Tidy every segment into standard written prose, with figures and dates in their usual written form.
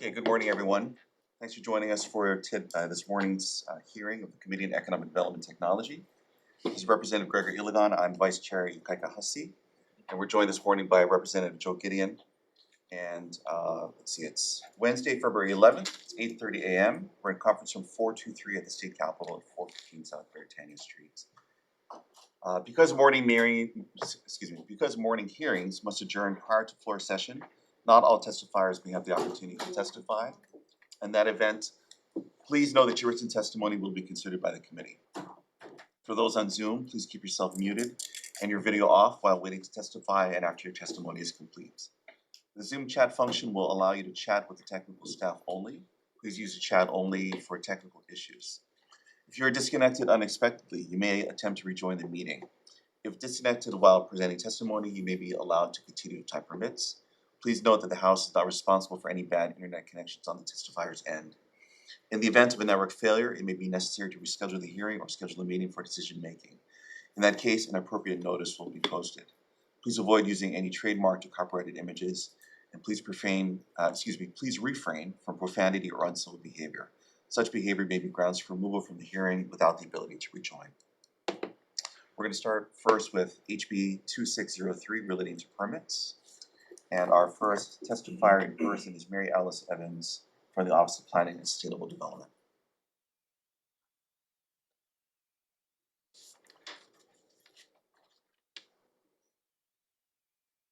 Okay, good morning, everyone. Thanks for joining us for this morning's hearing of the Committee on Economic Development and Technology. This is Representative Gregor Iligan. I'm Vice Chair Yukaika Hussey, and we're joined this morning by Representative Joe Gideon. And let's see, it's Wednesday, February 11th. It's 8:30 a.m. We're in conference room 423 at the State Capitol at 415 South Beretania Street. Because morning hearings must adjourn prior to floor session, not all testifiers may have the opportunity to testify. In that event, please know that your written testimony will be considered by the committee. For those on Zoom, please keep yourself muted and your video off while waiting to testify and after your testimony is complete. The Zoom chat function will allow you to chat with the technical staff only. Please use the chat only for technical issues. If you are disconnected unexpectedly, you may attempt to rejoin the meeting. If disconnected while presenting testimony, you may be allowed to continue if time permits. Please note that the House is not responsible for any bad internet connections on the testifier's end. In the event of a network failure, it may be necessary to reschedule the hearing or schedule a meeting for decision making. In that case, an appropriate notice will be posted. Please avoid using any trademarked or copyrighted images, and please refrain from profanity or uncivil behavior. Such behavior may be grounds for removal from the hearing without the ability to rejoin. We're going to start first with HB 2603 relating to permits. And our first testifier in person is Mary Alice Evans from the Office of Planning and Sustainable Development.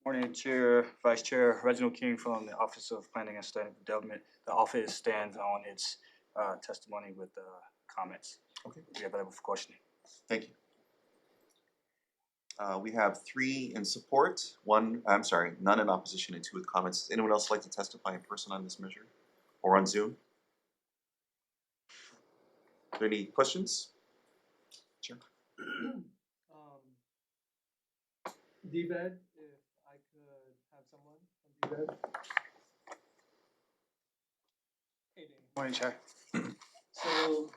Morning, Chair, Vice Chair. Reginald King from the Office of Planning and Sustainable Development. The office stands on its testimony with comments. Okay. We are available for questioning. Thank you. We have 3 in support, none in opposition, and 2 with comments. Does anyone else like to testify in person on this measure or on Zoom? Are there any questions? Sure. DBED, if I could have someone from DBED. Hey, Dane. Morning, Chair. So,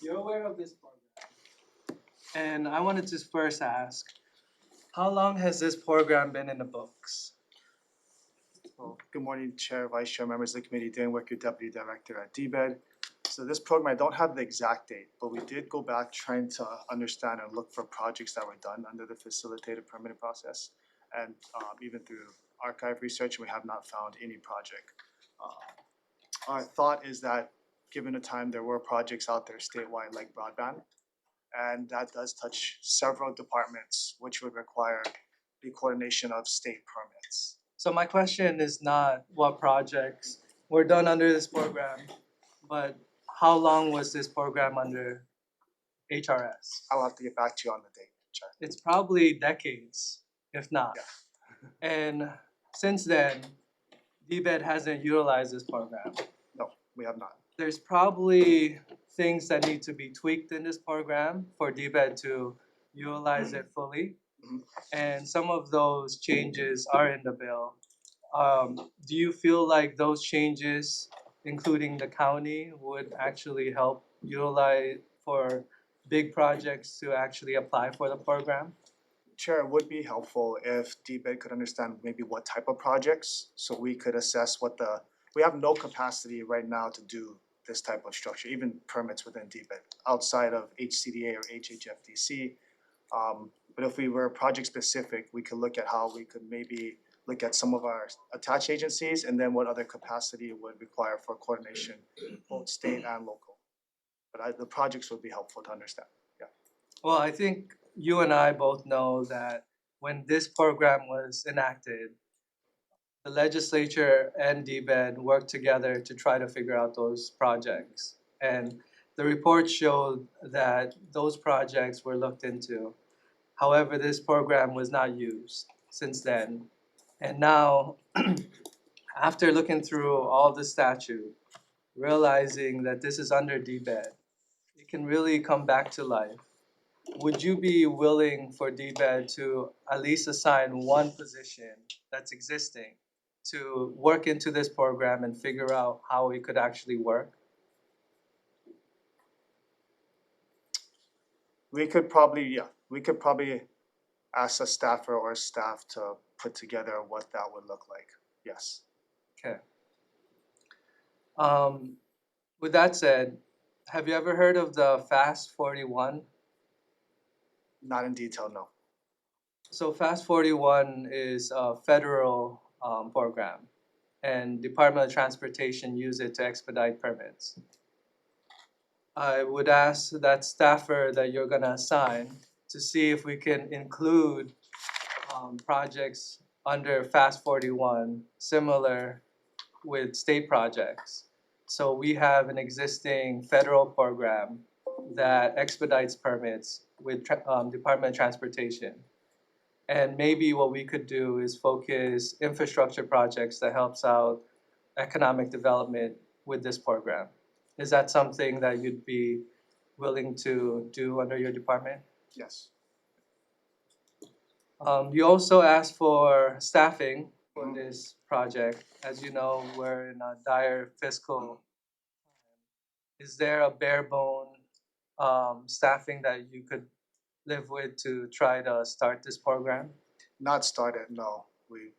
you're aware of this program, and I wanted to first ask, how long has this program been in the books? Well, good morning, Chair, Vice Chair, members of the committee. Dan Wicker, Deputy Director at DBED. So this program, I don't have the exact date, but we did go back trying to understand and look for projects that were done under the facilitated permitting process. And even through archive research, we have not found any project. Our thought is that given the time, there were projects out there statewide like broadband, and that does touch several departments, which would require the coordination of state permits. So my question is not what projects were done under this program, but how long was this program under HRS? I'll have to get back to you on the date, Chair. It's probably decades, if not. Yeah. And since then, DBED hasn't utilized this program. No, we have not. There's probably things that need to be tweaked in this program for DBED to utilize it fully. Mhm. And some of those changes are in the bill. Do you feel like those changes, including the county, would actually help utilize for big projects to actually apply for the program? Chair, it would be helpful if DBED could understand maybe what type of projects, so we could assess we have no capacity right now to do this type of structure, even permits within DBED, outside of HCDA or HHFDC. But if we were project specific, we could look at how we could maybe look at some of our attached agencies and then what other capacity it would require for coordination, both state and local. But the projects would be helpful to understand, yeah. Well, I think you and I both know that when this program was enacted, the legislature and DBED worked together to try to figure out those projects. And the report showed that those projects were looked into. However, this program was not used since then. And now, after looking through all the statute, realizing that this is under DBED, it can really come back to life. Would you be willing for DBED to at least assign one position that's existing to work into this program and figure out how it could actually work? We could probably ask a staffer or staff to put together what that would look like, yes. Okay. With that said, have you ever heard of the FAST 41? Not in detail, no. So FAST 41 is a federal program, and Department of Transportation use it to expedite permits. I would ask that staffer that you're gonna assign to see if we can include projects under FAST 41, similar with state projects. So we have an existing federal program that expedites permits with Department of Transportation. And maybe what we could do is focus infrastructure projects that helps out economic development with this program. Is that something that you'd be willing to do under your department? Yes. You also asked for staffing for this project. As you know, we're in a dire fiscal time. Is there a bare bone staffing that you could live with to try to start this program? Not started, no. We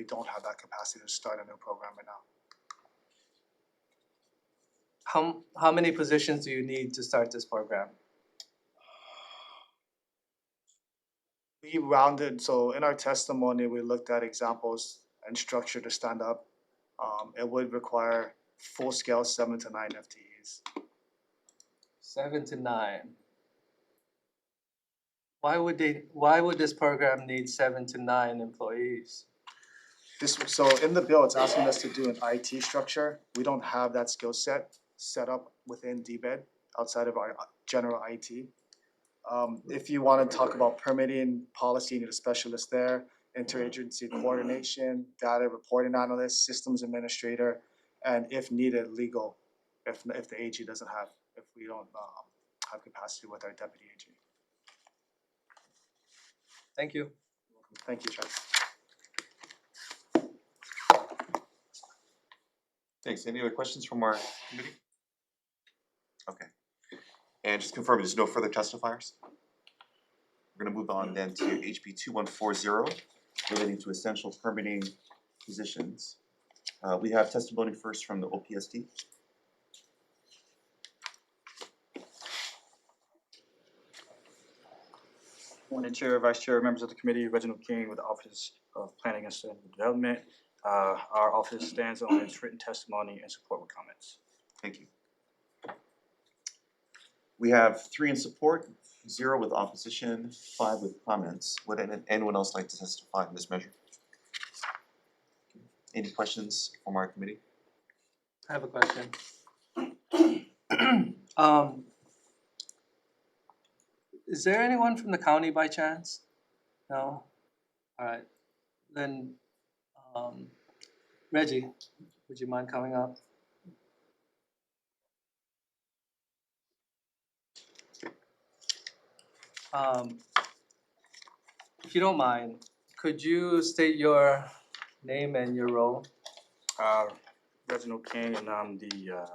don't have that capacity to start a new program right now. How many positions do you need to start this program? We rounded, so in our testimony, we looked at examples and structure to stand up. It would require full-scale 7 to 9 FTEs. 7 to 9. Why would this program need 7 to 9 employees? So in the bill, it's asking us to do an IT structure. We don't have that skill set up within DBED outside of our general IT. If you want to talk about permitting policy, you need a specialist there, interagency coordination, data reporting analyst, systems administrator, and if needed, legal, if the AG doesn't have, if we don't have capacity with our deputy AG. Thank you. Thank you, Chair. Thanks. Any other questions from our committee? Okay. And just confirm, there's no further testifiers? We're gonna move on then to HB 2140, relating to essential permitting positions. We have testimony first from the OPSD. Morning, Chair, Vice Chair, members of the committee, Reginald King with the Office of Planning and Sustainable Development. Our office stands on its written testimony and support with comments. Thank you. We have 3 in support, 0 with opposition, 5 with comments. Would anyone else like to testify on this measure? Any questions from our committee? I have a question. Is there anyone from the county by chance? No? Alright, then, Reggie, would you mind coming up? If you don't mind, could you state your name and your role? Reginald King, and I'm the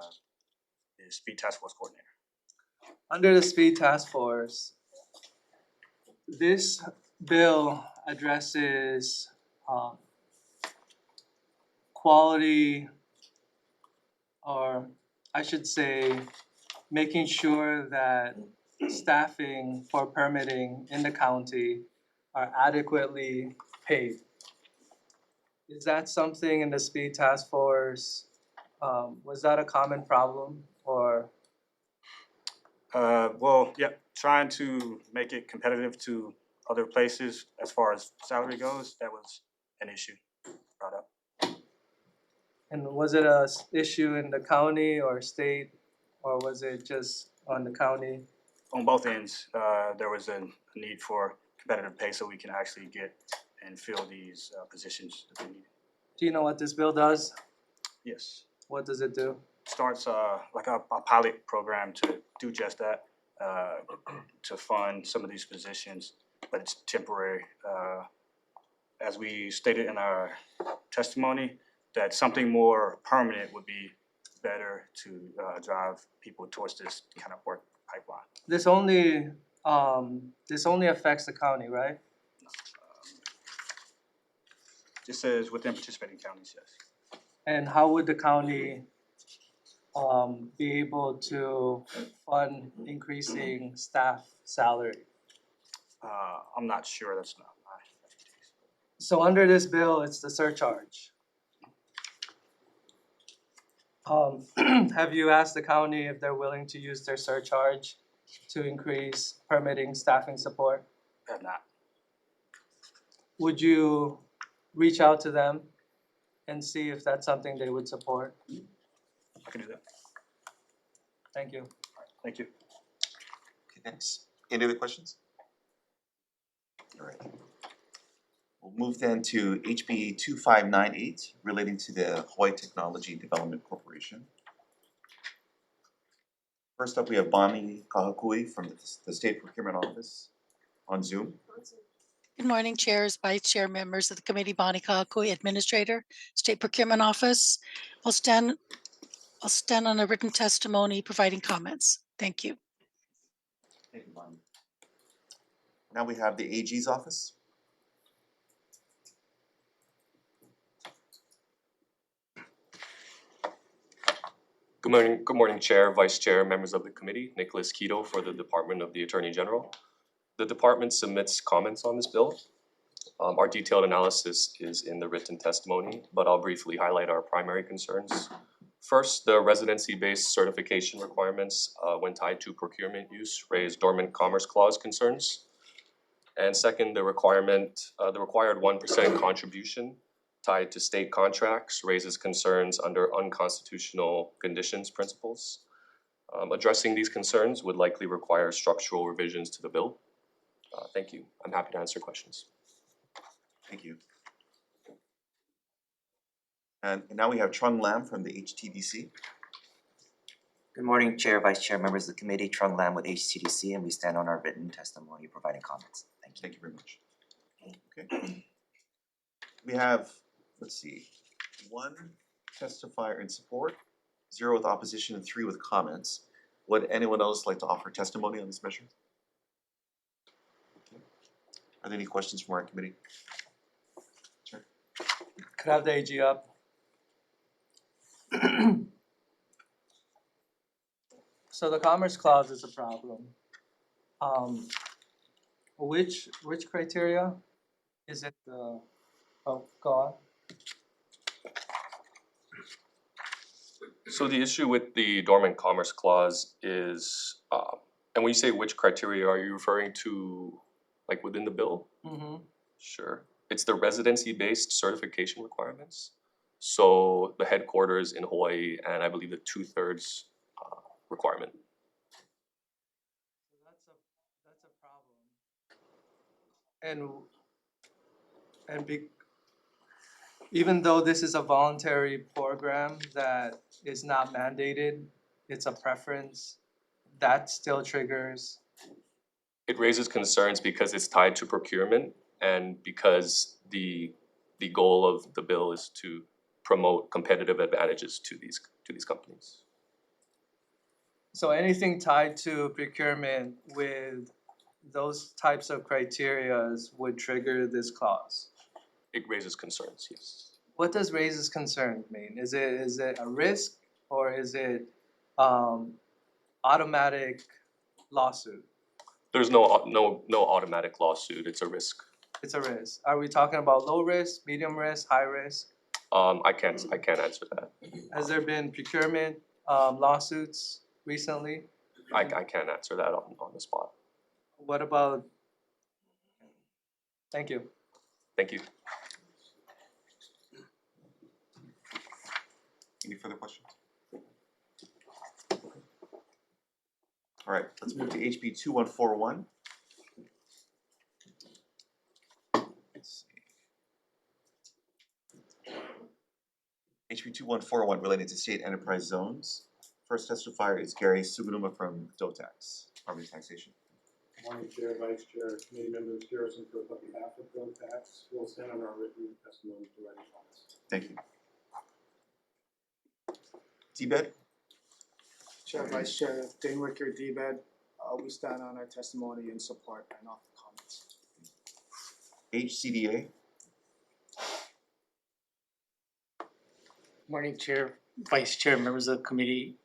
Speed Task Force Coordinator. Under the Speed Task Force, this bill addresses quality, or I should say, making sure that staffing for permitting in the county are adequately paid. Is that something in the Speed Task Force, was that a common problem, or? Well, yeah, trying to make it competitive to other places as far as salary goes, that was an issue brought up. And was it a issue in the county or state, or was it just on the county? On both ends, there was a need for competitive pay so we can actually get and fill these positions that they need. Do you know what this bill does? Yes. What does it do? Starts like a pilot program to do just that, to fund some of these positions, but it's temporary. As we stated in our testimony, that something more permanent would be better to drive people towards this kind of work pipeline. This only affects the county, right? This says within participating counties, yes. And how would the county be able to fund increasing staff salary. I'm not sure, that's not my expertise. So under this bill, it's the surcharge. Have you asked the county if they're willing to use their surcharge to increase permitting staffing support? Have not. Would you reach out to them and see if that's something they would support? I can do that. Thank you. Thank you. Okay, thanks. Any other questions? All right. We'll move then to HB 2598 relating to the Hawaii Technology Development Corporation. First up, we have Bonnie Kahakui from the State Procurement Office on Zoom. Good morning, chairs, vice chair, members of the committee. Bonnie Kakui, Administrator, State Procurement Office. I'll stand on a written testimony providing comments. Thank you. Thank you, Bonnie. Now we have the AG's office. Good morning, Chair, Vice Chair, members of the committee. Nicholas Quito for the Department of the Attorney General. The department submits comments on this bill. Our detailed analysis is in the written testimony, but I'll briefly highlight our primary concerns. First, the residency-based certification requirements when tied to procurement use raise dormant commerce clause concerns. And second, the required 1% contribution tied to state contracts raises concerns under unconstitutional conditions principles. Addressing these concerns would likely require structural revisions to the bill. Thank you. I'm happy to answer questions. Thank you. And now we have Trung Lam from the HTDC. Good morning, Chair, Vice Chair, members of the committee. Trung Lam with HTDC, and we stand on our written testimony providing comments. Thank you. Thank you very much. Okay. We have, let's see, 1 testifier in support, 0 with opposition, and 3 with comments. Would anyone else like to offer testimony on this measure? Okay. Are there any questions from our committee? Sure. Could I have the AG up? So the Commerce Clause is a problem. Which criteria? Is it the, oh, go on. So the issue with the dormant commerce clause is, and when you say which criteria, are you referring to like within the bill? Mm-hmm. Sure. It's the residency-based certification requirements. So the headquarters in Hawaii and I believe the 2/3 requirement. That's a problem. Even though this is a voluntary program that is not mandated, it's a preference, that still triggers. It raises concerns because it's tied to procurement and because the goal of the bill is to promote competitive advantages to these companies. So anything tied to procurement with those types of criterias would trigger this clause. It raises concerns, yes. What does raises concerns mean? Is it a risk or is it automatic lawsuit? There's no automatic lawsuit. It's a risk. It's a risk. Are we talking about low risk, medium risk, high risk? I can't answer that. Has there been procurement lawsuits recently? I can't answer that on the spot. What about? Thank you. Thank you. Any further questions? All right, let's move to HB 2141. Let's see. HB 2141 related to state enterprise zones. First testifier is Gary Sugunuma from DOTAX, Department of Taxation. Good morning, Chair, Vice Chair, Committee members, Garrison Cook on behalf of DOTAX. We'll stand on our written testimony providing comments. Thank you. Tbed? Chair, Vice Chair, Dane Wicker, DBED, we stand on our testimony in support and offer comments. HCDA? Morning, Chair, Vice Chair, members of the committee,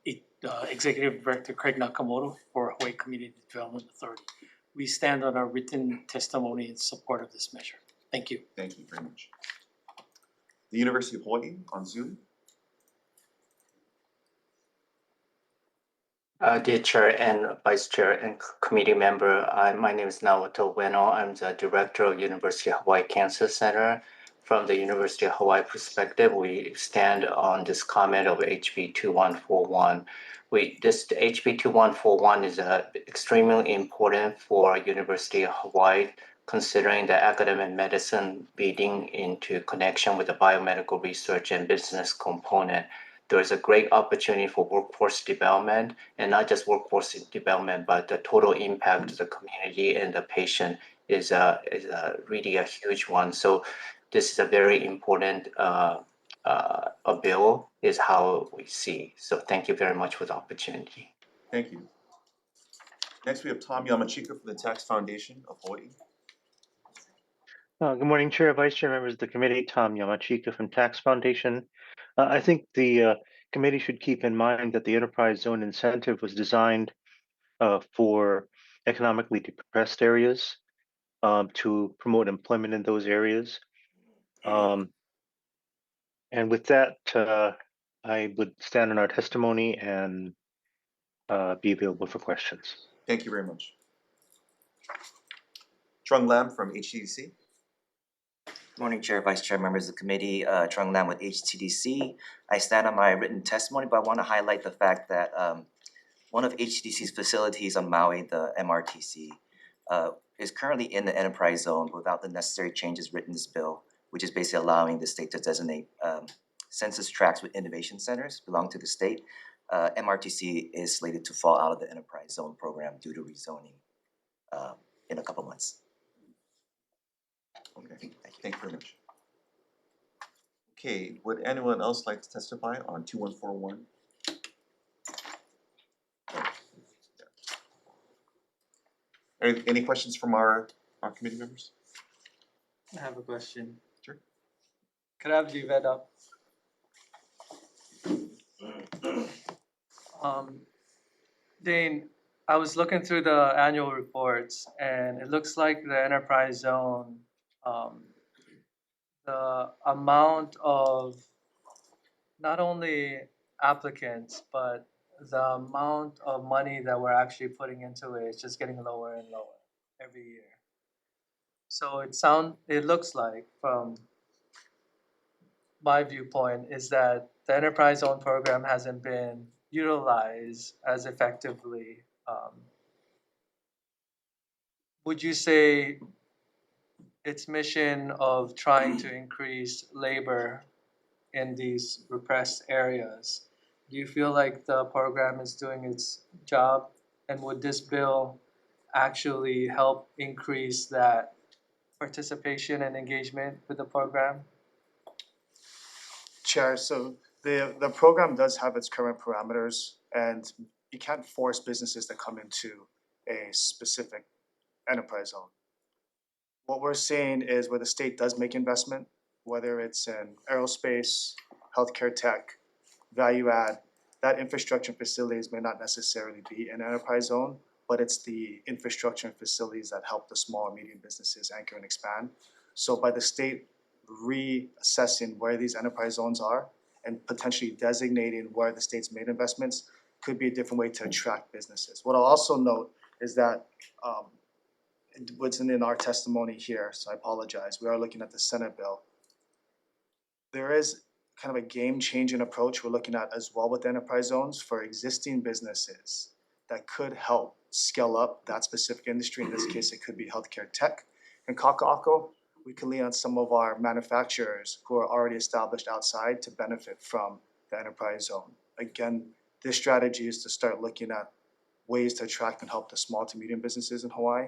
Executive Director Craig Nakamoto for Hawaii Community Development Authority. We stand on our written testimony in support of this measure. Thank you. Thank you very much. The University of Hawaii on Zoom. Dear Chair and Vice Chair and committee member, my name is Naoto Ueno. I'm the Director of University of Hawaii Cancer Center. From the University of Hawaii perspective, we stand on this comment of HB 2141. This HB 2141 is extremely important for University of Hawaii, considering the academic medicine leading into connection with the biomedical research and business component. There is a great opportunity for workforce development, and not just workforce development, but the total impact to the community and the patient is really a huge one. So this is a very important a bill, is how we see. So thank you very much for the opportunity. Thank you. Next, we have Tom Yamachika from the Tax Foundation of Hawaii. Good morning, Chair, Vice Chair, members of the committee. Tom Yamachika from Tax Foundation. I think the committee should keep in mind that the enterprise zone incentive was designed for economically depressed areas to promote employment in those areas. And with that, I would stand on our testimony and be available for questions. Thank you very much. Trung Lam from HTDC. Good morning, Chair, Vice Chair, members of the committee. Trung Lam with HTDC. I stand on my written testimony, but I want to highlight the fact that one of HTDC's facilities on Maui, the MRTC, is currently in the enterprise zone without the necessary changes written in this bill, which is basically allowing the state to designate census tracts with innovation centers belong to the state. MRTC is slated to fall out of the enterprise zone program due to rezoning in a couple months. Okay, thank you very much. Okay, would anyone else like to testify on 2141? Any questions from our committee members? I have a question. Sure. Could I have Vived up? Dane, I was looking through the annual reports, and it looks like the enterprise zone, the amount of not only applicants, but the amount of money that we're actually putting into it is just getting lower and lower every year. So it looks like, from my viewpoint, is that the enterprise zone program hasn't been utilized as effectively. Would you say its mission of trying to increase labor in these repressed areas, do you feel like the program is doing its job? And would this bill actually help increase that participation and engagement with the program? Chair, so the program does have its current parameters, and you can't force businesses to come into a specific enterprise zone. What we're seeing is where the state does make investment, whether it's in aerospace, healthcare tech, value add, that infrastructure and facilities may not necessarily be in enterprise zone, but it's the infrastructure and facilities that help the small and medium businesses anchor and expand. So by the state reassessing where these enterprise zones are and potentially designating where the state's made investments could be a different way to attract businesses. What I'll also note is that what's in our testimony here, so I apologize, we are looking at the Senate bill. There is kind of a game-changing approach we're looking at as well with enterprise zones for existing businesses that could help scale up that specific industry. In this case, it could be healthcare tech. In Kaka'ako, we can lean on some of our manufacturers who are already established outside to benefit from the enterprise zone. Again, this strategy is to start looking at ways to attract and help the small to medium businesses in Hawaii.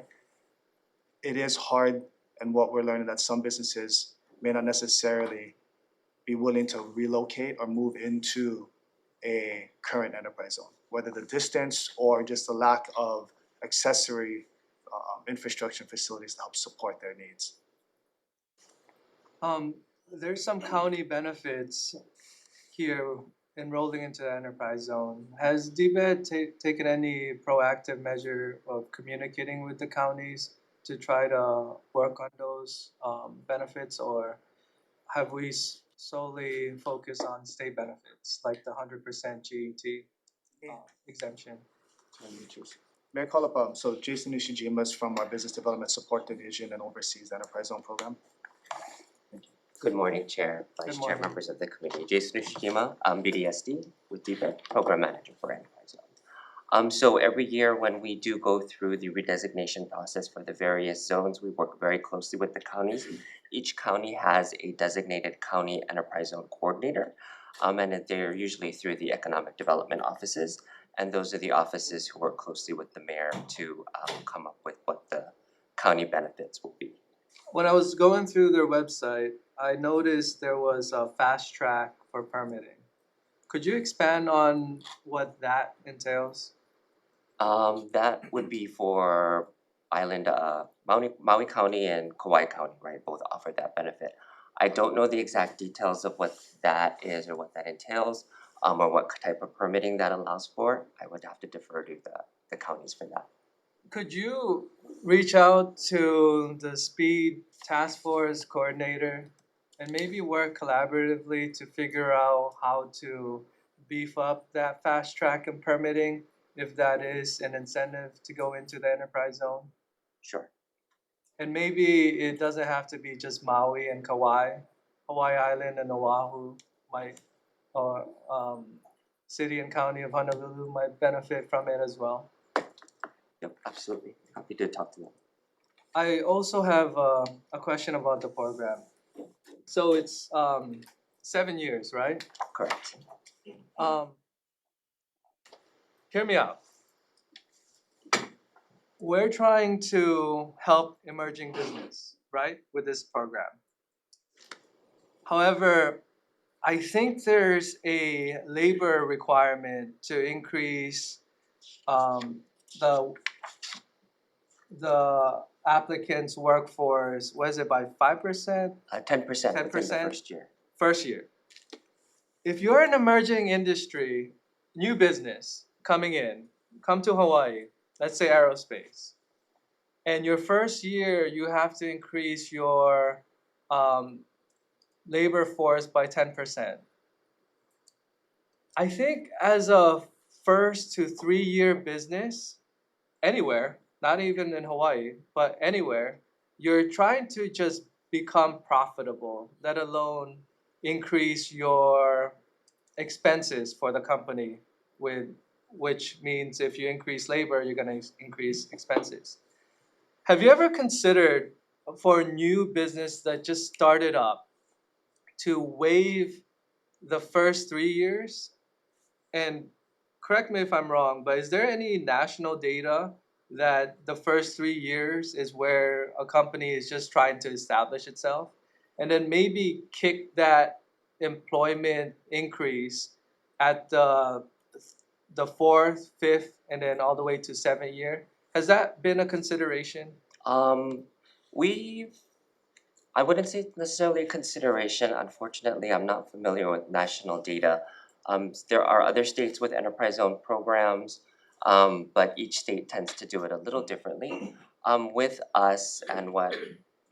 It is hard, and what we're learning that some businesses may not necessarily be willing to relocate or move into a current enterprise zone, whether the distance or just the lack of accessory infrastructure and facilities to help support their needs. There's some county benefits here enrolling into the enterprise zone, has DBED taken any proactive measure of communicating with the counties to try to work on those benefits, or have we solely focused on state benefits like the 100% GET exemption? May I call up, so Jason Nishijima is from our Business Development Support Division and oversees the Enterprise Zone program. Good morning, Chair, Good Vice Chair, morning. members of the committee. Jason Ushijima, I'm BDSD with DBED, Program Manager for Enterprise Zone. So every year when we do go through the redesignation process for the various zones, we work very closely with the counties. Each county has a designated county enterprise zone coordinator, and they're usually through the economic development offices. And those are the offices who work closely with the mayor to come up with what the county benefits will be. When I was going through their website, I noticed there was a fast track for permitting. Could you expand on what that entails? That would be for island, Maui County and Kauai County, right, both offer that benefit. I don't know the exact details of what that is or what that entails, or what type of permitting that allows for. I would have to defer to the counties for that. Could you reach out to the speed task force coordinator and maybe work collaboratively to figure out how to beef up that fast track and permitting, if that is an incentive to go into the enterprise zone? Sure. And maybe it doesn't have to be just Maui and Kauai. Hawaii Island and Oahu might, or city and county of Honolulu might benefit from it as well. Yep, absolutely. Happy to talk to them. I also have a question about the program. So it's 7 years, right? Correct. Hear me out. We're trying to help emerging business, right, with this program. However, I think there's a labor requirement to increase the applicant's workforce. Was it by 5%? 10% within the 10%? first year. First year. If you're an emerging industry, new business coming in, come to Hawaii, let's say aerospace, and your first year you have to increase your labor force by 10%. I think as a 1st to 3 year business, anywhere, not even in Hawaii, but anywhere, you're trying to just become profitable, let alone increase your expenses for the company, which means if you increase labor, you're going to increase expenses. Have you ever considered for a new business that just started up to waive the first 3 years? And correct me if I'm wrong, but is there any national data that the first 3 years is where a company is just trying to establish itself, and then maybe kick that employment increase at the 4th, 5th, and then all the way to 7th year? Has that been a consideration? I wouldn't say it's necessarily a consideration. Unfortunately, I'm not familiar with national data. There are other states with enterprise zone programs, but each state tends to do it a little differently. With us and what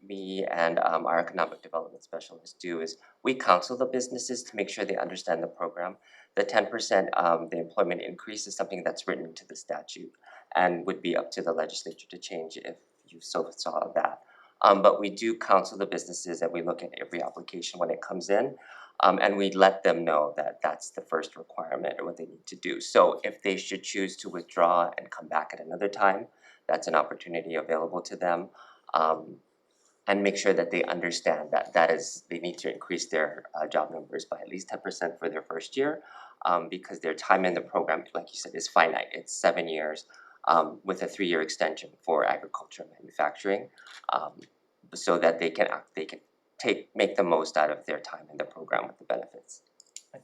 me and our economic development specialists do is we counsel the businesses to make sure they understand the program. The 10% the employment increase is something that's written into the statute and would be up to the legislature to change if you so saw that. But we do counsel the businesses and we look at every application when it comes in. And we let them know that that's the first requirement or what they need to do. So if they should choose to withdraw and come back at another time, that's an opportunity available to them. And make sure that they understand that they need to increase their job numbers by at least 10% for their first year, because their time in the program, like you said, is finite. It's 7 years with a 3-year extension for agriculture and manufacturing, so that they can make the most out of their time in the program with the benefits.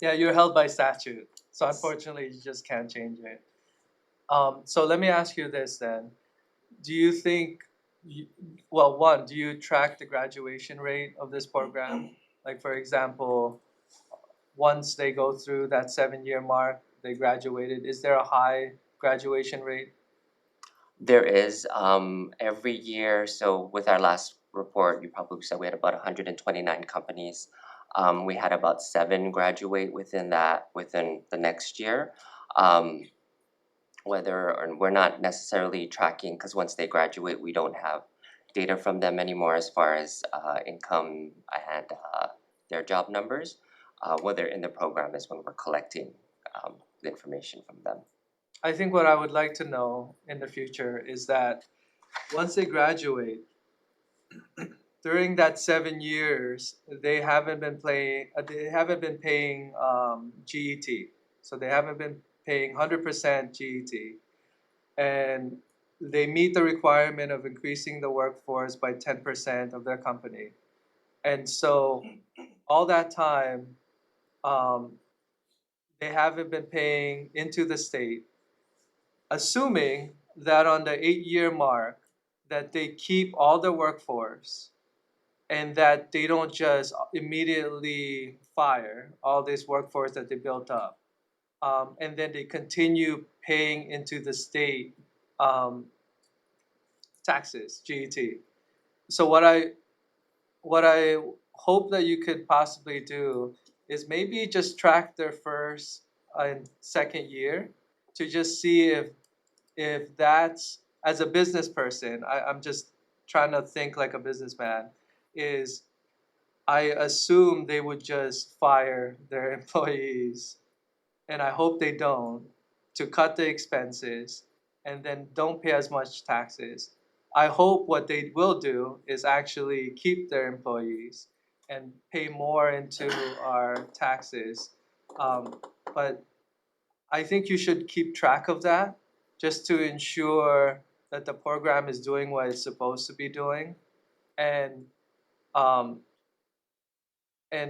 Yeah, you're held by statute, so unfortunately you just can't change it. So let me ask you this then. Do you think, do you track the graduation rate of this program? Like for example, once they go through that 7-year mark, they graduated? Is there a high graduation rate? There is, every year, so with our last report, you probably said we had about 129 companies. We had about 7 graduate within the next year. Or we're not necessarily tracking, because once they graduate, we don't have data from them anymore as far as income and their job numbers. Whether in the program is when we're collecting the information from them. I think what I would like to know in the future is that once they graduate, during that 7 years, they haven't been paying GET. So they haven't been paying 100% GET. And they meet the requirement of increasing the workforce by 10% of their company. And so all that time, they haven't been paying into the state, assuming that on the 8-year mark, that they keep all the workforce and that they don't just immediately fire all this workforce that they built up. And then they continue paying into the state taxes, GET. So what I hope that you could possibly do is maybe just track their first and second year to just see if that's, as a business person, I'm just trying to think like a businessman, is I assume they would just fire their employees, and I hope they don't, to cut the expenses and then don't pay as much taxes. I hope what they will do is actually keep their employees and pay more into our taxes. But I think you should keep track of that just to ensure that the program is doing what it's supposed to be doing. And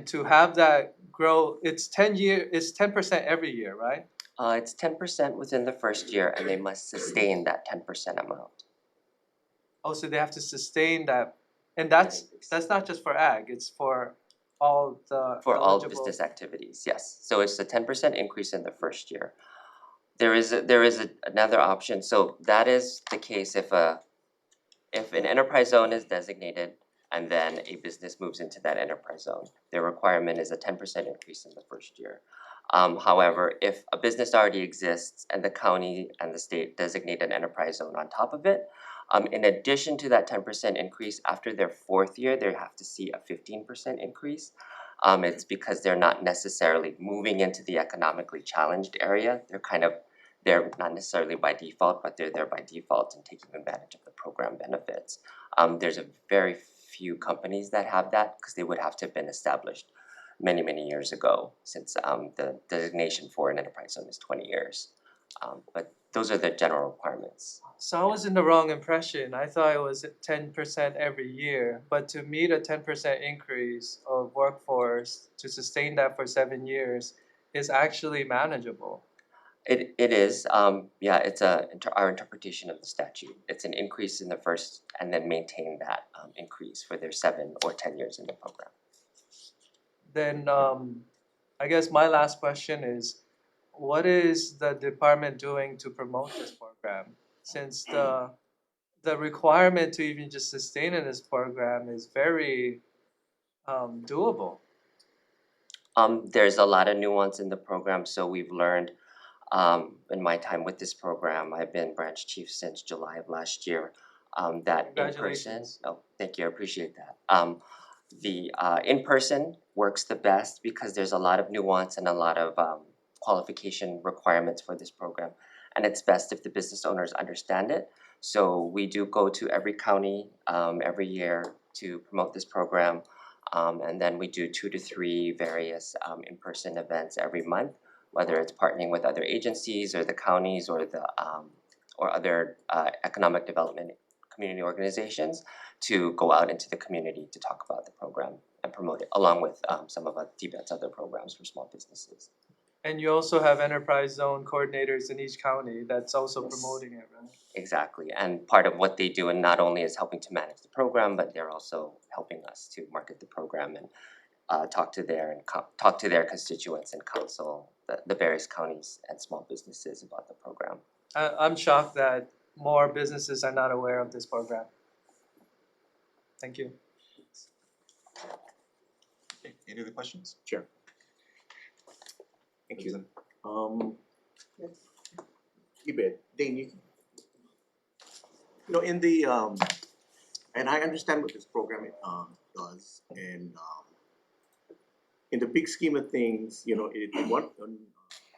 to have that grow, it's 10% every year, right? It's 10% within the first year, and they must sustain that 10% amount. Oh, so they have to sustain that, and that's not just for ag, it's for all the For all eligible- business activities, yes. So it's a 10% increase in the first year. There is another option. So that is the case if an enterprise zone is designated and then a business moves into that enterprise zone. Their requirement is a 10% increase in the first year. However, if a business already exists and the county and the state designate an enterprise zone on top of it, in addition to that 10% increase, after their 4th year, they have to see a 15% increase. It's because they're not necessarily moving into the economically challenged area. They're not necessarily by default, but they're there by default and taking advantage of the program benefits. There's a very few companies that have that because they would have to have been established many, many years ago, since the designation for an enterprise zone is 20 years. But those are the general requirements. So I was in the wrong impression. I thought it was 10% every year, but to meet a 10% increase of workforce to sustain that for 7 years is actually manageable. It is, it's our interpretation of the statute. It's an increase in the first and then maintain that increase for their 7 or 10 years in the program. Then I guess my last question is, what is the department doing to promote this program? Since the requirement to even just sustain in this program is very doable. There's a lot of nuance in the program, so we've learned in my time with this program. I've been branch chief since July of last year. That in person. Congratulations. Oh, thank you. I appreciate that. The in person works the best because there's a lot of nuance and a lot of qualification requirements for this program, and it's best if the business owners understand it. So we do go to every county every year to promote this program, and then we do 2 to 3 various in-person events every month, whether it's partnering with other agencies or the counties or the or other economic development community organizations to go out into the community to talk about the program and promote it, along with some of DBED's other programs for small businesses. And you also have enterprise zone coordinators in each county that's also Yes. promoting it, right? Exactly, and part of what they do, and not only is helping to manage the program, but they're also helping us to market the program and talk to their constituents and counsel the various counties and small businesses about the program. I'm shocked that more businesses are not aware of this program. Thank you. Okay, any other questions? Sure. Thank you. Dane, you know, in the and I understand what this program does, and in the big scheme of things, you know,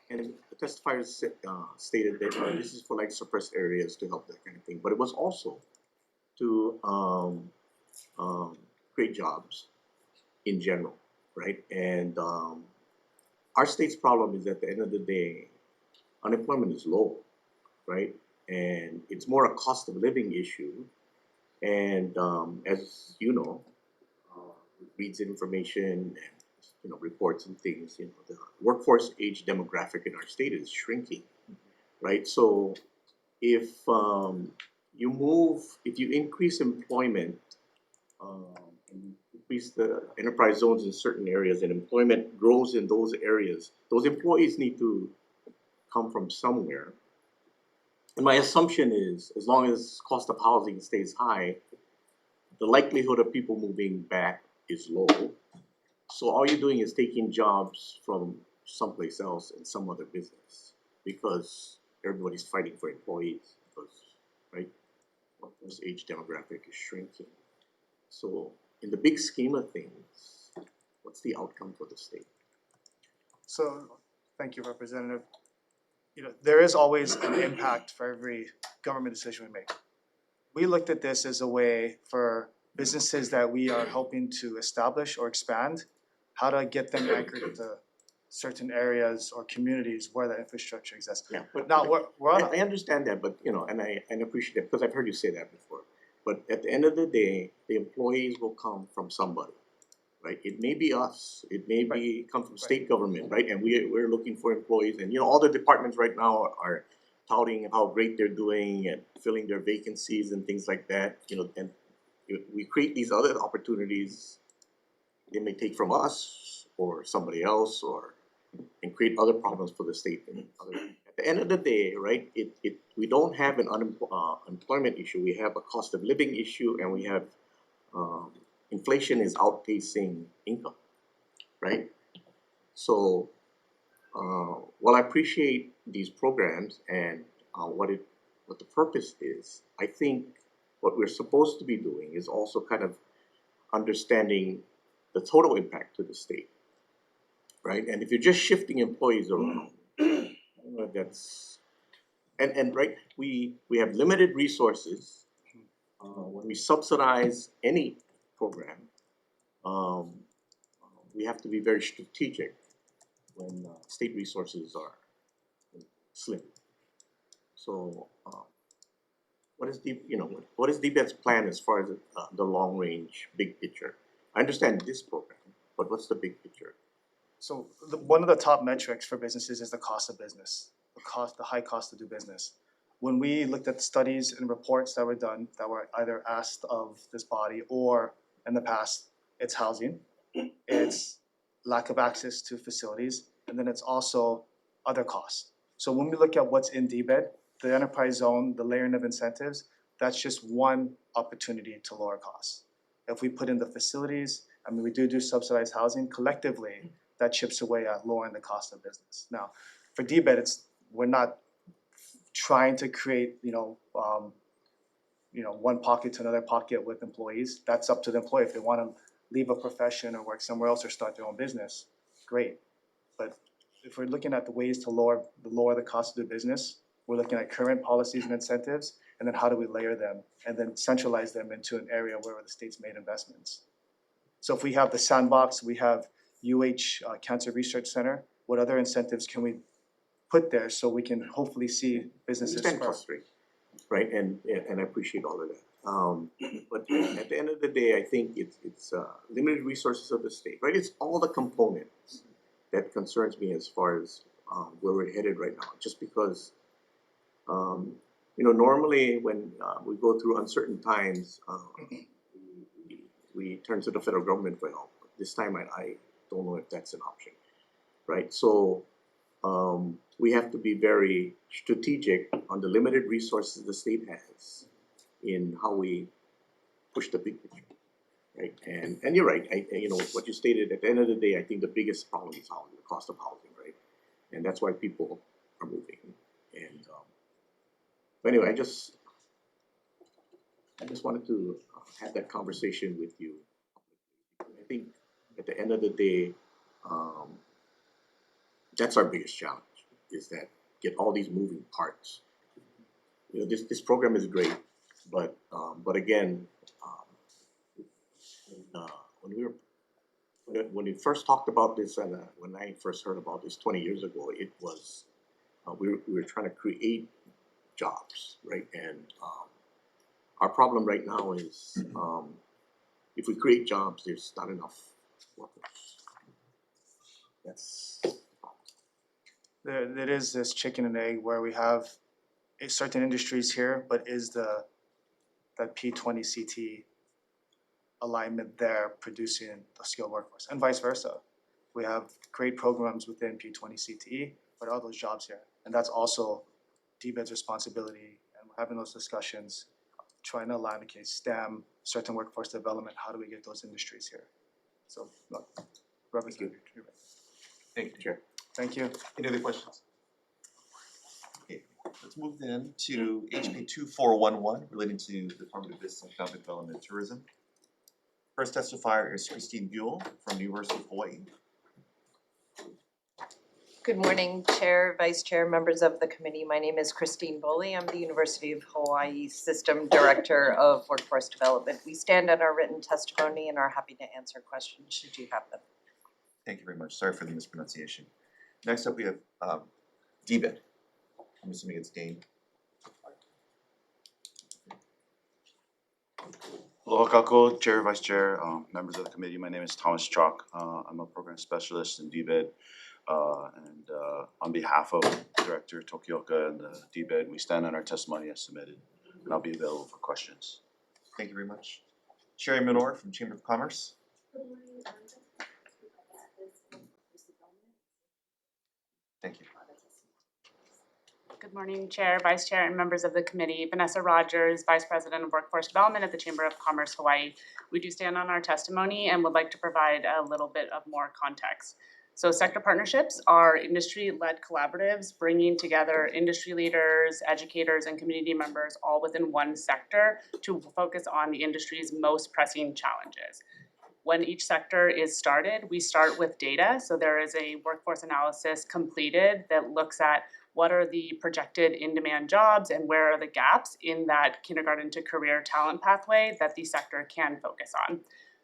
and the testifiers stated that this is for like suppressed areas to help that kind of thing, but it was also to create jobs in general, right? And our state's problem is at the end of the day, unemployment is low, right? And it's more a cost of living issue. And as you know, reads information and reports and things, the workforce age demographic in our state is shrinking, right? So if you increase employment, and increase the enterprise zones in certain areas and employment grows in those areas, those employees need to come from somewhere. And my assumption is, as long as cost of housing stays high, the likelihood of people moving back is low. So all you're doing is taking jobs from someplace else in some other business, because everybody's fighting for employees, because, right, workforce age demographic is shrinking. So in the big scheme of things, what's the outcome for the state? So, thank you, Representative. There is always an impact for every government decision we make. We looked at this as a way for businesses that we are helping to establish or expand, how to get them anchored to certain areas or communities where the infrastructure exists. Yeah, but Now, we're on I understand that, but and I appreciate that, because I've heard you say that before. But at the end of the day, the employees will come from somebody, right? It may be us, it may be come from state government, right? And we're looking for employees, and all the departments right now are touting how great they're doing and filling their vacancies and things like that. And we create these other opportunities. They may take from us or somebody else, and create other problems for the state. At the end of the day, right? We don't have an unemployment issue. We have a cost of living issue, and we have inflation is outpacing income, right? So, while I appreciate these programs and what the purpose is, I think what we're supposed to be doing is also kind of understanding the total impact to the state, right? And if you're just shifting employees around, that's and right, we have limited resources. When we subsidize any program, we have to be very strategic when state resources are slim. So, what is DBED's plan as far as the long range big picture? I understand this program, but what's the big picture? So one of the top metrics for businesses is the cost of business, the high cost to do business. When we looked at the studies and reports that were done, that were either asked of this body or in the past, it's housing, it's lack of access to facilities, and then it's also other costs. So when we look at what's in DBED, the enterprise zone, the layering of incentives, that's just one opportunity to lower costs. If we put in the facilities, we do subsidized housing, collectively, that chips away at lowering the cost of business. Now, for DBED, we're not trying to create, one pocket to another pocket with employees. That's up to the employee. If they want to leave a profession or work somewhere else or start their own business, great. But if we're looking at the ways to lower the cost of the business, we're looking at current policies and incentives, and then how do we layer them and then centralize them into an area where the state's made investments. So if we have the sandbox, we have Cancer Research Center, what other incentives can we put there so we can hopefully see businesses clustering, right? And I appreciate all of that. But at the end of the day, I think it's limited resources of the state, right? It's all the components that concerns me as far as where we're headed right now. Just because, normally when we go through uncertain times, we turn to the federal government for help. this time I don't know if that's an option, right? So we have to be very strategic on the limited resources the state has in how we push the big picture, right? And you're right, you know, what you stated, at the end of the day, I think the biggest problem is housing, the cost of housing, right? And that's why people are moving. And but anyway, I just wanted to have that conversation with you. I think at the end of the day, that's our biggest challenge, is that get all these moving parts. You know, this program is great, but again, when we first talked about this, and when I first heard about this 20 years ago, it was we were trying to create jobs, right? And our problem right now is if we create jobs, there's not enough workers. That's There is this chicken and egg where we have certain industries here, but is that P20 CT alignment there producing the skilled workforce, and vice versa. We have great programs within P20 CTE, but are those jobs here? And that's also DBED's responsibility, and we're having those discussions, trying to align, okay, STEM, certain workforce development, how do we get those industries here? So, look, Representative, you're right. Thank you, Chair. Thank you. Any other questions? Okay, let's move then to HB 2411 relating to the Department of Business, Economic Development and Tourism. First testifier is Christine Buell from the University of Hawaii. Good morning, Chair, Vice Chair, members of the committee. My name is Christine Boley. I'm the University of Hawaii System Director of Workforce Development. We stand on our written testimony and are happy to answer questions should you have them. Thank you very much. Sorry for the mispronunciation. Next up, we have DBED. I'm assuming it's Dane. Aloha kako, Chair, Vice Chair, members of the committee. My name is Thomas Chalk. I'm a program specialist in DBED. And on behalf of Director Tokioka and the DBED, we stand on our testimony as submitted, and I'll be available for questions. Thank you very much. Sherry Minor from Chamber of Commerce. Thank you. Good morning, Chair, Vice Chair, and members of the committee. Vanessa Rogers, Vice President of Workforce Development at the Chamber of Commerce, Hawaii. We do stand on our testimony and would like to provide a little bit of more context. So sector partnerships are industry-led collaboratives bringing together industry leaders, educators, and community members all within one sector to focus on the industry's most pressing challenges. When each sector is started, we start with data. So there is a workforce analysis completed that looks at what are the projected in-demand jobs and where are the gaps in that kindergarten to career talent pathway that the sector can focus on.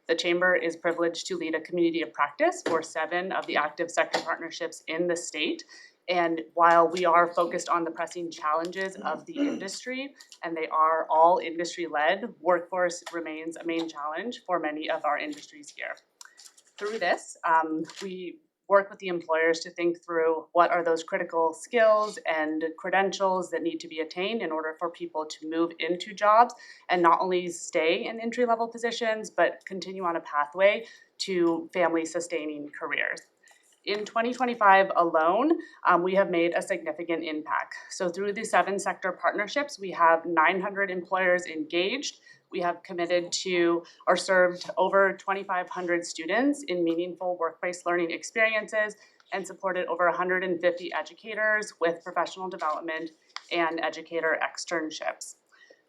The Chamber is privileged to lead a community of practice for 7 of the active sector partnerships in the state. And while we are focused on the pressing challenges of the industry, and they are all industry-led, workforce remains a main challenge for many of our industries here. Through this, we work with the employers to think through what are those critical skills and credentials that need to be attained in order for people to move into jobs and not only stay in entry-level positions, but continue on a pathway to family-sustaining careers. In 2025 alone, we have made a significant impact. So through the 7 sector partnerships, we have 900 employers engaged. We have committed to or served over 2,500 students in meaningful workplace learning experiences and supported over 150 educators with professional development and educator externships.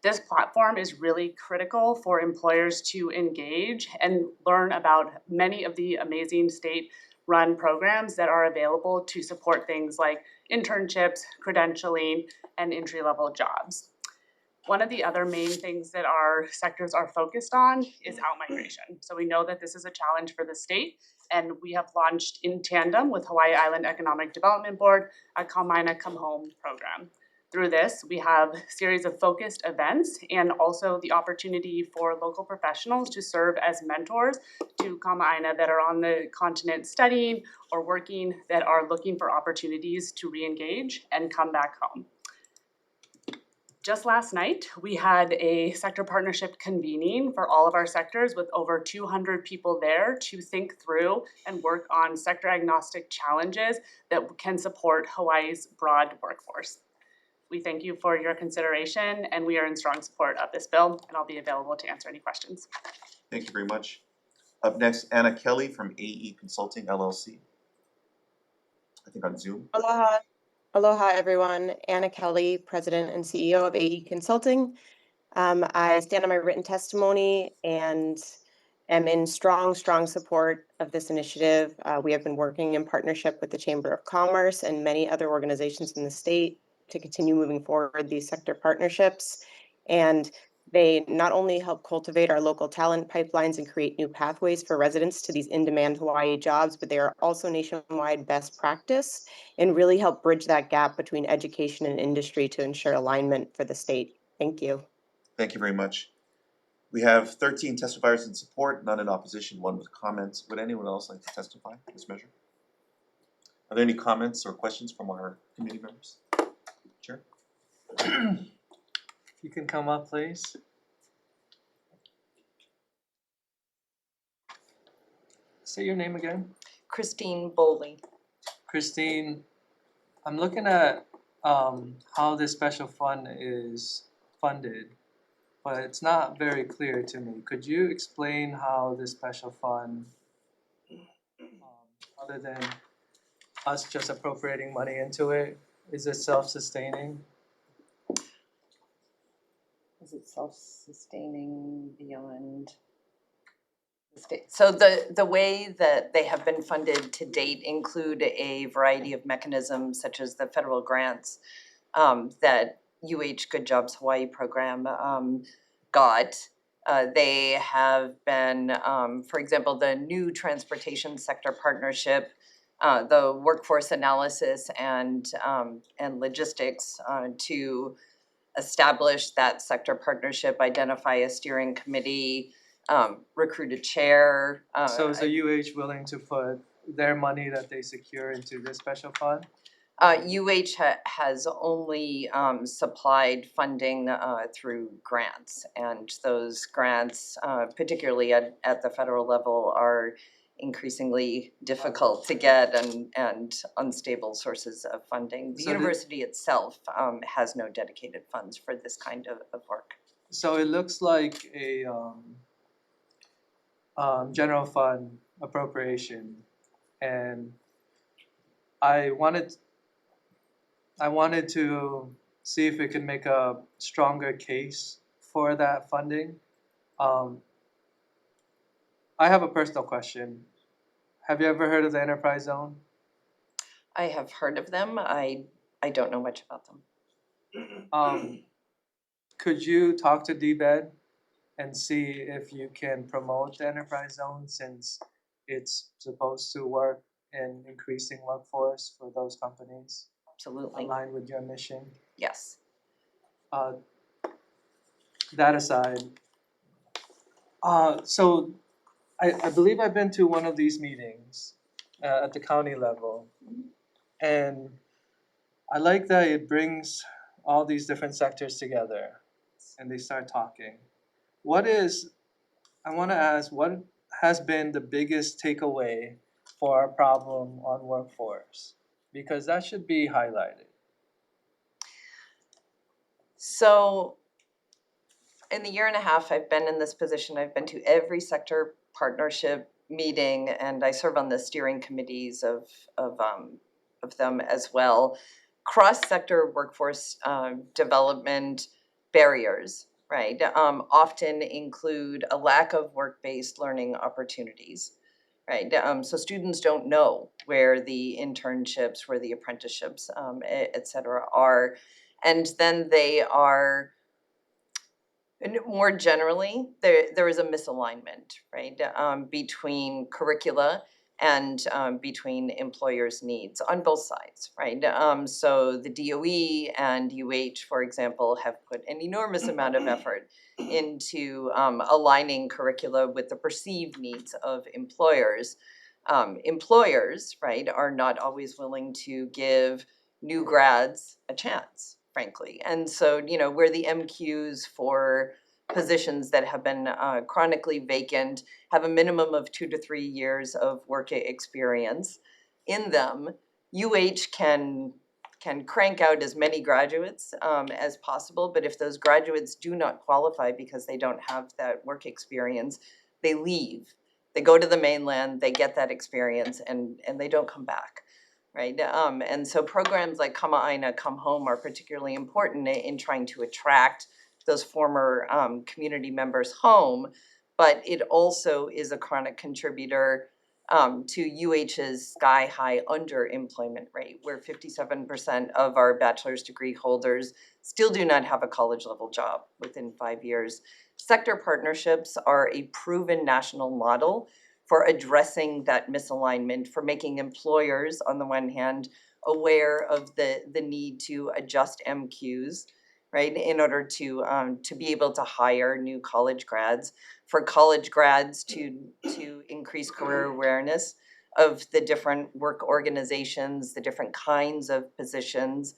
This platform is really critical for employers to engage and learn about many of the amazing state-run programs that are available to support things like internships, credentialing, and entry-level jobs. One of the other main things that our sectors are focused on is outmigration. So we know that this is a challenge for the state, and we have launched in tandem with Hawaii Island Economic Development Board a Kaumaina Come Home program. Through this, we have a series of focused events and also the opportunity for local professionals to serve as mentors to Kaumaina that are on the continent studying or working that are looking for opportunities to re-engage and come back home. Just last night, we had a sector partnership convening for all of our sectors with over 200 people there to think through and work on sector agnostic challenges that can support Hawaii's broad workforce. We thank you for your consideration, and we are in strong support of this bill, and I'll be available to answer any questions. Thank you very much. Up next, Anna Kelly from AE Consulting LLC. I think on Zoom. Aloha. Aloha, everyone. Anna Kelly, President and CEO of AE Consulting. I stand on my written testimony and am in strong support of this initiative. We have been working in partnership with the Chamber of Commerce and many other organizations in the state to continue moving forward these sector partnerships. And they not only help cultivate our local talent pipelines and create new pathways for residents to these in-demand Hawaii jobs, but they are also nationwide best practice and really help bridge that gap between education and industry to ensure alignment for the state. Thank you. Thank you very much. We have 13 testifiers in support, none in opposition, one with comments. Would anyone else like to testify on this measure? Are there any comments or questions from our committee members? Chair? You can come up, please. Say your name again. Christine Boley. Christine, I'm looking at how this special fund is funded, but it's not very clear to me. Could you explain how this special fund, other than us just appropriating money into it, is it self-sustaining? Is it self-sustaining beyond the state? So the way that they have been funded to date include a variety of mechanisms such as the federal grants that UH Good Jobs Hawaii program got. They have been, for example, the new transportation sector partnership, the workforce analysis and logistics to establish that sector partnership, identify a steering committee, recruit a chair. So is the UH willing to put their money that they secure into this special fund? Has only supplied funding through grants, and those grants, particularly at the federal level, are increasingly difficult to get and unstable sources of funding. The university itself has no dedicated funds for this kind of work. So it looks like a general fund appropriation, and I wanted to see if we could make a stronger case for that funding. I have a personal question. Have you ever heard of the Enterprise Zone? I have heard of them. I don't know much about them. Could you talk to DBED and see if you can promote the Enterprise Zone, since it's supposed to work in increasing workforce for those companies? Absolutely. Aligned with your mission? Yes. That aside, so I believe I've been to one of these meetings at the county level, and I like that it brings all these different sectors together and they start talking. I want to ask, what has been the biggest takeaway for our problem on workforce? Because that should be highlighted. So in the year and a half I've been in this position, I've been to every sector partnership meeting, and I serve on the steering committees of them as well. Cross-sector workforce development barriers, right, often include a lack of work-based learning opportunities, right? So students don't know where the internships, where the apprenticeships, et cetera, are. And then they are, more generally, there is a misalignment, right, between curricula and between employers' needs on both sides, right? So the DOE and UH, for example, have put an enormous amount of effort into aligning curricula with the perceived needs of employers. Employers, right, are not always willing to give new grads a chance, frankly. And so, where the MQs for positions that have been chronically vacant have a minimum of 2 to 3 years of work experience in them, UH can crank out as many graduates as possible, but if those graduates do not qualify because they don't have that work experience, they leave. They go to the mainland, they get that experience, and they don't come back, right? And so programs like Kama'aina Come Home are particularly important in trying to attract those former community members home, but it also is a chronic contributor to UH's sky-high underemployment rate, where 57% of our bachelor's degree holders still do not have a college-level job within 5 years. Sector partnerships are a proven national model for addressing that misalignment, for making employers, on the one hand, aware of the need to adjust MQs, right, in order to be able to hire new college grads, for college grads to increase career awareness of the different work organizations, the different kinds of positions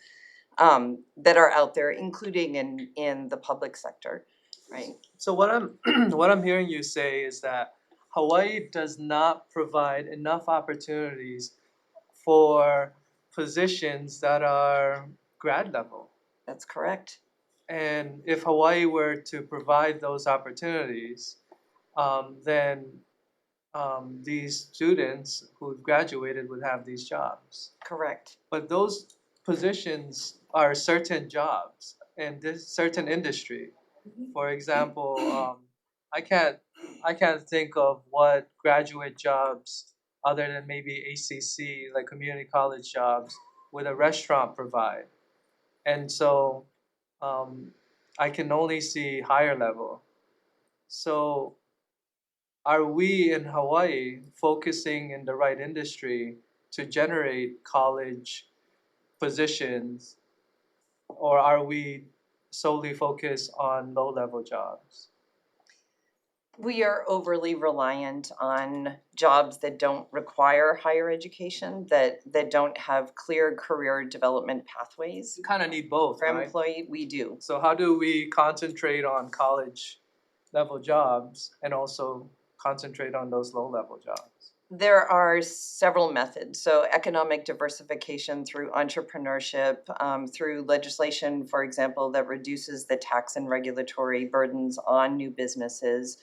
that are out there, including in the public sector, right? So what I'm hearing you say is that Hawaii does not provide enough opportunities for positions that are grad level. That's correct. And if Hawaii were to provide those opportunities, then these students who've graduated would have these jobs. Correct. But those positions are certain jobs in this certain industry. For example, I can't think of what graduate jobs other than maybe ACC, like community college jobs, would a restaurant provide. And so I can only see higher level. So are we in Hawaii focusing in the right industry to generate college positions, or are we solely focused on low-level jobs? We are overly reliant on jobs that don't require higher education, that don't have clear career development pathways. You kind of need both, For right? employee, we do. So how do we concentrate on college level jobs and also concentrate on those low-level jobs? There are several methods. So economic diversification through entrepreneurship, through legislation, for example, that reduces the tax and regulatory burdens on new businesses,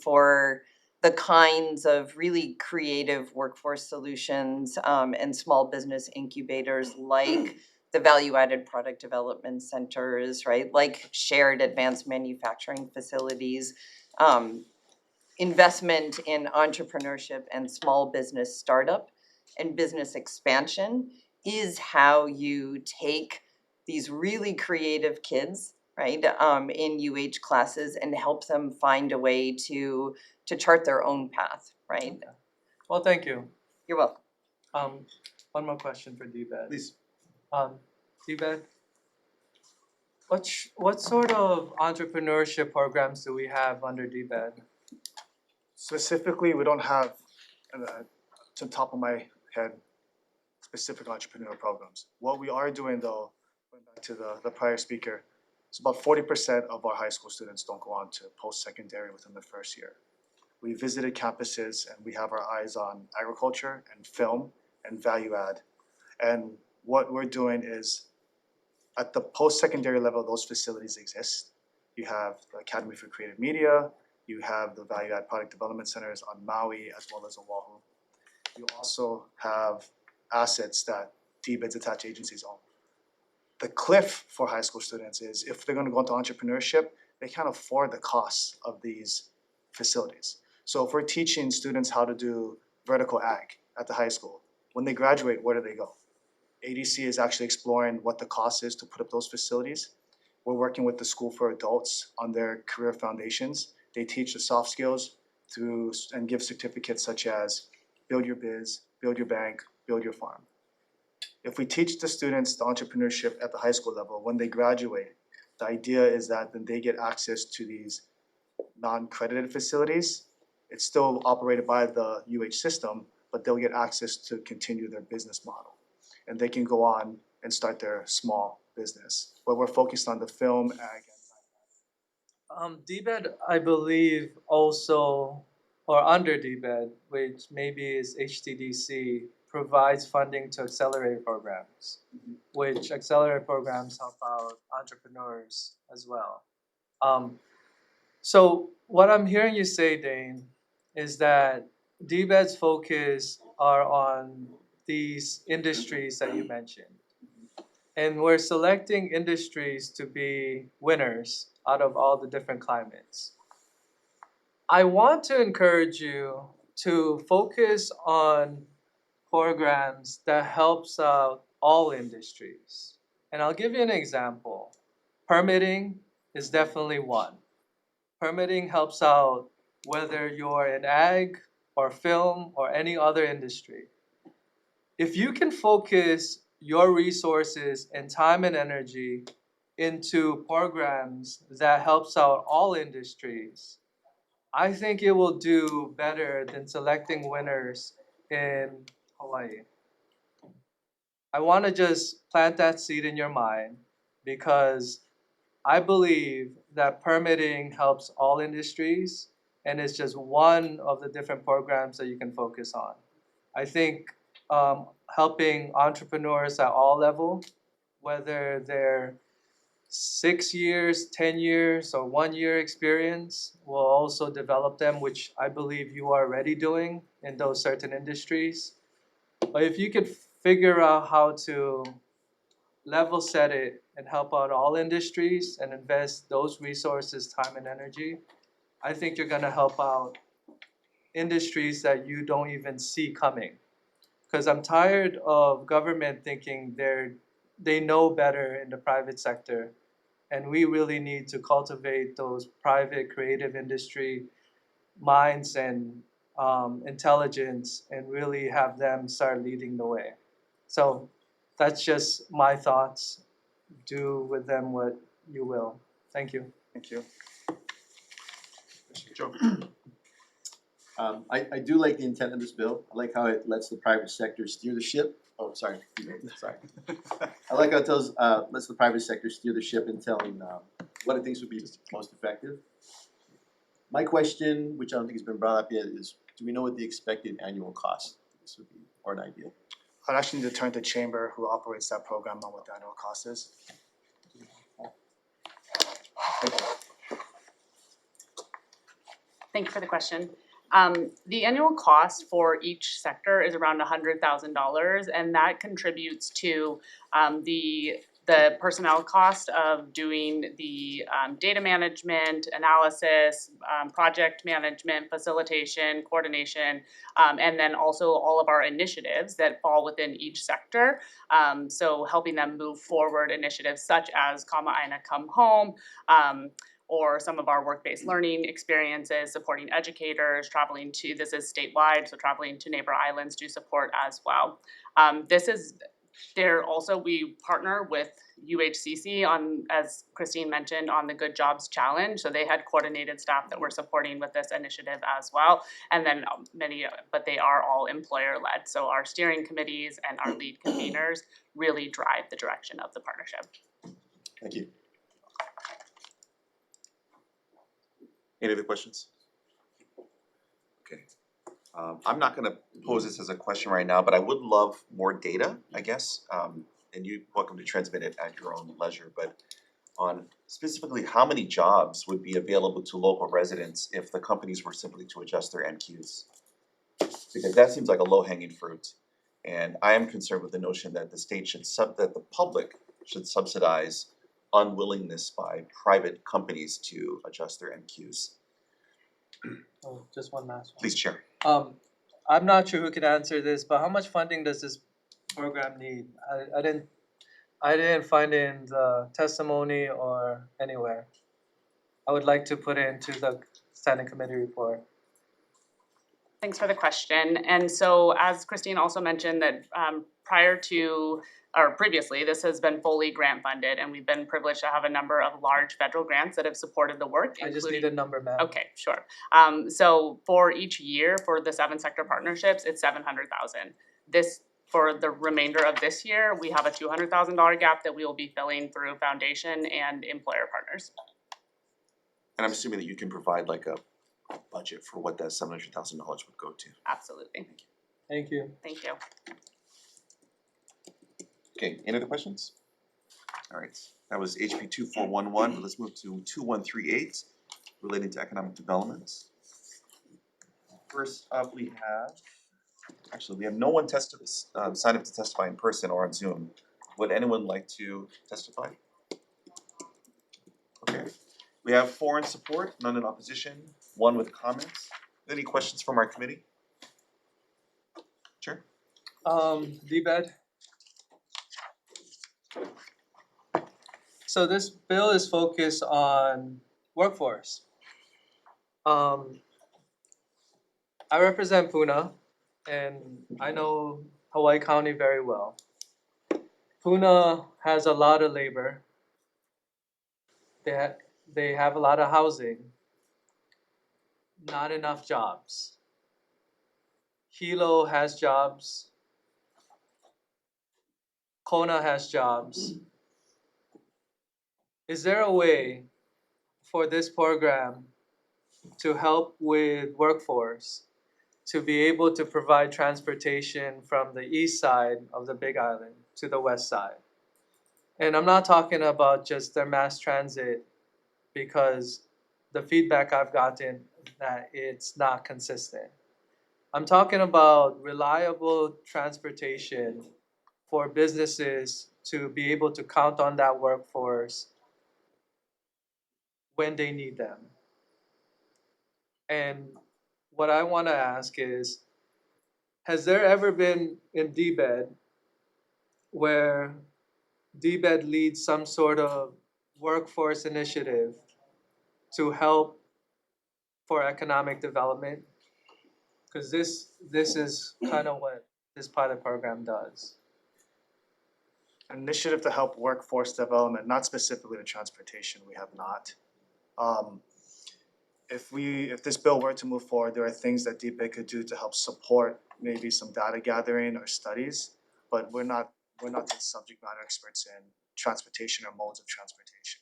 for the kinds of really creative workforce solutions and small business incubators like the value-added product development centers, right? Like shared advanced manufacturing facilities. Investment in entrepreneurship and small business startup and business expansion is how you take these really creative kids, right, in UH classes and help them find a way to chart their own path, right? Okay. Well, thank you. You're welcome. One more question for DBED. Please. DBED, what sort of entrepreneurship programs do we have under DBED? Specifically, we don't have, to the top of my head, specific entrepreneurial programs. What we are doing though, going back to the prior speaker, it's about 40% of our high school students don't go on to post-secondary within the first year. We visited campuses and we have our eyes on agriculture and film and value add. And what we're doing is, at the post-secondary level, those facilities exist. You have the Academy for Creative Media, you have the Value Add Product Development Centers on Maui as well as Oahu. You also have assets that DBED's attached agencies own. The cliff for high school students is if they're going to go into entrepreneurship, they can't afford the costs of these facilities. So if we're teaching students how to do vertical ag at the high school, when they graduate, where do they go? ADC is actually exploring what the cost is to put up those facilities. We're working with the School for Adults on their career foundations. They teach the soft skills through and give certificates such as build your biz, build your bank, build your farm. If we teach the students the entrepreneurship at the high school level, when they graduate, the idea is that then they get access to these non-credited facilities. It's still operated by the UH system, but they'll get access to continue their business model. And they can go on and start their small business, where we're focused on the film, ag, DBED, I believe also, or under DBED, which maybe is HTDC, provides funding to accelerator programs, which accelerator programs help out entrepreneurs as well. So what I'm hearing you say, Dane, is that DBED's focus are on these industries that you mentioned. And we're selecting industries to be winners out of all the different climates. I want to encourage you to focus on programs that helps out all industries. And I'll give you an example. Permitting is definitely one. Permitting helps out whether you're in ag or film or any other industry. If you can focus your resources and time and energy into programs that helps out all industries, I think it will do better than selecting winners in Hawaii. I want to just plant that seed in your mind because I believe that permitting helps all industries and it's just one of the different programs that you can focus on. I think helping entrepreneurs at all levels, whether they're 6 years, 10 years, or 1 year experience, will also develop them, which I believe you are already doing in those certain industries. But if you could figure out how to level set it and help out all industries and invest those resources, time and energy, I think you're gonna help out industries that you don't even see coming. Because I'm tired of government thinking they know better in the private sector. And we really need to cultivate those private creative industry minds and intelligence and really have them start leading the way. So that's just my thoughts. Do with them what you will. Thank you. Thank you. Joe? I do like the intent of this bill. I like how it lets the private sector steer the ship. Oh, sorry, sorry. I like how it tells, lets the private sector steer the ship in telling what it thinks would be most effective. My question, which I don't think has been brought up yet, is do we know what the expected annual cost of this would be, or an idea? I'd actually need to turn to Chamber, who operates that program, on what the annual cost is. Thank you for the question. The annual cost for each sector is around $100,000, and that contributes to the personnel cost of doing the data management, analysis, project management, facilitation, coordination, and then also all of our initiatives that fall within each sector. So helping them move forward initiatives such as Kama Aina Come Home, or some of our work-based learning experiences, supporting educators, this is statewide, so traveling to neighbor islands to support as well. We partner with UHCC on, as Christine mentioned, on the Good Jobs Challenge. So they had coordinated staff that were supporting with this initiative as well. And then but they are all employer-led. So our steering committees and our lead conveners really drive the direction of the partnership. Thank you. Any other questions? Okay. I'm not gonna pose this as a question right now, but I would love more data, I guess. And you're welcome to transmit it at your own leisure, but on specifically how many jobs would be available to local residents if the companies were simply to adjust their NQs? Because that seems like a low-hanging fruit. And I am concerned with the notion that the state should that the public should subsidize unwillingness by private companies to adjust their NQs. Oh, just one last one. Please, Chair. I'm not sure who can answer this, but how much funding does this program need? I didn't find it in the testimony or anywhere. I would like to put it into the standing committee report. Thanks for the question. And so as Christine also mentioned that previously, this has been fully grant funded, and we've been privileged to have a number of large federal grants that have supported the work. I just need a number, ma'am. Okay, sure. So for each year for the 7 sector partnerships, it's $700,000. for the remainder of this year, we have a $200,000 gap that we will be filling through foundation and employer partners. And I'm assuming that you can provide like a budget for what that $700,000 would go to. Absolutely. Thank you. Thank you. Okay, any other questions? All right, that was HP 2411. Let's move to 2138 relating to economic development. First up, we have no one signed up to testify in person or on Zoom. Would anyone like to testify? Okay, we have 4 in support, none in opposition, 1 with comments. Any questions from our committee? Sure. DBED. So this bill is focused on workforce. I represent Puna, and I know Hawaii County very well. Puna has a lot of labor. They have a lot of housing, not enough jobs. Hilo has jobs. Kona has jobs. Is there a way for this program to help with workforce to be able to provide transportation from the east side of the Big Island to the west side? And I'm not talking about just their mass transit, because the feedback I've gotten that it's not consistent. I'm talking about reliable transportation for businesses to be able to count on that workforce when they need them. And what I want to ask is, has there ever been in DBED where DBED leads some sort of workforce initiative to help for economic development? Because this is kind of what this pilot program does. An initiative to help workforce development, not specifically with transportation, we have not. If this bill were to move forward, there are things that DBED could do to help support maybe some data gathering or studies, but we're not the subject matter experts in transportation or modes of transportation.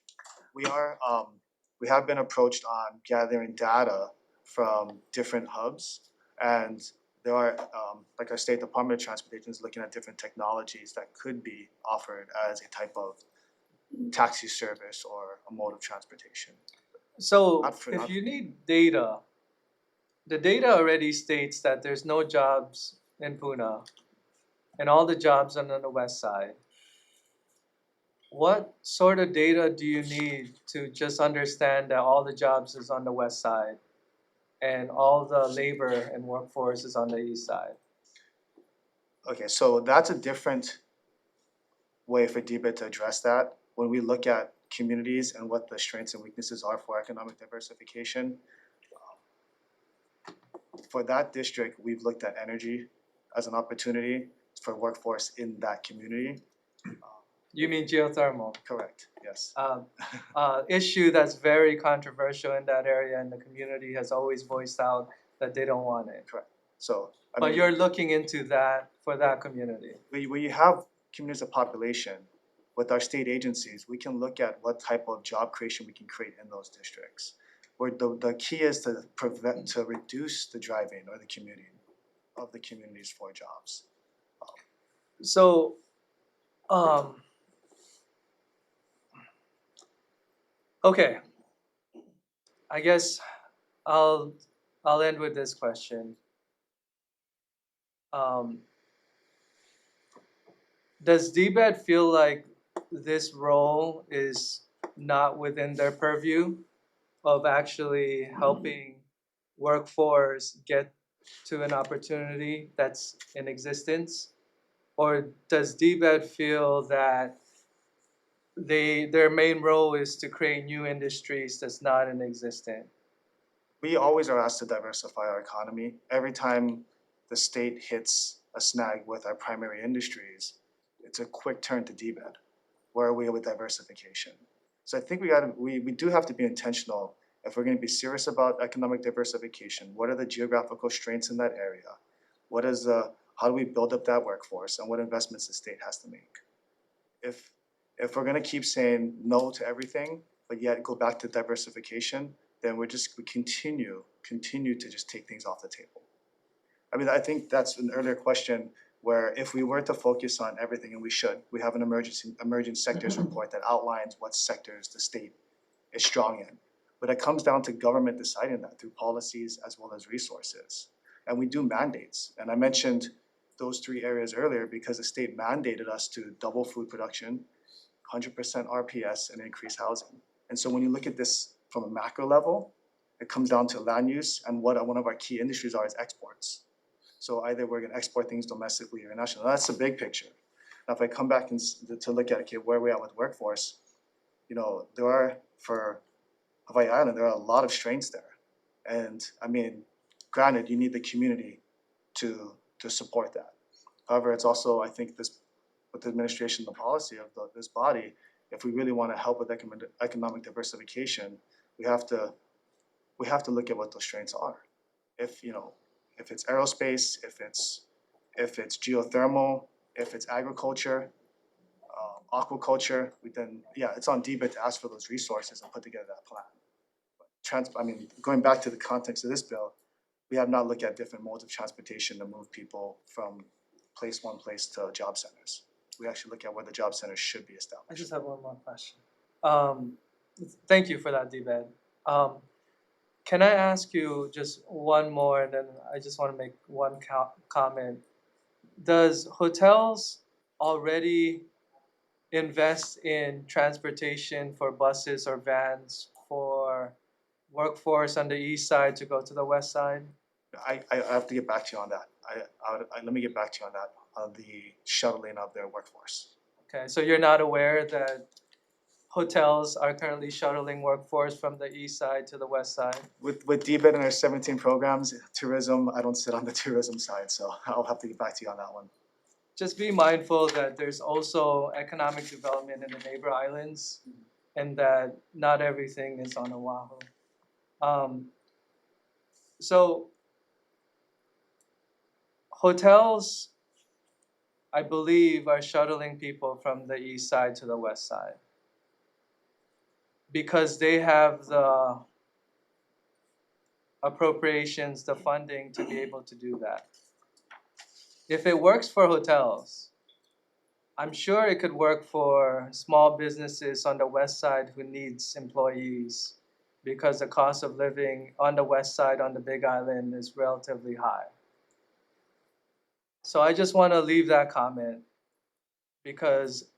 We have been approached on gathering data from different hubs, and there are, like our State Department of Transportation is looking at different technologies that could be offered as a type of taxi service or a mode of transportation. So if you need data, the data already states that there's no jobs in Puna and all the jobs are on the west side. What sort of data do you need to just understand that all the jobs is on the west side and all the labor and workforce is on the east side? Okay, so that's a different way for DBED to address that. When we look at communities and what the strengths and weaknesses are for economic diversification, for that district, we've looked at energy as an opportunity for workforce in that community. You mean geothermal? Correct, yes. Issue that's very controversial in that area, and the community has always voiced out that they don't want it. Correct. So, but you're looking into that for that community. We have communities of population. With our state agencies, we can look at what type of job creation we can create in those districts. Where the key is to reduce the driving or the commuting of the communities for jobs. So, okay. I guess I'll end with this question. Does DBED feel like this role is not within their purview of actually helping workforce get to an opportunity that's in existence? Or does DBED feel that their main role is to create new industries that's not in existence? We always are asked to diversify our economy. Every time the state hits a snag with our primary industries, it's a quick turn to DBED. Where are we with diversification? So I think we do have to be intentional if we're going to be serious about economic diversification. What are the geographical strengths in that area? how do we build up that workforce and what investments the state has to make? If we're gonna keep saying no to everything, but yet go back to diversification, then we continue to just take things off the table. I mean, I think that's an earlier question where if we were to focus on everything, and we should, we have an emerging sectors report that outlines what sectors the state is strong in. But it comes down to government deciding that through policies as well as resources. And we do mandates. And I mentioned those 3 areas earlier because the state mandated us to double food production, 100% RPS, and increase housing. And so when you look at this from a macro level, it comes down to land use, and what one of our key industries are is exports. So either we're gonna export things domestically or internationally. That's the big picture. Now, if I come back and to look at, okay, where we at with workforce, you know, there are, for Hawaii Island, there are a lot of strengths there. And I mean, granted, you need the community to support that. However, it's also, I think this, with the administration, the policy of this body, if we really wanna help with economic diversification, we have to look at what those strengths are. If, you know, if it's aerospace, if it's geothermal, if it's agriculture, aquaculture, it's on DBED to ask for those resources and put together that plan. I mean, going back to the context of this bill, we have not looked at different modes of transportation to move people from one place to job centers. We actually look at where the job centers should be established. I just have one more question. Thank you for that, D-Bed. Can I ask you just one more, and then I just want to make one comment. Does hotels already invest in transportation for buses or vans for workforce on the east side to go to the west side? I have to get back to you on that. Let me get back to you on that, on the shuttling of their workforce. Okay, so you're not aware that hotels are currently shuttling workforce from the east side to the west side? With DBED and our 17 programs, tourism, I don't sit on the tourism side, so I'll have to get back to you on that one. Just be mindful that there's also economic development in the neighbor islands and that not everything is on Oahu. So hotels, I believe, are shuttling people from the east side to the west side because they have the appropriations, the funding to be able to do that. If it works for hotels, I'm sure it could work for small businesses on the west side who needs employees because the cost of living on the west side on the Big Island is relatively high. So I just want to leave that comment because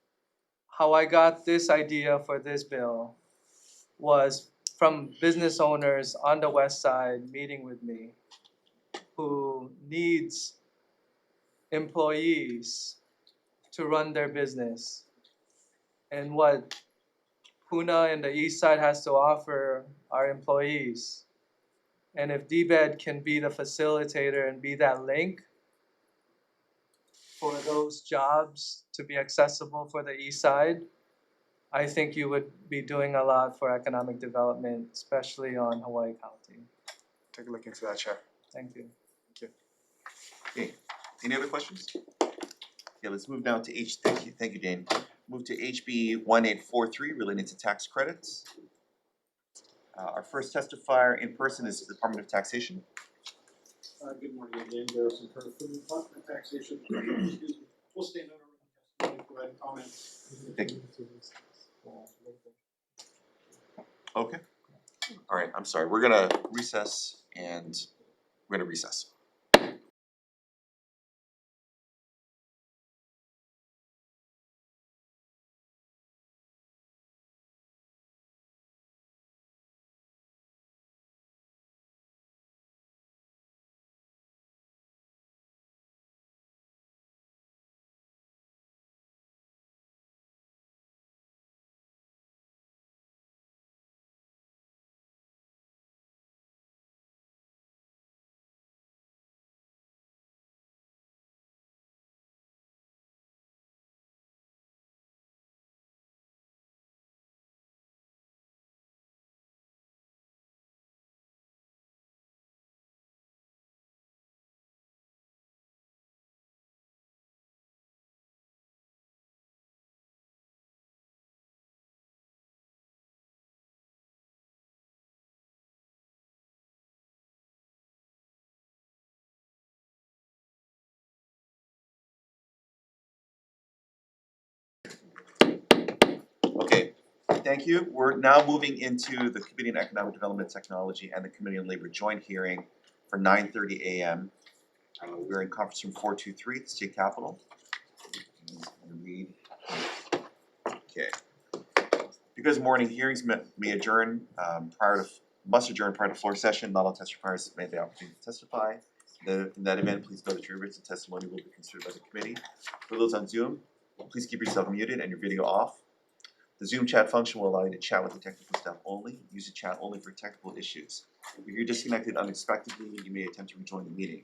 how I got this idea for this bill was from business owners on the west side meeting with me who needs employees to run their business. And what Puna and the east side has to offer are employees. And if DBED can be the facilitator and be that link for those jobs to be accessible for the east side, I think you would be doing a lot for economic development, especially on Hawaii County. Take a look into that, Chair. Thank you. Thank you. Okay, any other questions? Okay, let's move now to thank you, Dane. Move to HB 1843 related to tax credits. Our first testifier in person is the Department of Taxation. Good morning, again, Garrison Kerr from the Department of Taxation. Excuse me. We'll stand on our testimony, provide comments. Thank you. Okay. All right, I'm sorry. We're gonna recess. thank you. We're now moving into the Committee on Economic Development Technology and the Committee on Labor joint hearing for 9:30 a.m. We're in conference room 423 at the State Capitol. Read. Okay. Because morning hearings may adjourn must adjourn prior to floor session, not all testifiers may have the opportunity to testify. In that event, please know that your written testimony will be considered by the committee. For those on Zoom, please keep yourself muted and your video off. The Zoom chat function will allow you to chat with the technical staff only. Use the chat only for technical issues. If you're disconnected unexpectedly, you may attempt to rejoin the meeting.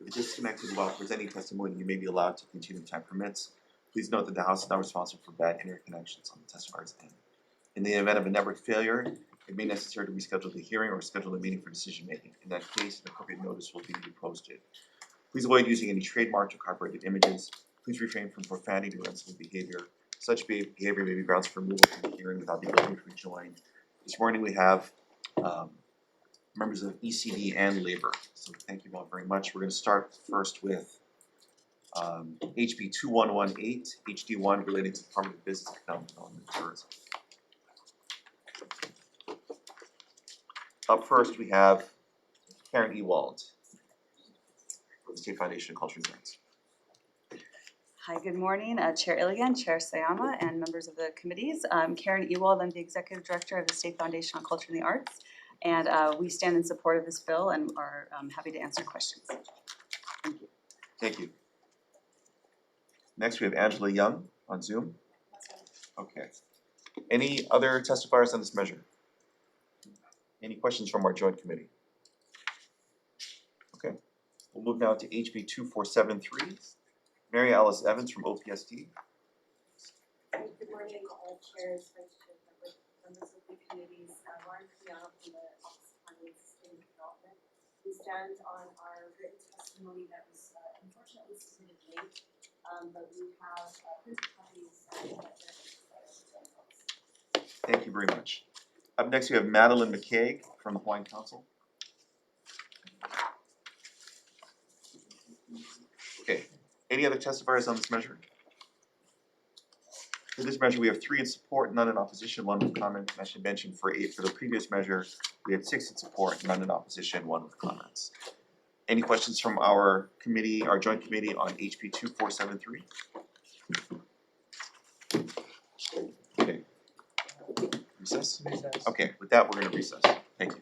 If you're disconnected while presenting testimony, you may be allowed to continue if time permits. Please note that the House is not responsible for bad internet connections on the testifier's end. In the event of a network failure, it may be necessary to reschedule the hearing or schedule a meeting for decision making. In that case, an appropriate notice will be posted. Please avoid using any trademarked or copyrighted images. Please refrain from profanity or unseemly behavior. Such behavior may be grounds for removal from the hearing without the ability to rejoin. This morning we have members of ECD and Labor. So thank you all very much. We're going to start first with HB 2118, HD1 related to Department of Business, Economic Development, and Tourism. Up first, we have Karen Ewald for the State Foundation of Culture and Arts. Hi, good morning, Chair Iligan, Chair Sayama, and members of the committees. I'm Karen Ewald. I'm the Executive Director of the State Foundation on Culture and the Arts, and we stand in support of this bill and are happy to answer questions. Thank you. Thank you. Next, we have Angela Young on Zoom. Okay. Any other testifiers on this measure? Any questions from our joint committee? Okay. We'll move now to HB 2473. Mary Alice Evans from OPSD. Good morning, chairs, vice chair, members of the committees. Lauren Kiana from the Office of Planning and Sustainable Development. We stand on our written testimony that was unfortunately submitted late, but we have printed copies Thank you very much. Up next, we have Madeline McCaig from the Hawaiian Council. Okay. Any other testifiers on this measure? For this measure, we have 3 in support, none in opposition, 1 with comment. I should mention for the previous measure, we had 6 in support, none in opposition, 1 with comments. Any questions from our committee, our joint committee on HB 2473? Okay. Recess? Recess. Okay, with that, we're going to recess. Thank you.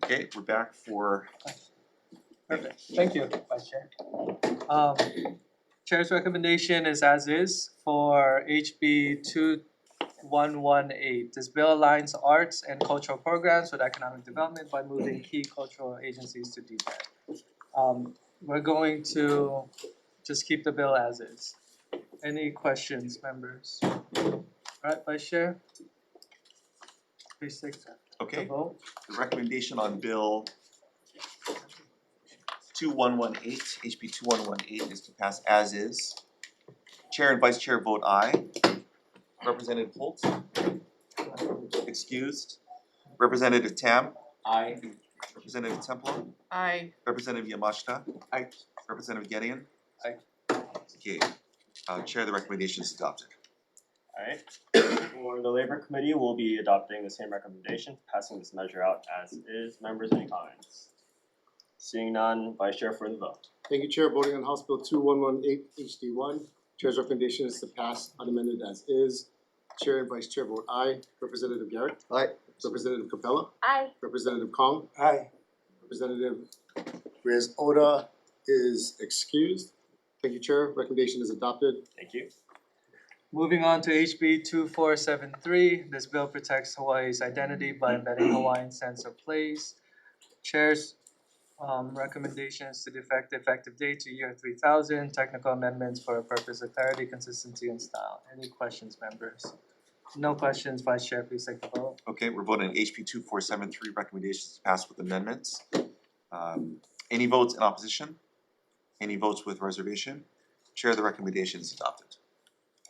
Okay, we're back for. Perfect. Thank you, Vice Chair. Chair's recommendation is as is for HB 2118. This bill aligns arts and cultural programs with economic development by moving key cultural agencies to DBED. We're going to just keep the bill as is. Any questions, members? All right, Vice Chair. Please take the vote. The recommendation on Bill 2118, HB 2118 is to pass as is. Chair and Vice Chair vote aye. Representative Holt? Excused. Representative Tam? Aye. Representative Temple? Aye. Representative Yamashita? Aye. Representative Gedeon? Aye. Okay, Chair, the recommendation is adopted. Alright, for the Labor Committee, we'll be adopting the same recommendation, passing this measure out as is. Members, any comments? Seeing none, Vice Chair for the vote. Thank you, Chair. Voting on House Bill 2118 HD1. Chair's recommendation is to pass unamended as is. Chair and Vice Chair vote aye. Representative Garrett? Aye. Representative Capella? Aye. Representative Kong? Aye. Representative Reyes Oda is excused. Thank you, Chair. Recommendation is adopted. Thank you. Moving on to HB 2473, this bill protects Hawaii's identity by embedding Hawaiian sense of place. Chair's recommendations to the effective date to year 3000, technical amendments for a purpose of clarity, consistency, and style. Any questions, members? No questions, Vice Chair, please take the vote. Okay, we're voting on HP 2473 recommendations to pass with amendments. Any votes in opposition? Any votes with reservation? Chair, the recommendation is adopted.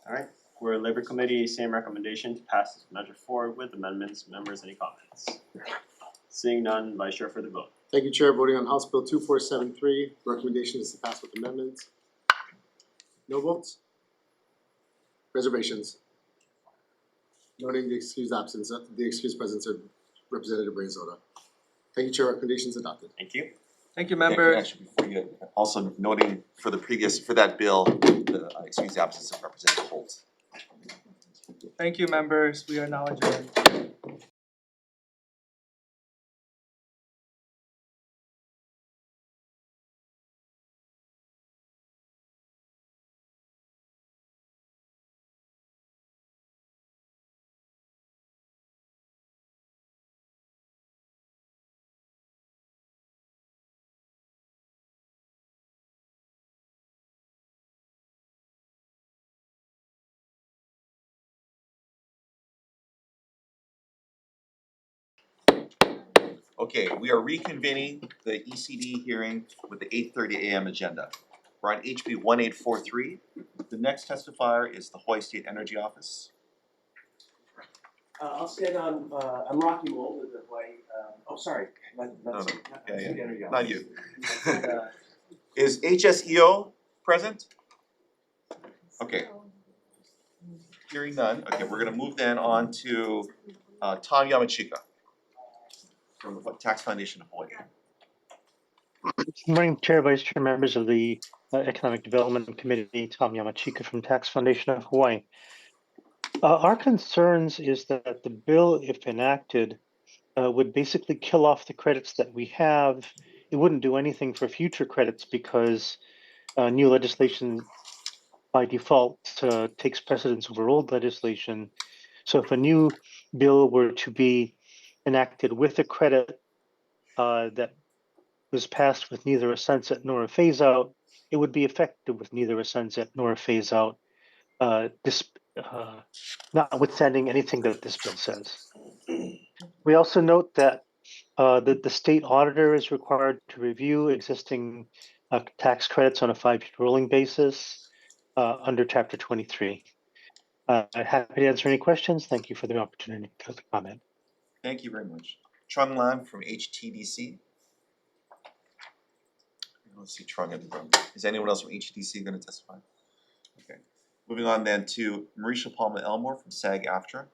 Alright, for Labor Committee, same recommendation to pass this measure forward with amendments. Members, any comments? Seeing none, Vice Chair for the vote. Thank you, Chair. Voting on House Bill 2473, recommendation is to pass with amendments. No votes? Reservations? Noting the excused presence of Representative Reyes-Zota. Thank you, Chair. Recommendation is adopted. Thank you. Thank you, And members. actually, before you, also noting for that bill, the excuse the absence of Representative Holt. Thank you, members. We are now adjourned. Okay, we are reconvening the ECD hearing with the 8:30 AM agenda. We're on HB 1843. The next testifier is the Hawaii State Energy Office. I'll stand on, I'm Rocky Wool with the Hawaii, sorry, Not you. Is HSEO present? Okay. Hearing none, okay, we're gonna move then on to Tom Yamachika from the Tax Foundation of Hawaii. Good morning, Chair, Vice Chair, members of the Economic Development Committee. Tom Yamachika from Tax Foundation of Hawaii. Our concerns is that the bill, if enacted, would basically kill off the credits that we have. It wouldn't do anything for future credits because new legislation by default takes precedence over old legislation. So if a new bill were to be enacted with a credit that was passed with neither a sunset nor a phase out, it would be effective with neither a sunset nor a phase out, notwithstanding anything that this bill says. We also note that the state auditor is required to review existing tax credits on a 5-year rolling basis under Chapter 23. I'm happy to answer any questions. Thank you for the opportunity to comment. Thank you very much. Trung Lam from HTDC. Let's see Trung in the room. Is anyone else from HTDC going to testify? Okay. Moving on then to Marisha Palma-Elmore from SAG-AFTRA.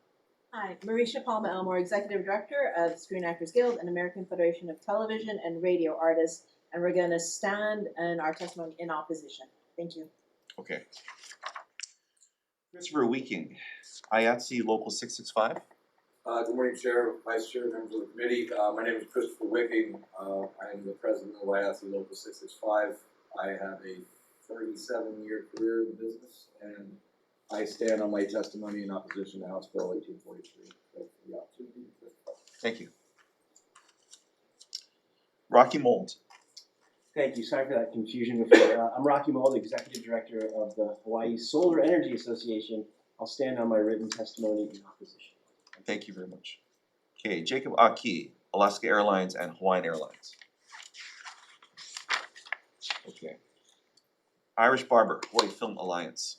Hi, Marisha Palma-Elmore, Executive Director of Screen Actors Guild and American Federation of Television and Radio Artists, and we're going to stand in our testimony in opposition. Thank you. Okay. Christopher Weeking, IATSE Local 665. Good morning, Chair, Vice Chair, members of the committee. My name is Christopher Wicking. I am the president of IATSE Local 665. I have a 37-year career in the business, and I stand on my testimony in opposition to House Bill 1843. Thank you for the opportunity to testify. Thank you. Rocky Mold. Thank you, sorry for that confusion before. I'm Rocky Mold, Executive Director of the Hawaii Solar Energy Association. I'll stand on my written testimony in opposition. Thank you very much. Okay, Jacob Aki, Alaska Airlines and Hawaiian Airlines. Okay. Irish Barber, Hawaii Film Alliance.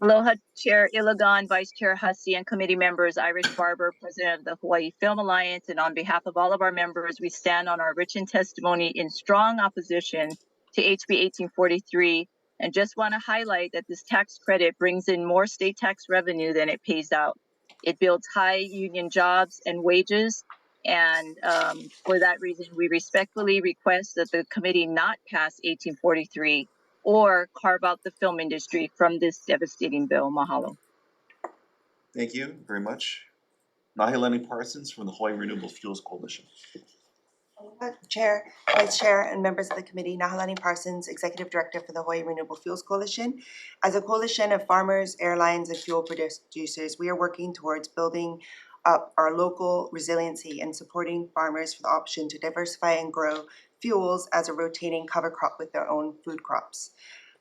Aloha, Chair Ilagan, Vice Chair Hussey, and committee members. Irish Barber, President of the Hawaii Film Alliance, and on behalf of all of our members, we stand on our written testimony in strong opposition to HB 1843, and just want to highlight that this tax credit brings in more state tax revenue than it pays out. It builds high union jobs and wages, and for that reason, we respectfully request that the committee not pass 1843 or carve out the film industry from this devastating bill. Mahalo. Thank you very much. Nahilani Parsons from the Hawaii Renewable Fuels Coalition. Chair, Vice Chair, and members of the committee, Nahalani Parsons, Executive Director for the Hawaii Renewable Fuels Coalition. As a coalition of farmers, airlines, and fuel producers, we are working towards building up our local resiliency and supporting farmers for the option to diversify and grow fuels as a rotating cover crop with their own food crops.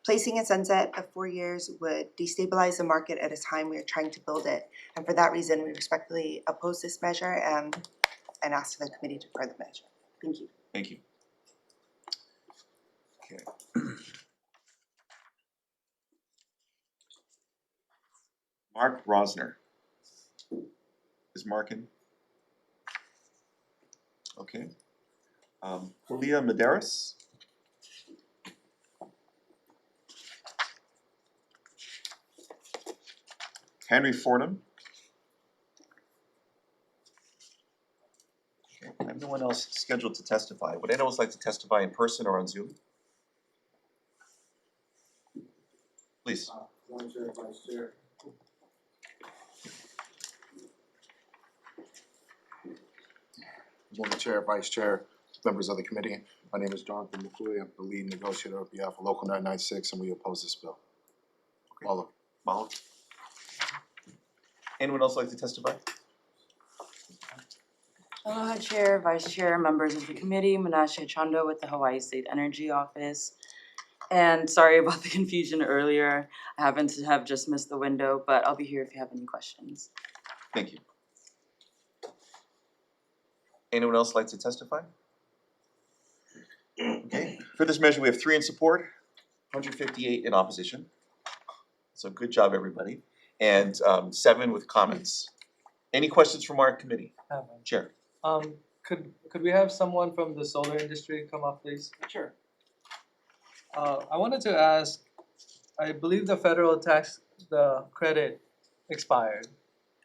Placing a sunset of 4 years would destabilize the market at a time we are trying to build it. And for that reason, we respectfully oppose this measure and ask the committee to defer the measure. Thank you. Thank you. Okay. Mark Rosner. Is Mark in? Okay. Julia Medeiros. Henry Fordham. Okay. I have no one else scheduled to testify. Would anyone else like to testify in person or on Zoom? Please. Madam Chair, Vice Chair. Good morning, Chair, Vice Chair, members of the committee. My name is Jonathan McCoy. I'm the lead negotiator on behalf of Local 996, and we oppose this bill. Okay. Mahalo. Anyone else like to testify? Aloha Chair, Vice Chair, members of the committee, Menashe Chanda with the Hawaii State Energy Office. And sorry about the confusion earlier. I happen to have just missed the window, but I'll be here if you have any questions. Thank you. Anyone else like to testify? Okay, for this measure, we have 3 in support, 158 in opposition. So good job, everybody. And 7 with comments. Any questions from our committee? Chair. Could we have someone from the solar industry come up, please? Sure. I wanted to ask, I believe the federal the credit expired.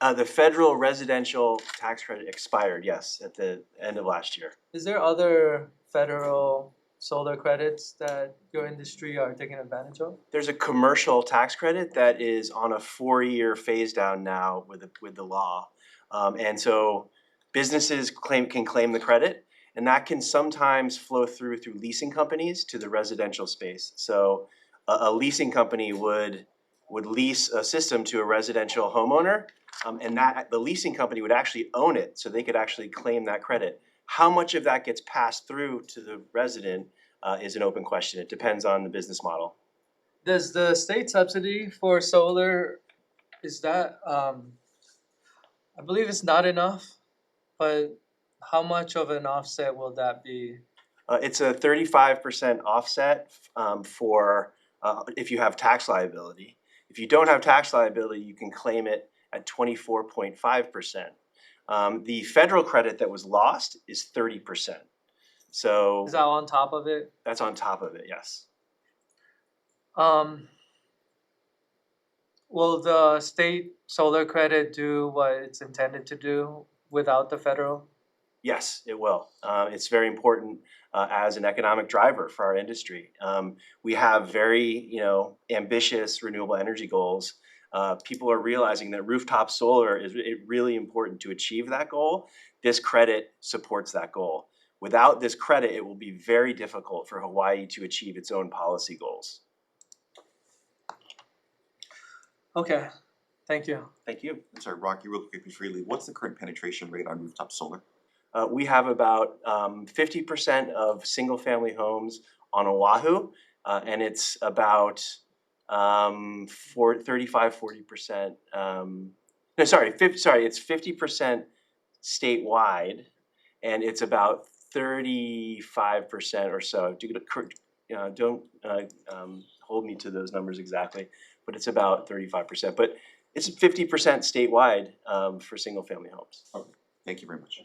The federal residential tax credit expired, yes, at the end of last year. Is there other federal solar credits that your industry are taking advantage of? There's a commercial tax credit that is on a 4-year phase down now with the law. And so businesses can claim the credit, and that can sometimes flow through leasing companies to the residential space. So a leasing company would lease a system to a residential homeowner, and the leasing company would actually own it, so they could actually claim that credit. How much of that gets passed through to the resident is an open question. It depends on the business model. Does the state subsidy for solar, is that, I believe it's not enough, but how much of an offset will that be? It's a 35% offset for if you have tax liability. If you don't have tax liability, you can claim it at 24.5%. The federal credit that was lost is 30%. So is that on top of it? That's on top of it, yes. Will the state solar credit do what it's intended to do without the federal? Yes, it will. It's very important as an economic driver for our industry. We have very, ambitious renewable energy goals. People are realizing that rooftop solar is really important to achieve that goal. This credit supports that goal. Without this credit, it will be very difficult for Hawaii to achieve its own policy goals. Okay, thank you. Thank you. I'm sorry, Rocky, real quick before you leave, what's the current penetration rate on rooftop solar? We have about 50% of single-family homes on Oahu, and it's about 35-40%. It's 50% statewide, and it's about 35% or so. Don't hold me to those numbers exactly, but it's about 35%. But it's 50% statewide for single-family homes. Okay, thank you very much.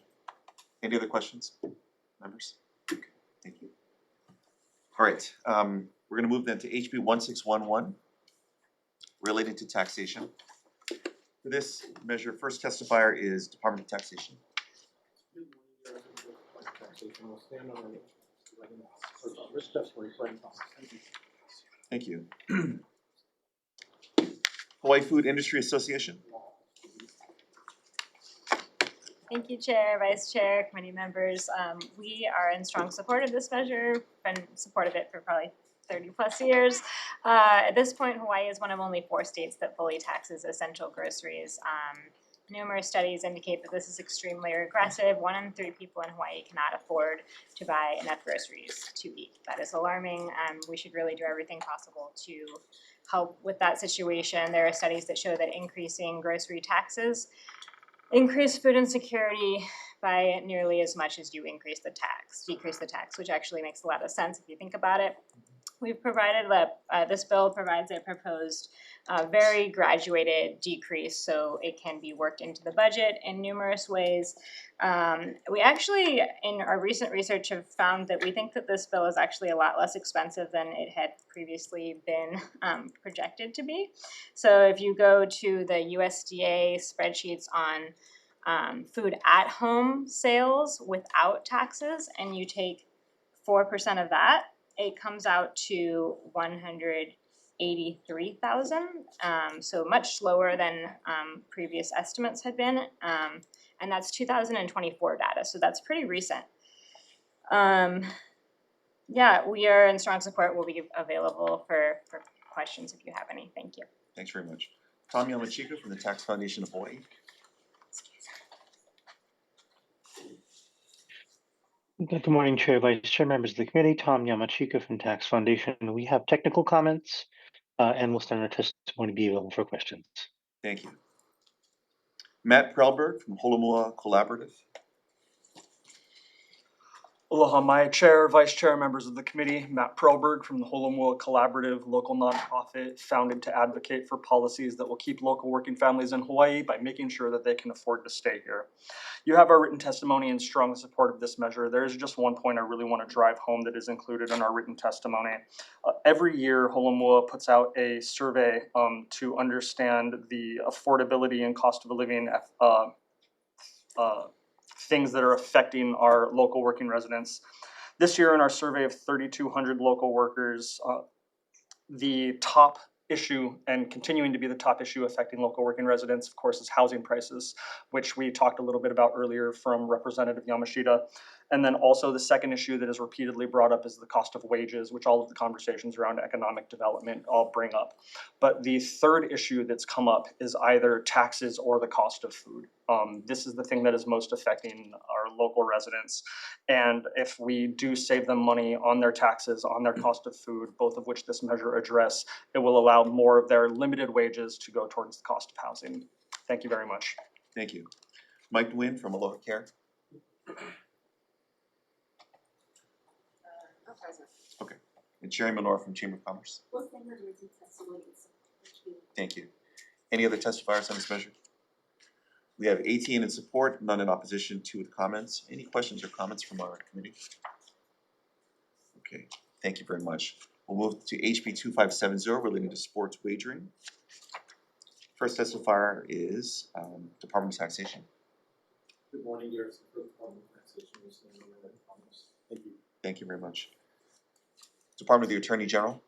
Any other questions, members? Okay, thank you. All right, we're going to move then to HB 1611, related to taxation. For this measure, first testifier is Department of Taxation. Thank you. Hawaii Food Industry Association. Thank you, Chair, Vice Chair, committee members. We are in strong support of this measure, been in support of it for probably 30 plus years. At this point, Hawaii is one of only 4 states that fully taxes essential groceries. Numerous studies indicate that this is extremely regressive. 1 in 3 people in Hawaii cannot afford to buy enough groceries to eat. That is alarming. We should really do everything possible to help with that situation. There are studies that show that increasing grocery taxes increase food insecurity by nearly as much as you decrease the tax, which actually makes a lot of sense if you think about it. We've provided this bill provides a proposed very graduated decrease, so it can be worked into the budget in numerous ways. We actually, in our recent research, have found that we think that this bill is actually a lot less expensive than it had previously been projected to be. So if you go to the USDA spreadsheets on food at home sales without taxes, and you take 4% of that, it comes out to 183,000, so much lower than previous estimates had been, and that's 2024 data, so that's pretty recent. Yeah, we are in strong support. We'll be available for questions if you have any. Thank you. Thanks very much. Tom Yamachika from the Tax Foundation of Hawaii. Good morning, Chair, Vice Chair, members of the committee. Tom Yamachika from Tax Foundation. We have technical comments and we'll stand our testimony be available for questions. Thank you. Matt Prelberg from Holomua Collaborative. Aloha, my chair, vice chair, members of the committee. Matt Prelberg from the Holomua Collaborative, local nonprofit founded to advocate for policies that will keep local working families in Hawaii by making sure that they can afford to stay here. You have our written testimony in strong support of this measure. There is just one point I really want to drive home that is included in our written testimony. Every year, Holomua puts out a survey to understand the affordability and cost of living things that are affecting our local working residents. This year in our survey of 3,200 local workers, the top issue and continuing to be the top issue affecting local working residents, of course, is housing prices, which we talked a little bit about earlier from Representative Yamashita. And then also the second issue that is repeatedly brought up is the cost of wages, which all of the conversations around economic development all bring up. But the third issue that's come up is either taxes or the cost of food. This is the thing that is most affecting our local residents. And if we do save them money on their taxes, on their cost of food, both of which this measure address, it will allow more of their limited wages to go towards the cost of housing. Thank you very much. Thank you. Mike Nguyen from Aloha Care. Okay. And Sherry Menor from Chamber of Commerce. Thank you. Any other testifiers on this measure? We have 18 in support, none in opposition, 2 with comments. Any questions or comments from our committee? Okay, thank you very much. We'll move to HB 2570 relating to sports wagering. First testifier is Department of Taxation. Good morning, Garrison, Department of Taxation. Thank you. Thank you very much. Department of the Attorney General.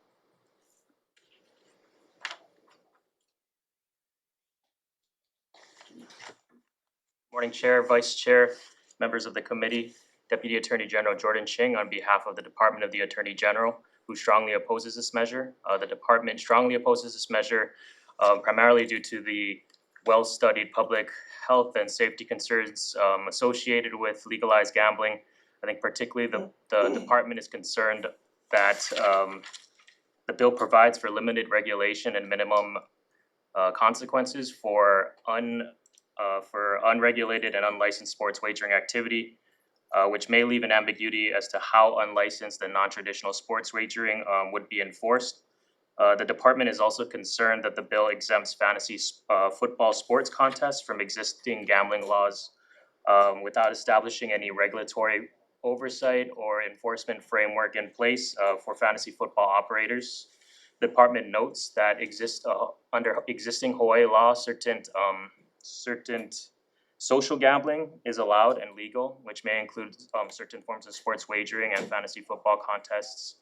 Morning, Chair, Vice Chair, members of the committee, Deputy Attorney General Jordan Ching on behalf of the Department of the Attorney General, who strongly opposes this measure. The department strongly opposes this measure primarily due to the well-studied public health and safety concerns associated with legalized gambling. I think particularly the department is concerned that the bill provides for limited regulation and minimum consequences for unregulated and unlicensed sports wagering activity, which may leave an ambiguity as to how unlicensed and non-traditional sports wagering would be enforced. The department is also concerned that the bill exempts fantasy football sports contests from existing gambling laws without establishing any regulatory oversight or enforcement framework in place for fantasy football operators. The department notes that under existing Hawaii law, certain social gambling is allowed and legal, which may include certain forms of sports wagering and fantasy football contests.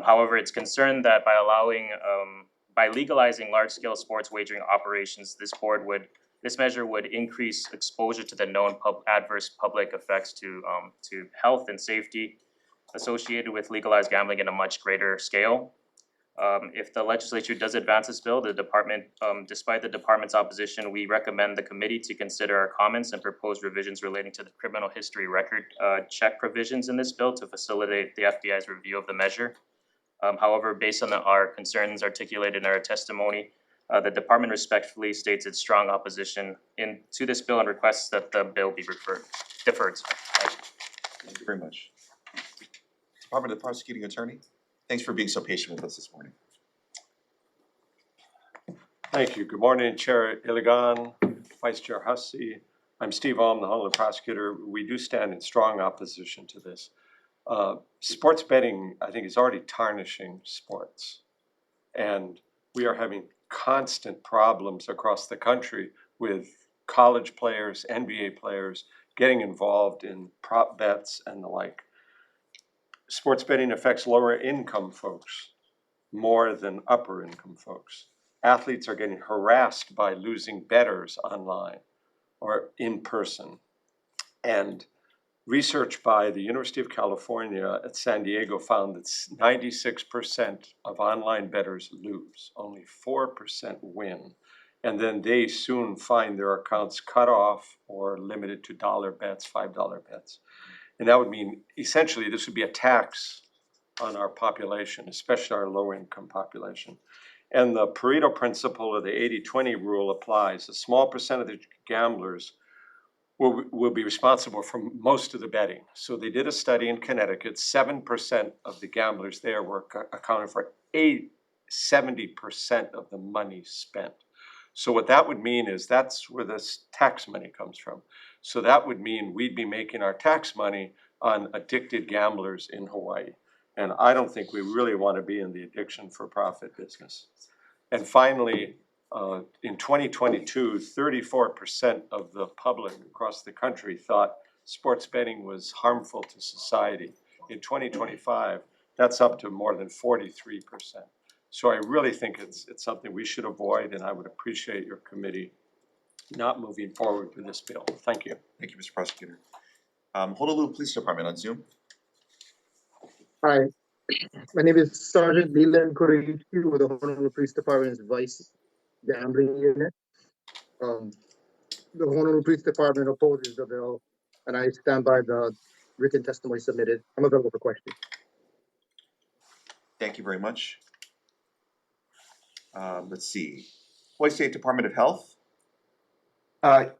However, it's concerned that by legalizing large-scale sports wagering operations, this measure would increase exposure to the known adverse public effects to health and safety associated with legalized gambling in a much greater scale. If the legislature does advance this bill, the department, despite the department's opposition, we recommend the committee to consider our comments and propose revisions relating to the criminal history record check provisions in this bill to facilitate the FBI's review of the measure. However, based on our concerns articulated in our testimony, the department respectfully states its strong opposition to this bill and requests that the bill be deferred. Thank you. Thank you very much. Department of the Prosecuting Attorney, thanks for being so patient with us this morning. Thank you. Good morning, Chair Iligan, Vice Chair Hussey. I'm Steve Alm, the Honolulu prosecutor. We do stand in strong opposition to this. Sports betting, I think, is already tarnishing sports. And we are having constant problems across the country with college players, NBA players, getting involved in prop bets and the like. Sports betting affects lower income folks more than upper income folks. Athletes are getting harassed by losing bettors online or in person. And research by the University of California at San Diego found that 96% of online bettors lose, only 4% win. And then they soon find their accounts cut off or limited to dollar bets, $5 bets. And that would mean, essentially, this would be a tax on our population, especially our low-income population. And the Pareto principle of the 80-20 rule applies. A small percent of the gamblers will be responsible for most of the betting. So they did a study in Connecticut, 7% of the gamblers there were accounted for 70% of the money spent. So what that would mean is that's where this tax money comes from. So that would mean we'd be making our tax money on addicted gamblers in Hawaii. And I don't think we really want to be in the addiction for profit business. And finally, in 2022, 34% of the public across the country thought sports betting was harmful to society. In 2025, that's up to more than 43%. So I really think it's something we should avoid, and I would appreciate your committee not moving forward with this bill. Thank you. Thank you, Mr. Prosecutor. Honolulu Police Department on Zoom. Hi, my name is Sergeant Leland Kuriichi with the Honolulu Police Department's Vice Gambling Unit. The Honolulu Police Department opposes the bill, and I stand by the written testimony submitted. I'm available for questions. Thank you very much. Let's see. Hawaii State Department of Health.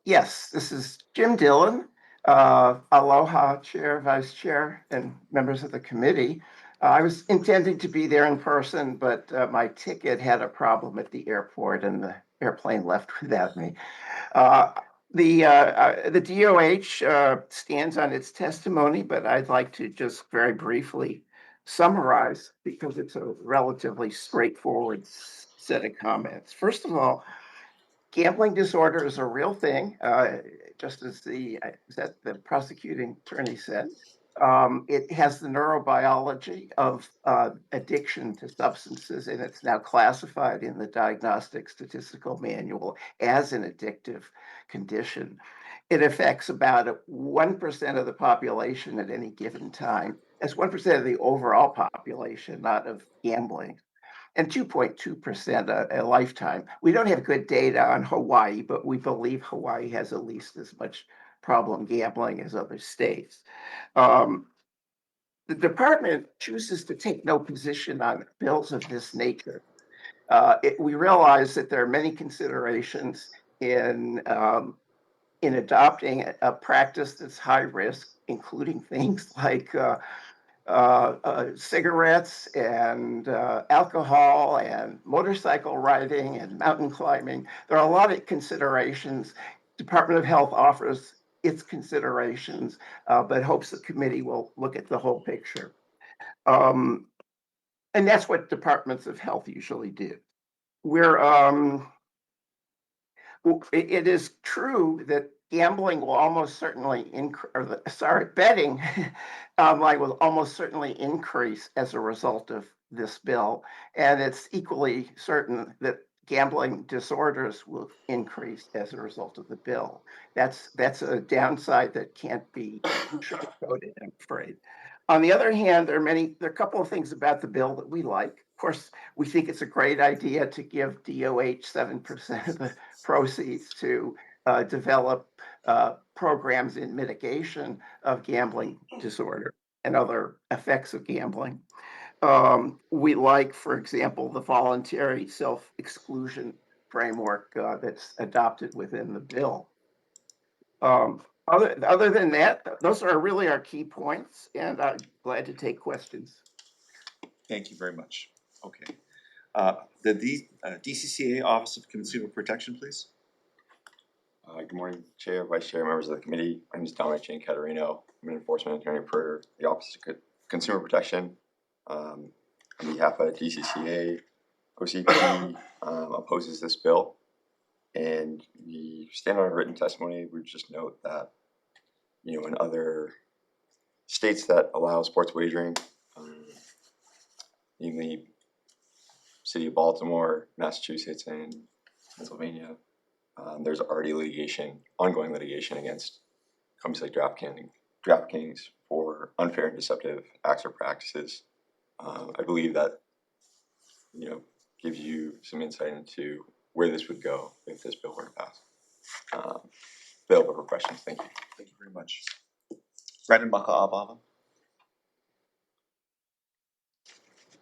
Yes, this is Jim Dillon. Aloha, Chair, Vice Chair, and members of the committee. I was intending to be there in person, but my ticket had a problem at the airport and the airplane left without me. The DOH stands on its testimony, but I'd like to just very briefly summarize because it's a relatively straightforward set of comments. First of all, gambling disorder is a real thing, just as the prosecuting attorney said. It has the neurobiology of addiction to substances, and it's now classified in the Diagnostic Statistical Manual as an addictive condition. It affects about 1% of the population at any given time. That's 1% of the overall population, not of gambling, and 2.2% a lifetime. We don't have good data on Hawaii, but we believe Hawaii has at least as much problem gambling as other states. The department chooses to take no position on bills of this nature. We realize that there are many considerations in adopting a practice that's high risk, including things like cigarettes and alcohol and motorcycle riding and mountain climbing. There are a lot of considerations. Department of Health offers its considerations, but hopes the committee will look at the whole picture. And that's what departments of health usually do. It is true that gambling will almost certainly betting online will almost certainly increase as a result of this bill. And it's equally certain that gambling disorders will increase as a result of the bill. That's a downside that can't be sugarcoated, I'm afraid. On the other hand, there are a couple of things about the bill that we like. course, we think it's a great idea to give DOH 7% of the proceeds to develop programs in mitigation of gambling disorder and other effects of gambling. We like, for example, the voluntary self-exclusion framework that's adopted within the bill. Other than that, those are really our key points, and I'm glad to take questions. Thank you very much. Okay. The DCCA Office of Consumer Protection, please. Good morning, Chair, Vice Chair, members of the committee. My name is Dominic Jane Caterino. I'm an enforcement attorney for the Office of Consumer Protection. On behalf of DCCA, OCP opposes this bill, and we stand on a written testimony. We just note that, you know, in other states that allow sports wagering, namely City of Baltimore, Massachusetts, and Pennsylvania, there's already ongoing litigation against companies like DraftKings for unfair and deceptive acts or practices. I believe that, you know, gives you some insight into where this would go if this bill were to pass. Available for questions. Thank you. Thank you very much. Brandon Maka'avava.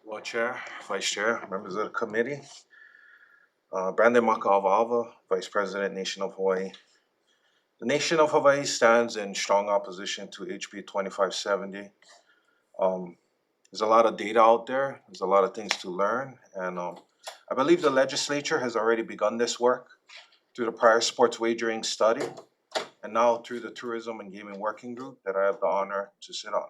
Well, Chair, Vice Chair, members of the committee. Brandon Maka'avava, Vice President, Nation of Hawaii. The Nation of Hawaii stands in strong opposition to HB 2570. There's a lot of data out there. There's a lot of things to learn. And I believe the legislature has already begun this work through the prior sports wagering study, and now through the Tourism and Gaming Working Group that I have the honor to sit on.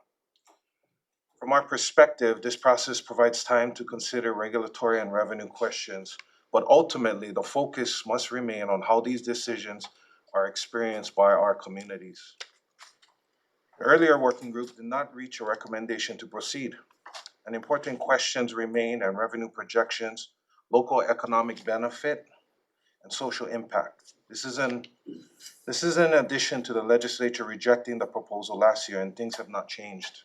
From our perspective, this process provides time to consider regulatory and revenue questions, but ultimately the focus must remain on how these decisions are experienced by our communities. The earlier working group did not reach a recommendation to proceed, and important questions remain on revenue projections, local economic benefit, and social impact. This is in addition to the legislature rejecting the proposal last year, and things have not changed.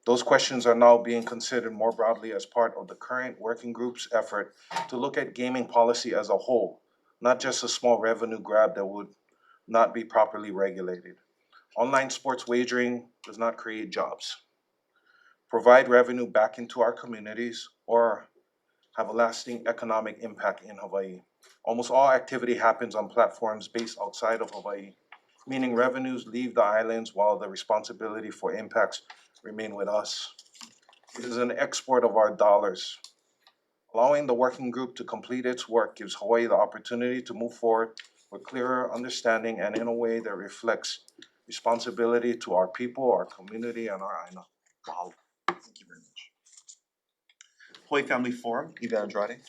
Those questions are now being considered more broadly as part of the current working group's effort to look at gaming policy as a whole, not just a small revenue grab that would not be properly regulated. Online sports wagering does not create jobs, provide revenue back into our communities, or have a lasting economic impact in Hawaii. Almost all activity happens on platforms based outside of Hawaii, meaning revenues leave the islands while the responsibility for impacts remain with us. It is an export of our dollars. Allowing the working group to complete its work gives Hawaii the opportunity to move forward with clearer understanding and in a way that reflects responsibility to our people, our community, and our aina. Wow. Thank you very much. Hawaii Family Forum, Eva Andrade.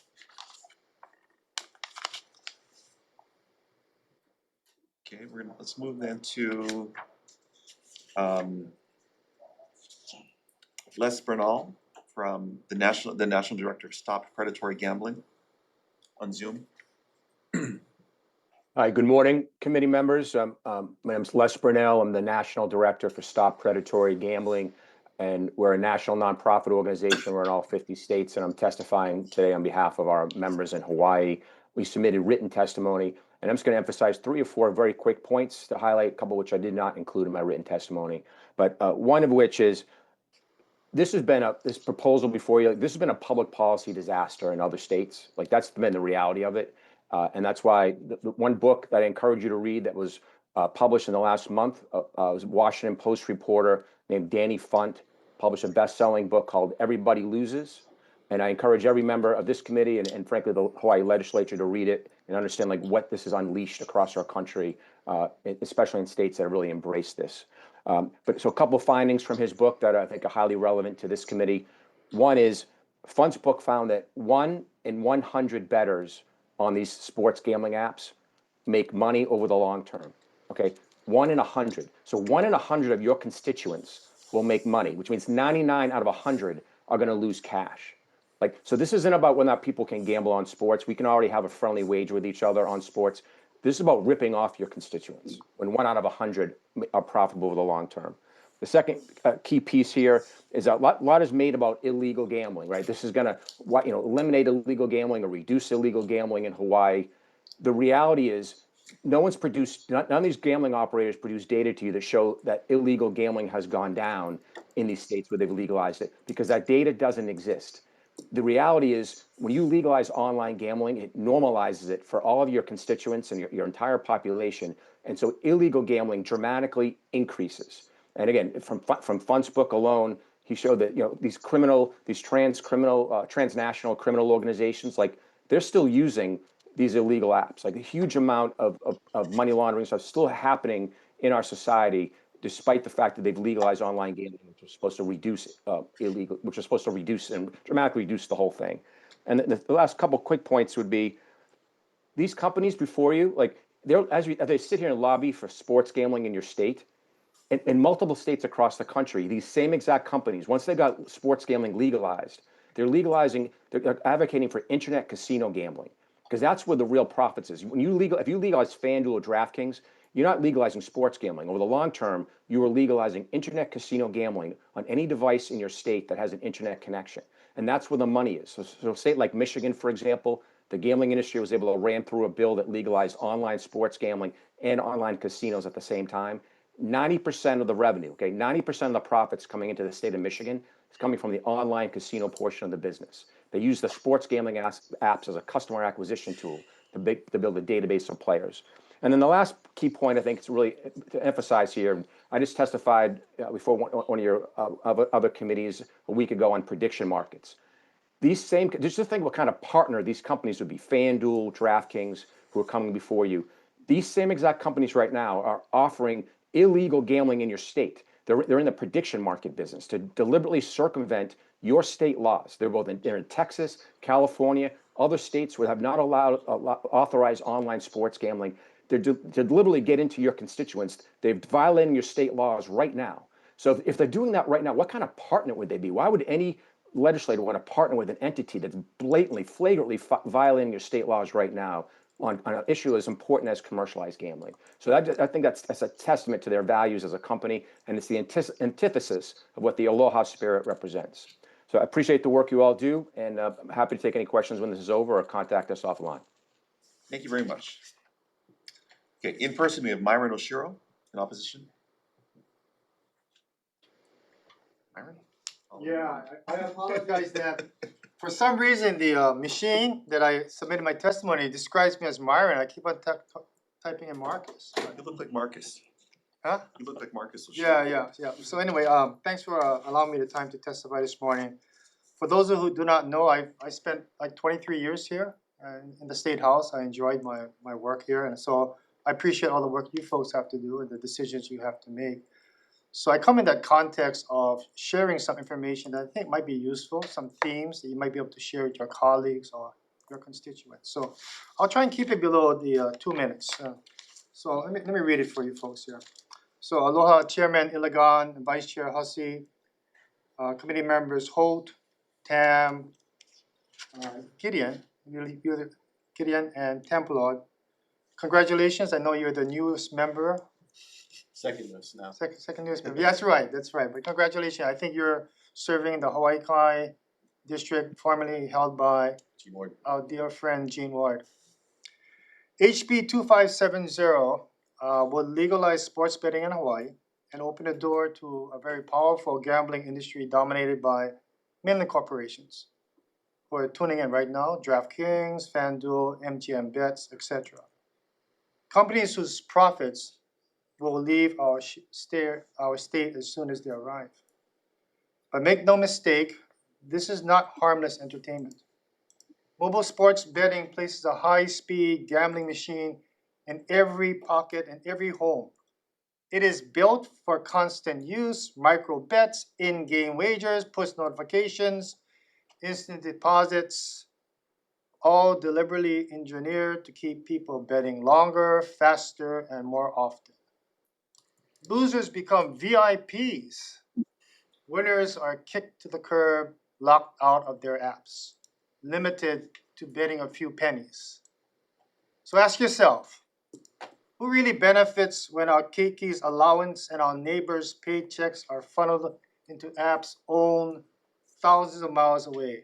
Okay, let's move then to Les Bernal from the National Director of Stop Predatory Gambling on Zoom. Hi, good morning, committee members. My name is Les Burnell. I'm the National Director for Stop Predatory Gambling, and we're a national nonprofit organization. We're in all 50 states, and I'm testifying today on behalf of our members in Hawaii. We submitted written testimony, and I'm just going to emphasize 3 or 4 very quick points to highlight, a couple which I did not include in my written testimony. But one of which is, this proposal before you, this has been a public policy disaster in other states. Like, that's been the reality of it. And that's why the one book that I encourage you to read that was published in the last month was a Washington Post reporter named Danny Funt, published a best-selling book called Everybody Loses. And I encourage every member of this committee and frankly the Hawaii legislature to read it and understand like what this has unleashed across our country, especially in states that have really embraced this. So a couple of findings from his book that I think are highly relevant to this committee. One is, Funt's book found that 1 in 100 bettors on these sports gambling apps make money over the long term. Okay, 1 in 100. So 1 in 100 of your constituents will make money, which means 99 out of 100 are going to lose cash. Like, so this isn't about whether or not people can gamble on sports. We can already have a friendly wager with each other on sports. This is about ripping off your constituents when 1 out of 100 are profitable over the long term. The second key piece here is a lot is made about illegal gambling, right? This is going to eliminate illegal gambling or reduce illegal gambling in Hawaii. The reality is no one's produced, none of these gambling operators produce data to you that show that illegal gambling has gone down in these states where they've legalized it, because that data doesn't exist. The reality is when you legalize online gambling, it normalizes it for all of your constituents and your entire population. And so illegal gambling dramatically increases. And again, from Fun's book alone, he showed that these transnational criminal organizations, like they're still using these illegal apps. Like a huge amount of money laundering stuff still happening in our society, despite the fact that they've legalized online gambling, which was supposed to reduce and dramatically reduce the whole thing. And the last couple quick points would be, these companies before you, like as they sit here and lobby for sports gambling in your state, in multiple states across the country, these same exact companies, once they got sports gambling legalized, they're advocating for internet casino gambling, because that's where the real profits is. If you legalize FanDuel or DraftKings, you're not legalizing sports gambling. Over the long term, you are legalizing internet casino gambling on any device in your state that has an internet connection. And that's where the money is. So a state like Michigan, for example, the gambling industry was able to ram through a bill that legalized online sports gambling and online casinos at the same time. 90% of the revenue, 90% of the profits coming into the state of Michigan is coming from the online casino portion of the business. They use the sports gambling apps as a customer acquisition tool to build a database of players. And then the last key point I think is really to emphasize here, I just testified before one of your other committees a week ago on prediction markets. Just to think what kind of partner these companies would be, FanDuel, DraftKings, who are coming before you. These same exact companies right now are offering illegal gambling in your state. They're in the prediction market business to deliberately circumvent your state laws. They're in Texas, California, other states where have not authorized online sports gambling. They're deliberately get into your constituents. They're violating your state laws right now. So if they're doing that right now, what kind of partner would they be? Why would any legislator want to partner with an entity that's blatantly, flagrantly violating your state laws right now on an issue as important as commercialized gambling? So I think that's a testament to their values as a company, and it's the antithesis of what the Aloha spirit represents. So I appreciate the work you all do, and I'm happy to take any questions when this is over or contact us offline. Thank you very much. Okay, in person, we have Myron Oshiro in opposition. Myron? Yeah, I apologize that for some reason the machine that I submitted my testimony describes me as Myron. I keep on typing in Marcus. You look like Marcus. Huh? You look like Marcus Yeah, Oshiro. yeah. So anyway, thanks for allowing me the time to testify this morning. For those who do not know, I spent like 23 years here in the State House. I enjoyed my work here, and so I appreciate all the work you folks have to do and the decisions you have to make. So I come in that context of sharing some information that I think might be useful, some themes that you might be able to share with your colleagues or your constituents. So I'll try and keep it below the 2 minutes. So let me read it for you folks here. So Aloha Chairman Iligan, Vice Chair Hussey, committee members Holt, Tam, Gideon and Templod. Congratulations, I know you're the newest member. Second newest now. Second newest member. Yeah, that's right. But congratulations. I think you're serving the Hawaii Kai district formerly held by our dear friend Gene Ward. HB 2570 will legalize sports betting in Hawaii and open the door to a very powerful gambling industry dominated by mainland corporations who are tuning in right now: DraftKings, FanDuel, MGM Bets, etc. Companies whose profits will leave our state as soon as they arrive. But make no mistake, this is not harmless entertainment. Mobile sports betting places a high-speed gambling machine in every pocket and every home. It is built for constant use: micro bets, in-game wagers, push notifications, instant deposits, all deliberately engineered to keep people betting longer, faster, and more often. Losers become VIPs. Winners are kicked to the curb, locked out of their apps, limited to betting a few pennies. So ask yourself, Who really benefits when our Kiki's allowance and our neighbors' paychecks are funneled into apps owned thousands of miles away?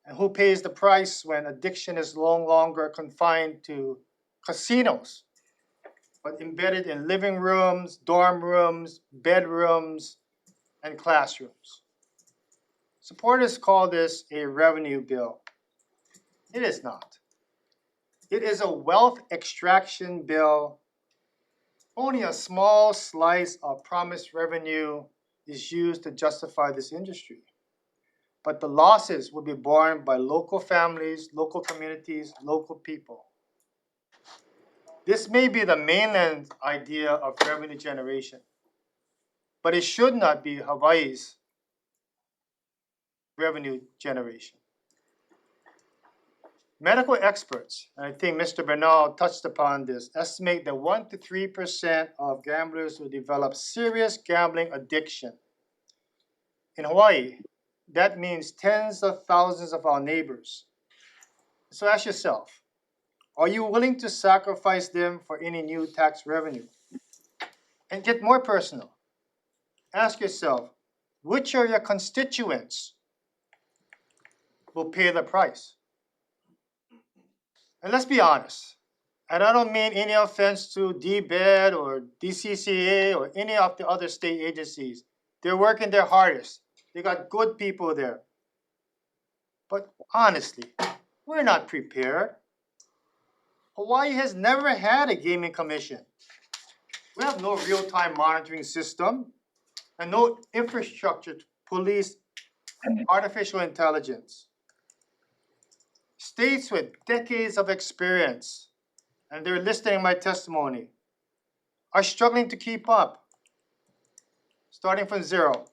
And who pays the price when addiction is no longer confined to casinos, but embedded in living rooms, dorm rooms, bedrooms, and classrooms? Supporters call this a revenue bill. It is not. It is a wealth extraction bill. Only a small slice of promised revenue is used to justify this industry. But the losses will be borne by local families, local communities, local people. This may be the mainland idea of revenue generation, but it should not be Hawaii's revenue generation. Medical experts, and I think Mr. Bernal touched upon this, estimate that 1 to 3% of gamblers will develop serious gambling addiction. In Hawaii, that means tens of thousands of our neighbors. So ask yourself, are you willing to sacrifice them for any new tax revenue? And get more personal. Ask yourself, which of your constituents will pay the price? And let's be honest, and I don't mean any offense to DBED or DCCA or any of the other state agencies. They're working their hardest. They got good people there. But honestly, we're not prepared. Hawaii has never had a gaming commission. We have no real-time monitoring system and no infrastructure to police artificial intelligence. States with decades of experience, and they're listing my testimony, are struggling to keep up. Starting from zero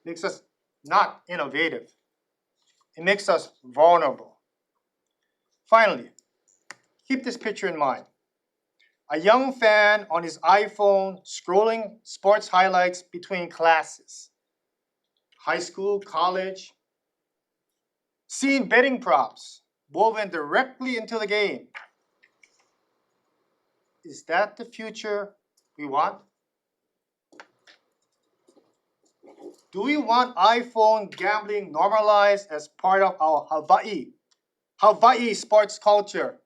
makes us not innovative. It makes us vulnerable. Finally, keep this picture in mind. A young fan on his iPhone scrolling sports highlights between classes. High school, college, seeing betting props woven directly into the game. Is that the future we want? Do we want iPhone gambling normalized as part of our Hawaii sports culture,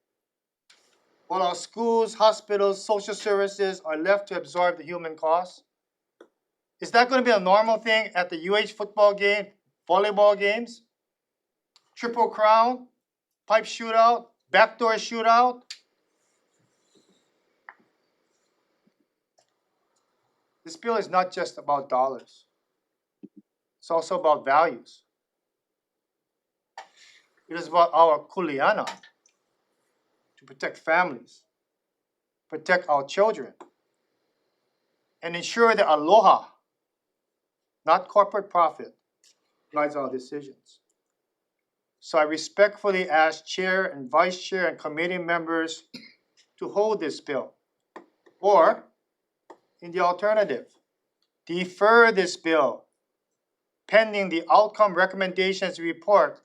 while our schools, hospitals, social services are left to absorb the human costs? Is that going to be a normal thing at the UH football game, volleyball games? Triple Crown, pipe shootout, backdoor shootout? This bill is not just about dollars. It's also about values. It is about our kuleana, to protect families, protect our children, and ensure that aloha, not corporate profit, guides our decisions. So I respectfully ask Chair and Vice Chair and committee members to hold this bill, or in the alternative, defer this bill pending the outcome recommendations report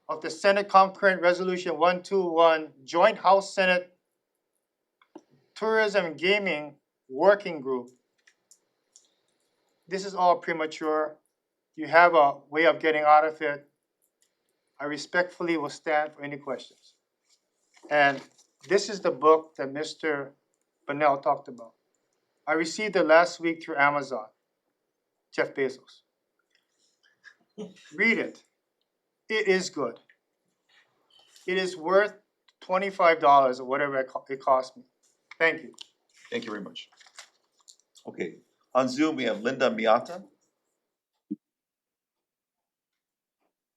of the Senate Concurrent Resolution 121 Joint House Senate Tourism and Gaming Working Group. This is all premature. You have a way of getting out of it. I respectfully will stand for any questions. And this is the book that Mr. Bonnell talked about. I received it last week through Amazon, Jeff Bezos. Read it. It is good. It is worth $25 or whatever it cost me. Thank you. Thank you very much. Okay, on Zoom, we have Linda Miata.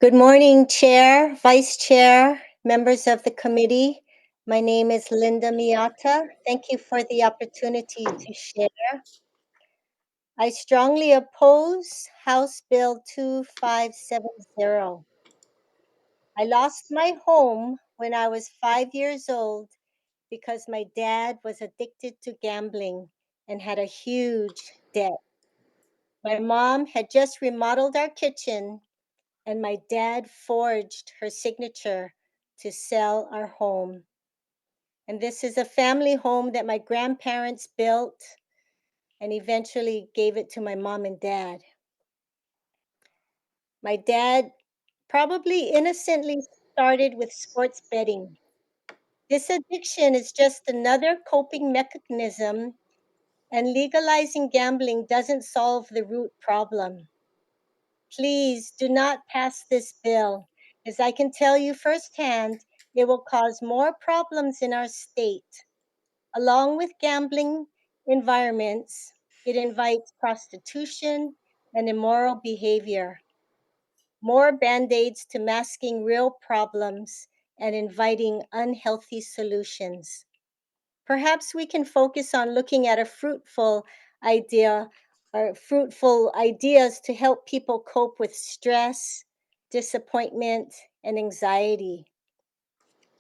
Good morning, Chair, Vice Chair, members of the committee. My name is Linda Miata. Thank you for the opportunity to share. I strongly oppose House Bill 2570. I lost my home when I was 5 years old because my dad was addicted to gambling and had a huge debt. My mom had just remodeled our kitchen, and my dad forged her signature to sell our home. And this is a family home that my grandparents built and eventually gave it to my mom and dad. My dad probably innocently started with sports betting. This addiction is just another coping mechanism, and legalizing gambling doesn't solve the root problem. Please do not pass this bill, as I can tell you firsthand, it will cause more problems in our state. Along with gambling environments, it invites prostitution and immoral behavior, more band-aids to masking real problems and inviting unhealthy solutions. Perhaps we can focus on looking at a fruitful idea or fruitful ideas to help people cope with stress, disappointment, and anxiety.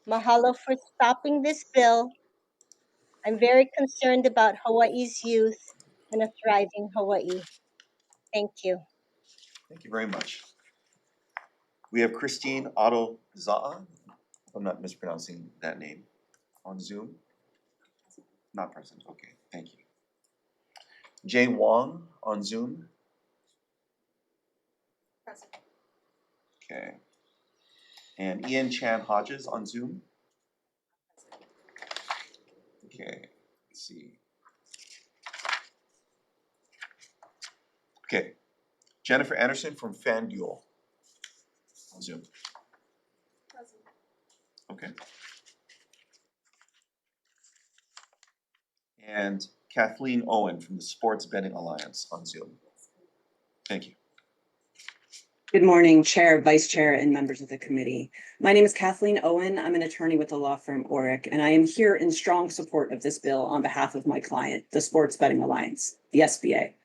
Mahalo for stopping this bill. I'm very concerned about Hawaii's youth and a thriving Hawaii. Thank you. Thank you very much. We have Christine Otto Za'a, if I'm not mispronouncing that name, on Zoom. Not present, okay, thank you. Jane Wong on Zoom. Present. Okay. And Ian Chan Hodges on Zoom. Okay, let's see. Okay, Jennifer Anderson from FanDuel on Zoom. Present. Okay. And Kathleen Owen from the Sports Betting Alliance on Zoom. Thank you. Good morning, Chair, Vice Chair, and members of the committee. My name is Kathleen Owen. I'm an attorney with the law firm Orrick, and I am here in strong support of this bill on behalf of my client, the Sports Betting Alliance, the SBA.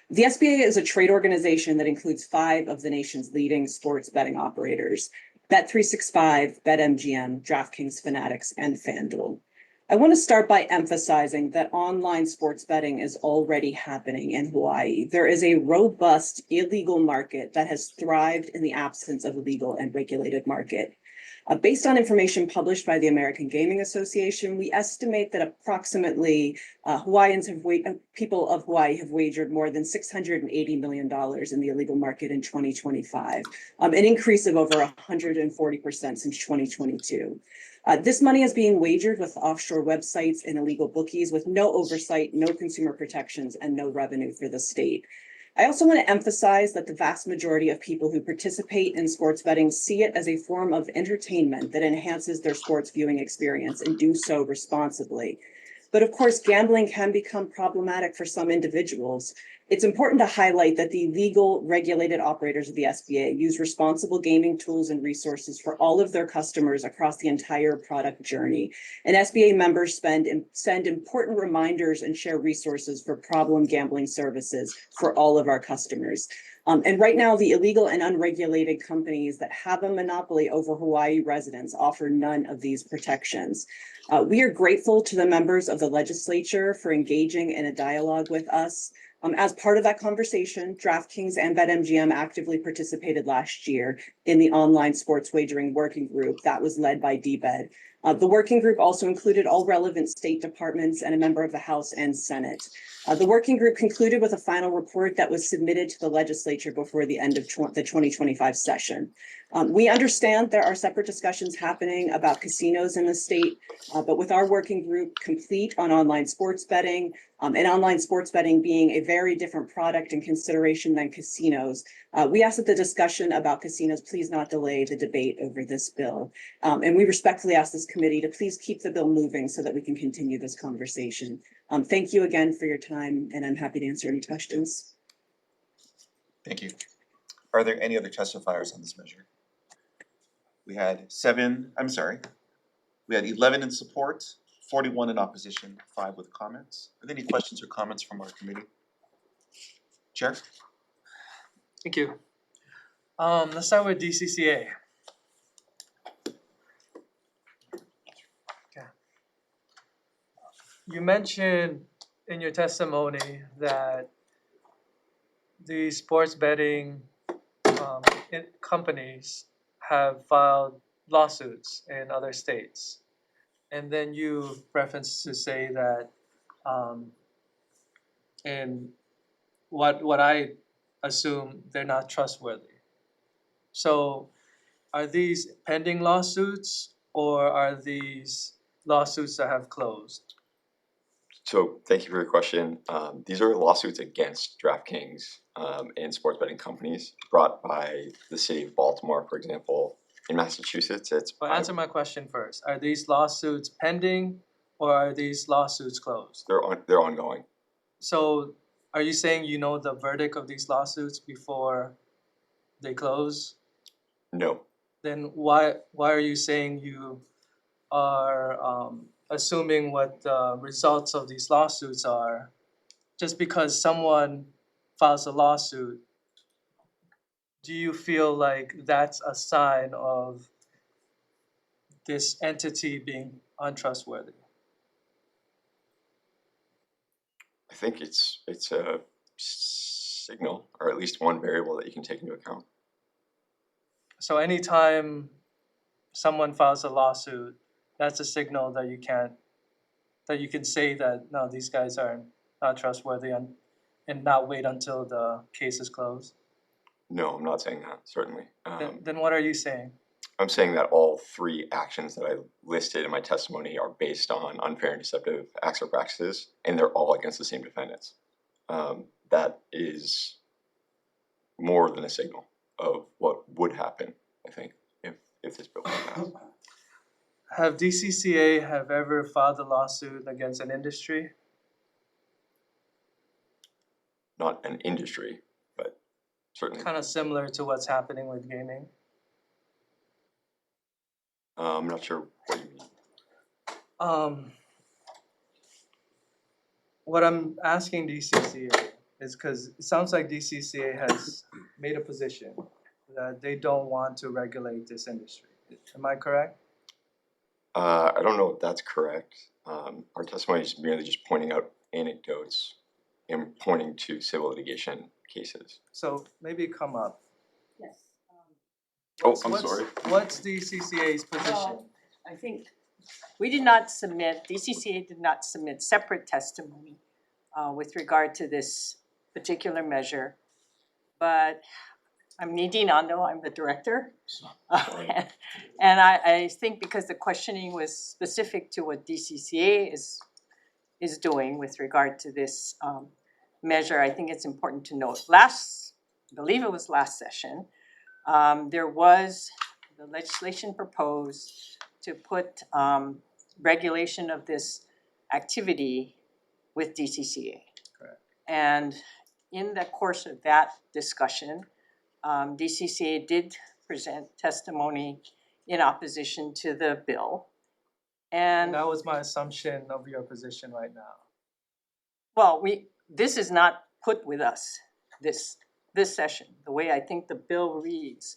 The SBA is a trade organization that includes 5 of the nation's leading sports betting operators: Bet365, BetMGM, DraftKings, Fanatics, and FanDuel. I want to start by emphasizing that online sports betting is already happening in Hawaii. There is a robust illegal market that has thrived in the absence of a legal and regulated market. Based on information published by the American Gaming Association, we estimate that approximately people of Hawaii have wagered more than $680 million in the illegal market in 2025, an increase of over 140% since 2022. This money is being wagered with offshore websites and illegal bookies with no oversight, no consumer protections, and no revenue for the state. I also want to emphasize that the vast majority of people who participate in sports betting see it as a form of entertainment that enhances their sports viewing experience and do so responsibly. But of course, gambling can become problematic for some individuals. It's important to highlight that the legal regulated operators of the SBA use responsible gaming tools and resources for all of their customers across the entire product journey. And SBA members send important reminders and share resources for problem gambling services for all of our customers. And right now, the illegal and unregulated companies that have a monopoly over Hawaii residents offer none of these protections. We are grateful to the members of the legislature for engaging in a dialogue with us. As part of that conversation, DraftKings and BetMGM actively participated last year in the online sports wagering working group that was led by DBED. The working group also included all relevant state departments and a member of the House and Senate. The working group concluded with a final report that was submitted to the legislature before the end of the 2025 session. We understand there are separate discussions happening about casinos in the state, but with our working group complete on online sports betting, and online sports betting being a very different product and consideration than casinos, we ask that the discussion about casinos please not delay the debate over this bill. And we respectfully ask this committee to please keep the bill moving so that we can continue this conversation. Thank you again for your time, and I'm happy to answer any questions. Thank you. Are there any other testifiers on this measure? We had 11 in support, 41 in opposition, 5 with comments. Are there any questions or comments from our committee? Chair? Thank you. Let's start with DCCA. Okay. You mentioned in your testimony that the sports betting companies have filed lawsuits in other states. And then you referenced to say that, and what I assume they're not trustworthy. So are these pending lawsuits or are these lawsuits that have closed? So thank you for your question. These are lawsuits against DraftKings and sports betting companies brought by the city of Baltimore, for example. In Massachusetts, it's But answer my question first. Are these lawsuits pending or are these lawsuits closed? they're ongoing. So are you saying you know the verdict of these lawsuits before they close? No. Then why are you saying you are assuming what the results of these lawsuits are just because someone files a lawsuit? Do you feel like that's a sign of this entity being untrustworthy? I think it's a signal, or at least one variable that you can take into account. So anytime someone files a lawsuit, that's a signal that you can say that no, these guys are not trustworthy and not wait until the case is closed? No, I'm not saying that, certainly. Then what are you saying? I'm saying that all three actions that I listed in my testimony are based on unfair and deceptive acts or practices, and they're all against the same defendants. That is more than a signal of what would happen, I think, if this bill were passed. Have DCCA have ever filed a lawsuit against an industry? Not an industry, but certainly. Kind of similar to what's happening with gaming. I'm not sure what you mean. What I'm asking DCCA is because it sounds like DCCA has made a position that they don't want to regulate this industry. Am I correct? I don't know if that's correct. Our testimony is merely just pointing out anecdotes and pointing to civil litigation cases. So maybe come up. Yes. Oh, I'm sorry. What's DCCA's position? I think we did not submit, DCCA did not submit separate testimony with regard to this particular measure. But I'm Nadine Ando, I'm the director. And I think because the questioning was specific to what DCCA is doing with regard to this measure, I think it's important to note. I believe it was last session, there was the legislation proposed to put regulation of this activity with DCCA. Correct. And in the course of that discussion, DCCA did present testimony in opposition to the bill. And that was my assumption of your position right now. Well, this is not put with us, this session. The way I think the bill reads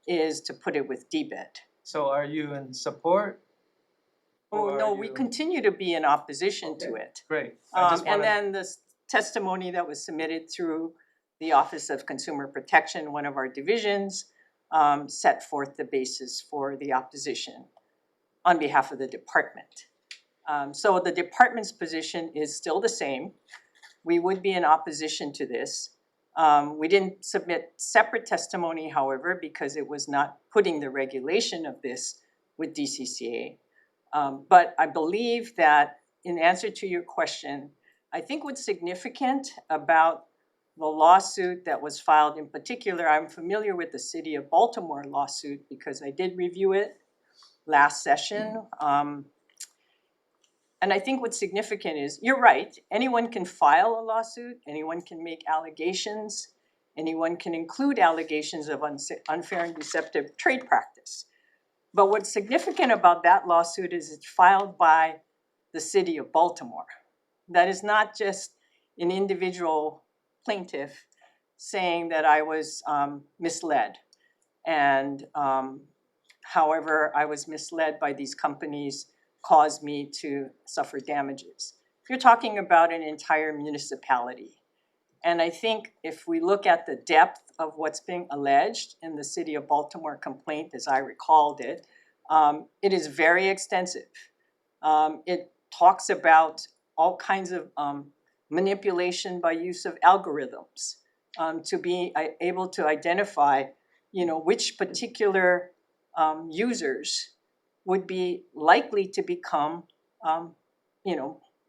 is to put it with DBED. So are you in support? Oh, no, we continue to be in opposition to it. Great. And then the testimony that was submitted through the Office of Consumer Protection, one of our divisions, set forth the basis for the opposition on behalf of the department. So the department's position is still the same. We would be in opposition to this. We didn't submit separate testimony, however, because it was not putting the regulation of this with DCCA. But I believe that in answer to your question, I think what's significant about the lawsuit that was filed in particular, I'm familiar with the City of Baltimore lawsuit because I did review it last session. And I think what's significant is, you're right, anyone can file a lawsuit, anyone can make allegations, anyone can include allegations of unfair and deceptive trade practice. But what's significant about that lawsuit is it's filed by the City of Baltimore. That is not just an individual plaintiff saying that I was misled. And however I was misled by these companies caused me to suffer damages. You're talking about an entire municipality. And I think if we look at the depth of what's being alleged in the City of Baltimore complaint, as I recalled it, it is very extensive. It talks about all kinds of manipulation by use of algorithms to be able to identify, which particular users would be likely to become,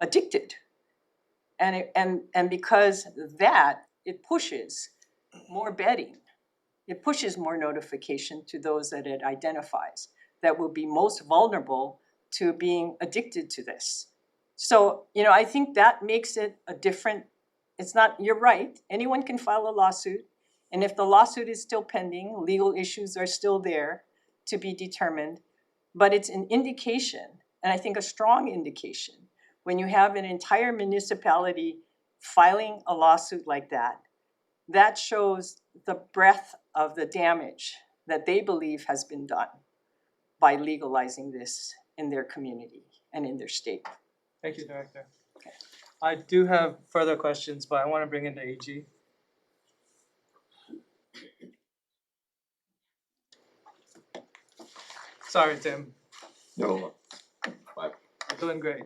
addicted. And because that, it pushes more betting. It pushes more notification to those that it identifies that will be most vulnerable to being addicted to this. So, I think that makes it a different, it's not, you're right, anyone can file a lawsuit. And if the lawsuit is still pending, legal issues are still there to be determined. But it's an indication, and I think a strong indication, when you have an entire municipality filing a lawsuit like that, that shows the breadth of the damage that they believe has been done by legalizing this in their community and in their state. Thank you, Director. I do have further questions, but I want to bring in the AG. Sorry, Tim. No. Bye. You're doing great.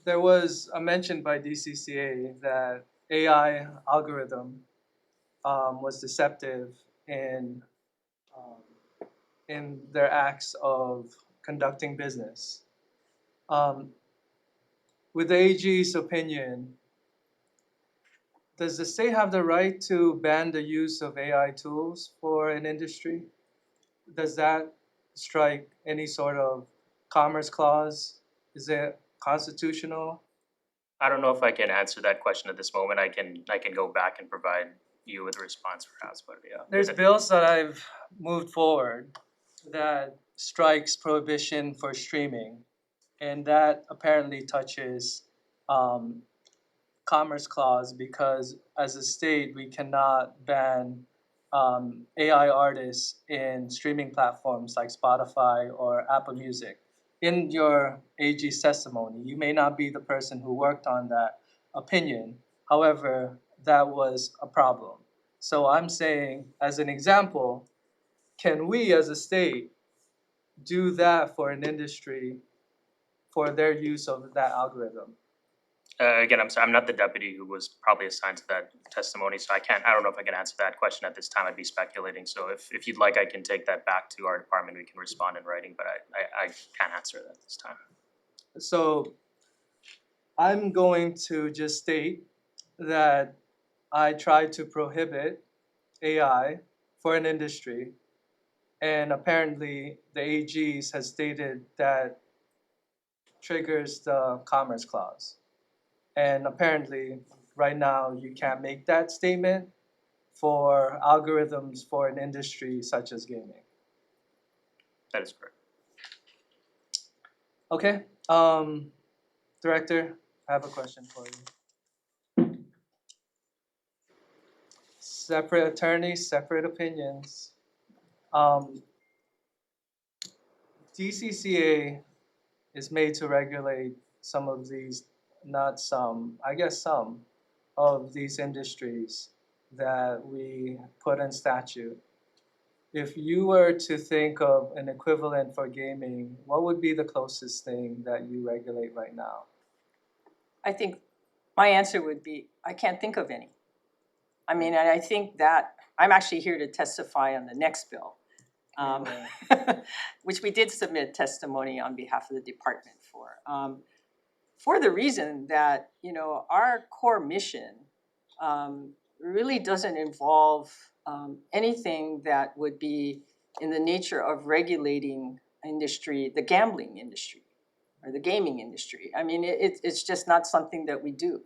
There was a mention by DCCA that AI algorithm was deceptive in their acts of conducting business. With the AG's opinion, does the state have the right to ban the use of AI tools for an industry? Does that strike any sort of commerce clause? Is it constitutional? I don't know if I can answer that question at this moment. I can go back and provide you with a response perhaps, but yeah. There's bills that I've moved forward that strikes prohibition for streaming, and that apparently touches commerce clause because as a state we cannot ban AI artists in streaming platforms like Spotify or Apple Music. In your AG's testimony, you may not be the person who worked on that opinion. However, that was a problem. So I'm saying, as an example, can we as a state do that for an industry for their use of that algorithm? Again, I'm sorry, I'm not the deputy who was probably assigned to that testimony, so I don't know if I can answer that question at this time. I'd be speculating. So if you'd like, I can take that back to our department. We can respond in writing, but I can't answer that this time. So I'm going to just state that I tried to prohibit AI for an industry, and apparently the AG's has stated that triggers the Commerce Clause. And apparently, right now, you can't make that statement for algorithms for an industry such as gaming. That is correct. Okay, Director, I have a question for you. Separate attorneys, separate opinions. DCCA is made to regulate some of these, not some, I guess some of these industries that we put in statute. If you were to think of an equivalent for gaming, what would be the closest thing that you regulate right now? I think my answer would be, I can't think of any. I mean, and I think that I'm actually here to testify on the next bill, which we did submit testimony on behalf of the department for the reason that, our core mission really doesn't involve anything that would be in the nature of regulating industry, the gambling industry or the gaming industry. I mean, it's just not something that we do.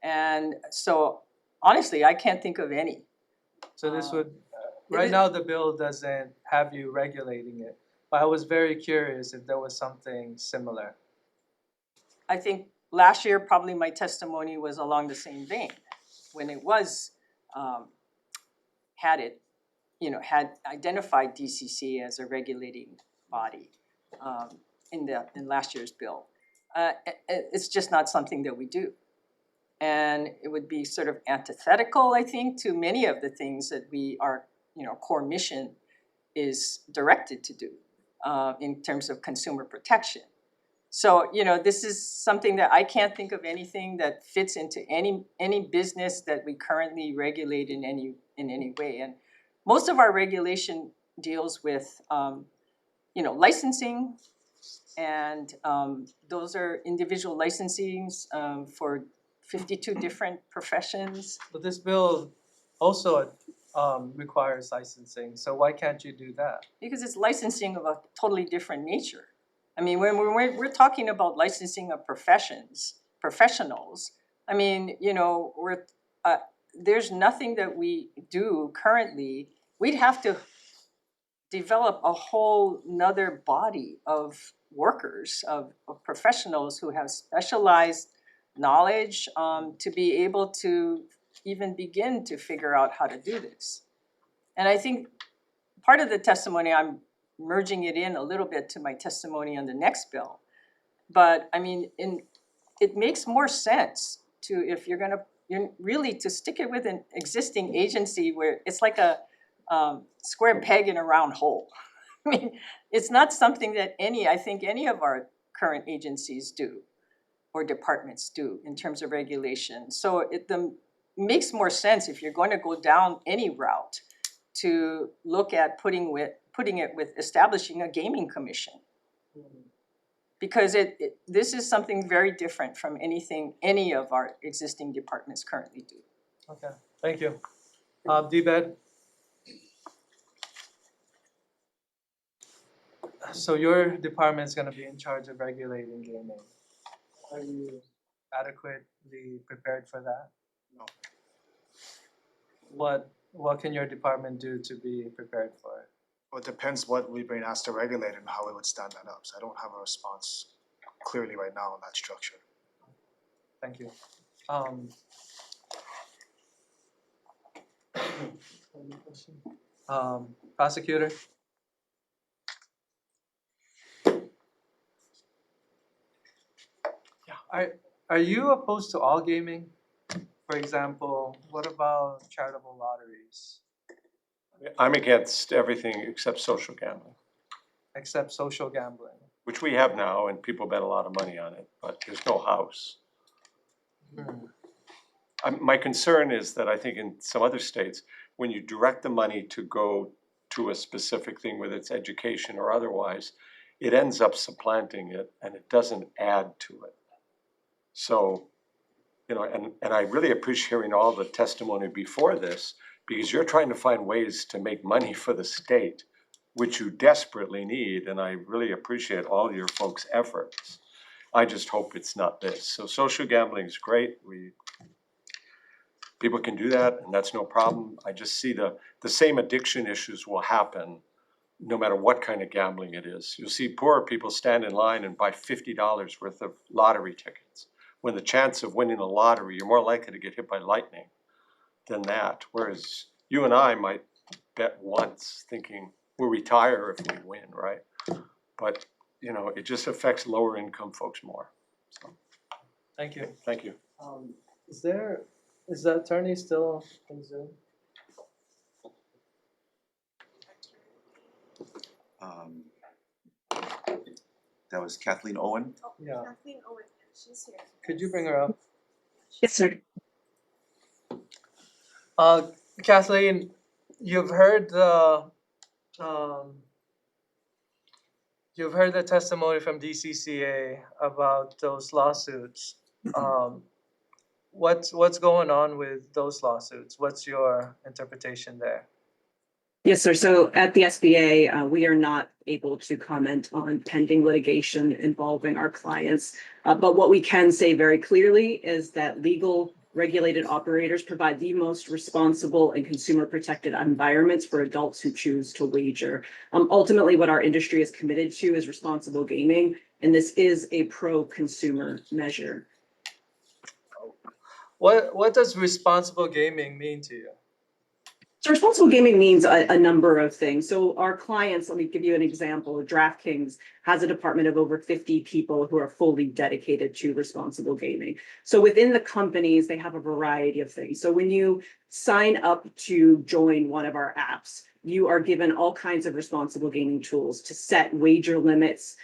And so honestly, I can't think of any. So this would, right now the bill doesn't have you regulating it, but I was very curious if there was something similar. I think last year probably my testimony was along the same vein when it was had identified DCC as a regulating body in last year's bill. It's just not something that we do. And it would be sort of antithetical, I think, to many of the things that our core mission is directed to do. in terms of consumer protection. So, you know, this is something that I can't think of anything that fits into any business that we currently regulate in any way. And most of our regulation deals with, you know, licensing, and those are individual licensings for 52 different professions. But this bill also requires licensing, so why can't you do that? Because it's licensing of a totally different nature. I mean, when we're talking about licensing of professionals, I mean, you know, there's nothing that we do currently. We'd have to develop a whole nother body of workers, of professionals who have specialized knowledge to be able to even begin to figure out how to do this. And I think part of the testimony, I'm merging it in a little bit to my testimony on the next bill. But I mean, it makes more sense to, if you're really to stick it with an existing agency where it's like a square peg in a round hole. I mean, it's not something that I think any of our current agencies do or departments do in terms of regulation. So it makes more sense if you're going to go down any route to look at putting it with establishing a gaming commission. Because this is something very different from anything any of our existing departments currently do. Okay, thank you. DBED? So your department is going to be in charge of regulating gaming. Are you adequately prepared for that? No. What can your department do to be prepared for it? Well, it depends what we've been asked to regulate and how we would stand that up. So I don't have a response clearly right now on that structure. Thank you. Prosecutor? Yeah. Are you opposed to all gaming? For example, what about charitable lotteries? I'm against everything except social gambling, Except social gambling. which we have now, and people bet a lot of money on it, but there's no house. My concern is that I think in some other states, when you direct the money to go to a specific thing, whether it's education or otherwise, it ends up supplanting it and it doesn't add to it. So, you know, and I really appreciate hearing all the testimony before this, because you're trying to find ways to make money for the state, which you desperately need, and I really appreciate all your folks' efforts. I just hope it's not this. So social gambling is great. People can do that, and that's no problem. I just see the same addiction issues will happen no matter what kind of gambling it is. You'll see poor people stand in line and buy $50 worth of lottery tickets, when the chance of winning a lottery, you're more likely to get hit by lightning than that. Whereas you and I might bet once thinking we'll retire if we win, right? But, you know, it just affects lower income folks more. So, Thank you. thank you. Is the attorney still on Zoom? That was Kathleen Owen. Yeah. Kathleen Owen, she's here. Could you bring her up? Yes, sir. Kathleen, you've heard the testimony from DCCA about those lawsuits. What's going on with those lawsuits? What's your interpretation there? Yes, sir. So at the SBA, we are not able to comment on pending litigation involving our clients. But what we can say very clearly is that legal regulated operators provide the most responsible and consumer protected environments for adults who choose to wager. Ultimately, what our industry is committed to is responsible gaming, and this is a pro-consumer measure. What does responsible gaming mean to you? So responsible gaming means a number of things. So our clients, let me give you an example. DraftKings has a department of over 50 people who are fully dedicated to responsible gaming. So within the companies, they have a variety of things. So when you sign up to join one of our apps, you are given all kinds of responsible gaming tools to set wager limits,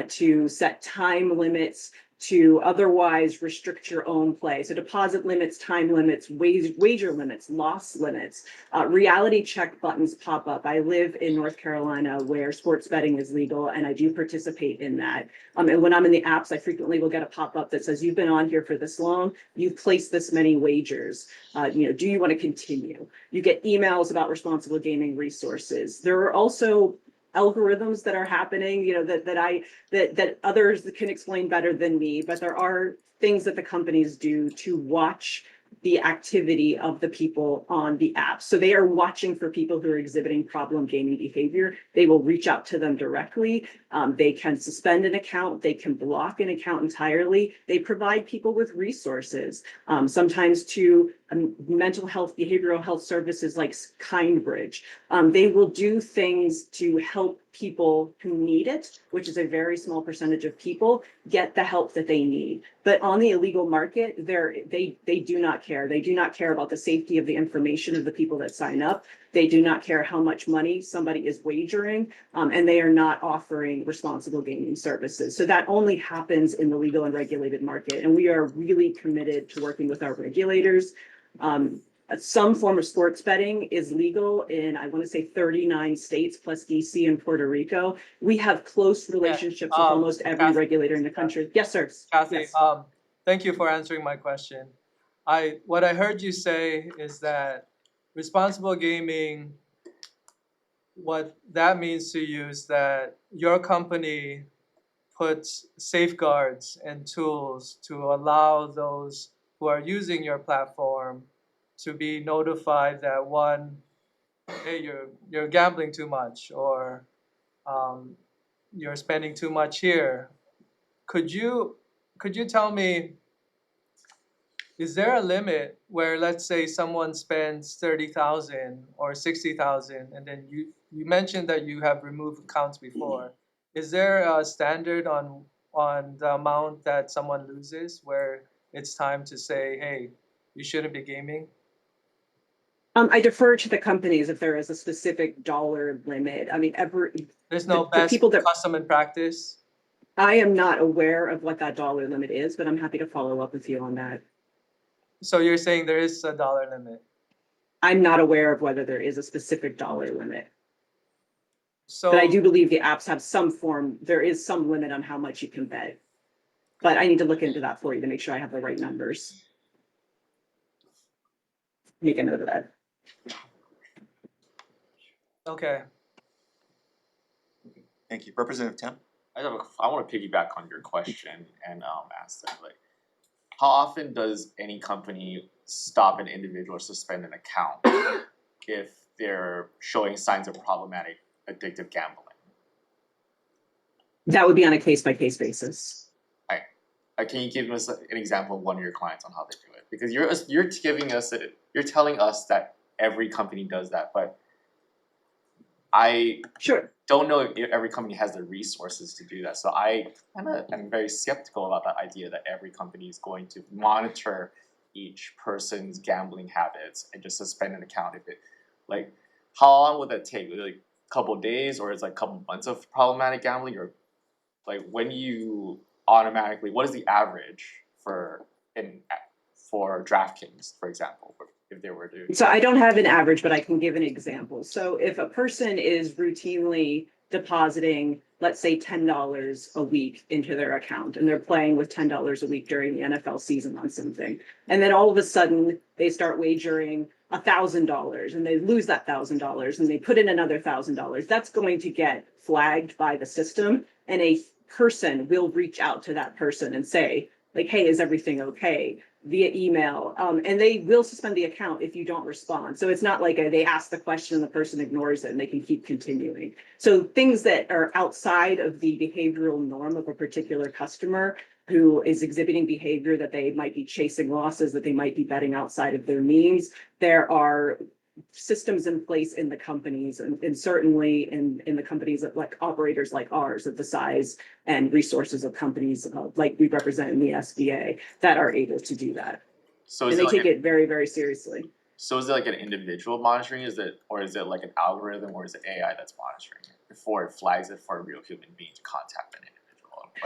to set time limits, to otherwise restrict your own play. So deposit limits, time limits, wager limits, loss limits, reality check buttons pop up. I live in North Carolina where sports betting is legal, and I do participate in that. And when I'm in the apps, I frequently will get a pop-up that says, you've been on here for this long, you've placed this many wagers. Do you want to continue? You get emails about responsible gaming resources. There are also algorithms that are happening, that others can explain better than me, but there are things that the companies do to watch the activity of the people on the app. So they are watching for people who are exhibiting problem gaming behavior. They will reach out to them directly. They can suspend an account. They can block an account entirely. They provide people with resources, sometimes to mental health, behavioral health services like KindBridge. They will do things to help people who need it, which is a very small percentage of people, get the help that they need. But on the illegal market, they do not care. They do not care about the safety of the information of the people that sign up. They do not care how much money somebody is wagering, and they are not offering responsible gaming services. So that only happens in the legal and regulated market. And we are really committed to working with our regulators. Some form of sports betting is legal in, I want to say 39 states plus DC and Puerto Rico. We have close relationships with almost every regulator in the country. Yes, sir. Kathy, Yes. thank you for answering my question. What I heard you say is that responsible gaming, what that means to you is that your company puts safeguards and tools to allow those who are using your platform to be notified that one, hey, you're gambling too much, or you're spending too much here. Could you tell me, is there a limit where, let's say, someone spends 30,000 or 60,000, and then you mentioned that you have removed accounts before? Is there a standard on the amount that someone loses where it's time to say, hey, you shouldn't be gaming? I defer to the companies if there is a specific dollar limit. I mean, There's no the best people that custom and practice? I am not aware of what that dollar limit is, but I'm happy to follow up with you on that. So you're saying there is a dollar limit? I'm not aware of whether there is a specific dollar limit. So, but I do believe the apps have some form, there is some limit on how much you can bet. But I need to look into that for you to make sure I have the right numbers. Make a note of that. Okay. Thank you. Representative Tim? I want to piggyback on your question and ask that, like, how often does any company stop an individual or suspend an account if they're showing signs of problematic addictive gambling? That would be on a case-by-case basis. Can you give us an example of one of your clients on how they do it? Because you're telling us that every company does that, but I don't know if every company has the resources to do that. So I am very skeptical about that idea that every company is going to monitor each person's gambling habits and just suspend an account if it, like, how long would that take? Like a couple of days, or it's like a couple months of problematic gambling, or like when you automatically, what is the average for DraftKings, for example, if they were to? So I don't have an average, but I can give an example. So if a person is routinely depositing, let's say $10 a week into their account, and they're playing with $10 a week during the NFL season on something, and then all of a sudden they start wagering $1,000 and they lose that $1,000 and they put in another $1,000, that's going to get flagged by the system, and a person will reach out to that person and say, like, hey, is everything okay? Via email, and they will suspend the account if you don't respond. So it's not like they ask the question and the person ignores it and they can keep continuing. So things that are outside of the behavioral norm of a particular customer who is exhibiting behavior that they might be chasing losses, that they might be betting outside of their means, there are systems in place in the companies, and certainly in the companies that, like operators like ours, of the size and resources of companies like we represent in the SBA, that are able to do that. So and they take it very, very seriously. So is it like an individual monitoring? Is it like an algorithm, or is it AI that's monitoring it before it flags it for a real human being to contact an individual?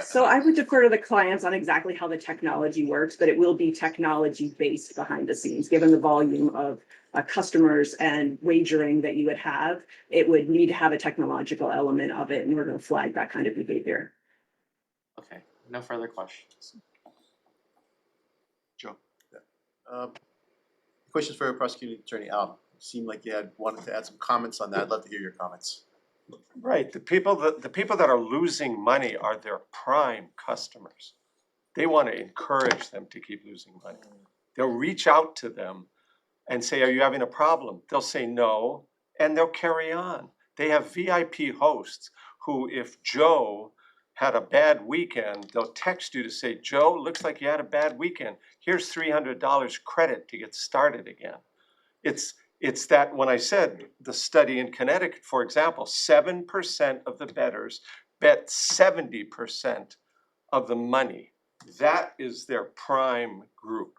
So I would defer to the clients on exactly how the technology works, but it will be technology based behind the scenes, given the volume of customers and wagering that you would have. It would need to have a technological element of it in order to flag that kind of behavior. Okay, no further questions. Joe. Questions for Prosecuting Attorney Al. Seemed like you had wanted to add some comments on that. I'd love to hear your comments. Right, the people that are losing money are their prime customers. They want to encourage them to keep losing money. They'll reach out to them and say, are you having a problem? They'll say no, and they'll carry on. They have VIP hosts who, if Joe had a bad weekend, they'll text you to say, Joe, looks like you had a bad weekend. Here's $300 credit to get started again. It's that when I said the study in Connecticut, for example, 7% of the bettors bet 70% of the money. That is their prime group.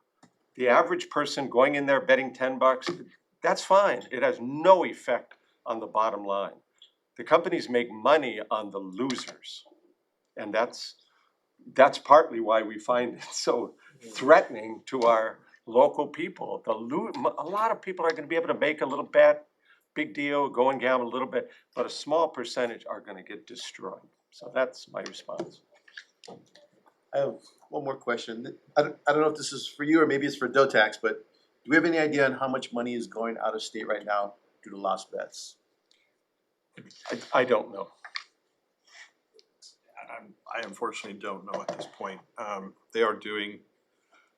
The average person going in there betting $10, that's fine. It has no effect on the bottom line. The companies make money on the losers. And that's partly why we find it so threatening to our local people. A lot of people are going to be able to make a little bet, big deal, go and gamble a little bit, but a small percentage are going to get destroyed. So that's my response. I have one more question. I don't know if this is for you or maybe it's for DOTAX, but do we have any idea on how much money is going out of state right now due to lost bets? I don't know. I unfortunately don't know at this point. They are doing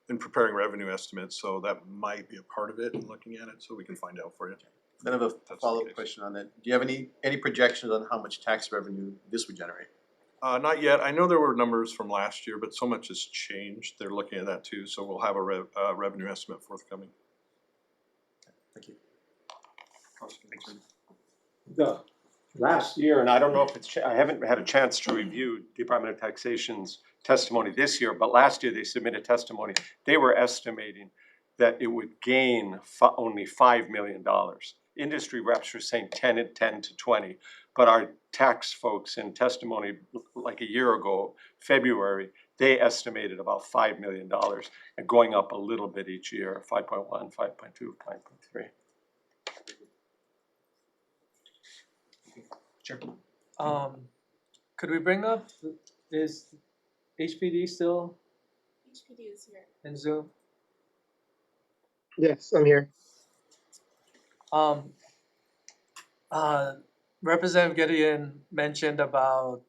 and preparing revenue estimates, so that might be a part of it in looking at it, so we can find out for you. Then I have a follow-up question on that. Do you have any projections on how much tax revenue this would generate? Not yet. I know there were numbers from last year, but so much has changed. They're looking at that too, so we'll have a revenue estimate forthcoming. Thank you. The last year, and I don't know if it's, I haven't had a chance to review Department of Taxation's testimony this year, but last year they submitted testimony. They were estimating that it would gain only $5 million. Industry reps were saying 10 to 20, but our tax folks in testimony like a year ago, February, they estimated about $5 million and going up a little bit each year, 5.1, 5.2, 5.3. Sure. Could we bring up, is HPD still HPD is here. in Zoom? Yes, I'm here. Representative Gideon mentioned about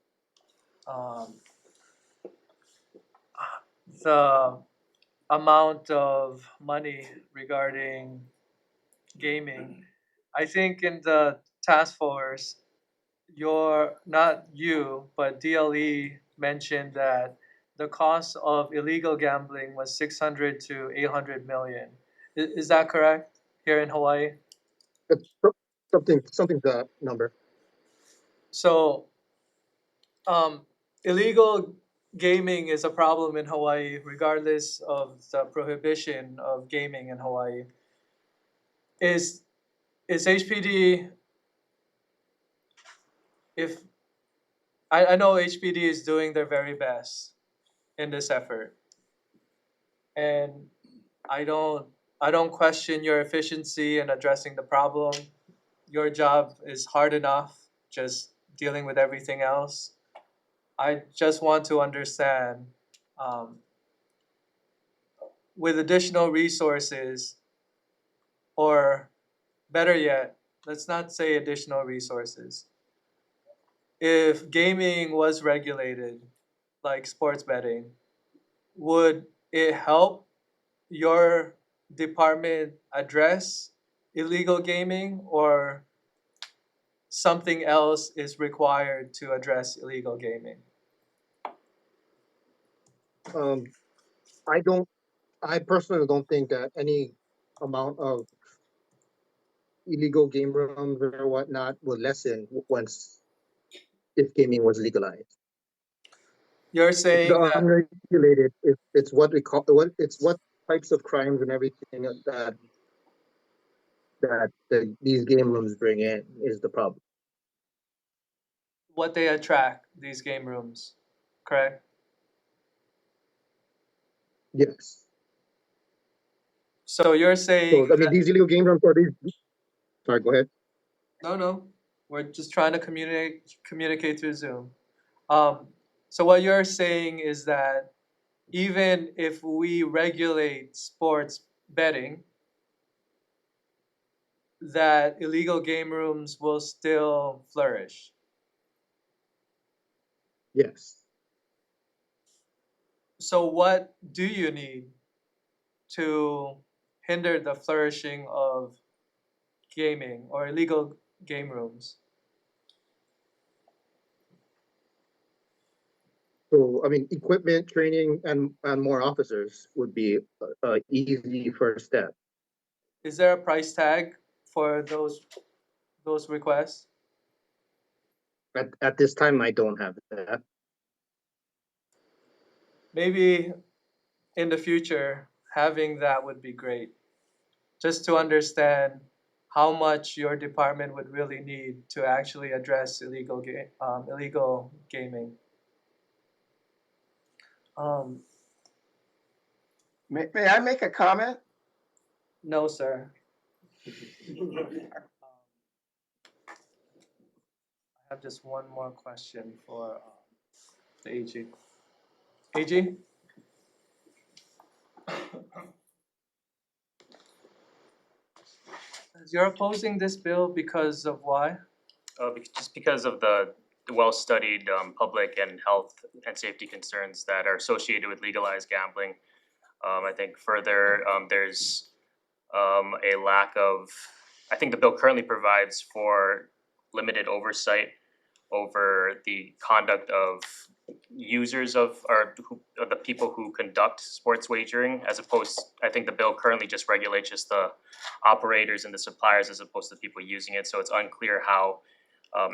the amount of money regarding gaming. I think in the task force, not you, but DLE mentioned that the cost of illegal gambling was 600 to 800 million. Is that correct here in Hawaii? It's something that number. So, illegal gaming is a problem in Hawaii, regardless of the prohibition of gaming in Hawaii. Is HPD, if I know HPD is doing their very best in this effort, and I don't question your efficiency in addressing the problem. Your job is hard enough, just dealing with everything else. I just want to understand, with additional resources, or better yet, let's not say additional resources. If gaming was regulated, like sports betting, would it help your department address illegal gaming, or something else is required to address illegal gaming? I personally don't think that any amount of illegal game rooms or whatnot will lessen if gaming was legalized. You're saying the that unregulated, it's what we call it's what types of crimes and everything that that these game rooms bring in is the problem. What they attract, these game rooms, correct? Yes. So you're saying So I mean, that, these illegal game rooms are these. Sorry, go ahead. no, we're just trying to communicate through Zoom. So what you're saying is that even if we regulate sports betting, that illegal game rooms will still flourish. Yes. So what do you need to hinder the flourishing of gaming or illegal game rooms? So I mean, equipment, training, and more officers would be a easy first step. Is there a price tag for those requests? At this time, I don't have that. Maybe in the future, having that would be great. Just to understand how much your department would really need to actually address illegal gaming. May I make a comment? No, sir. I have just one more question for the AG. AG? You're opposing this bill because of why? Just because of the well-studied public and health and safety concerns that are associated with legalized gambling. I think further, there's a lack of, I think the bill currently provides for limited oversight over the conduct of users of the people who conduct sports wagering, as opposed, I think the bill currently just regulates just the operators and the suppliers as opposed to the people using it, so it's unclear how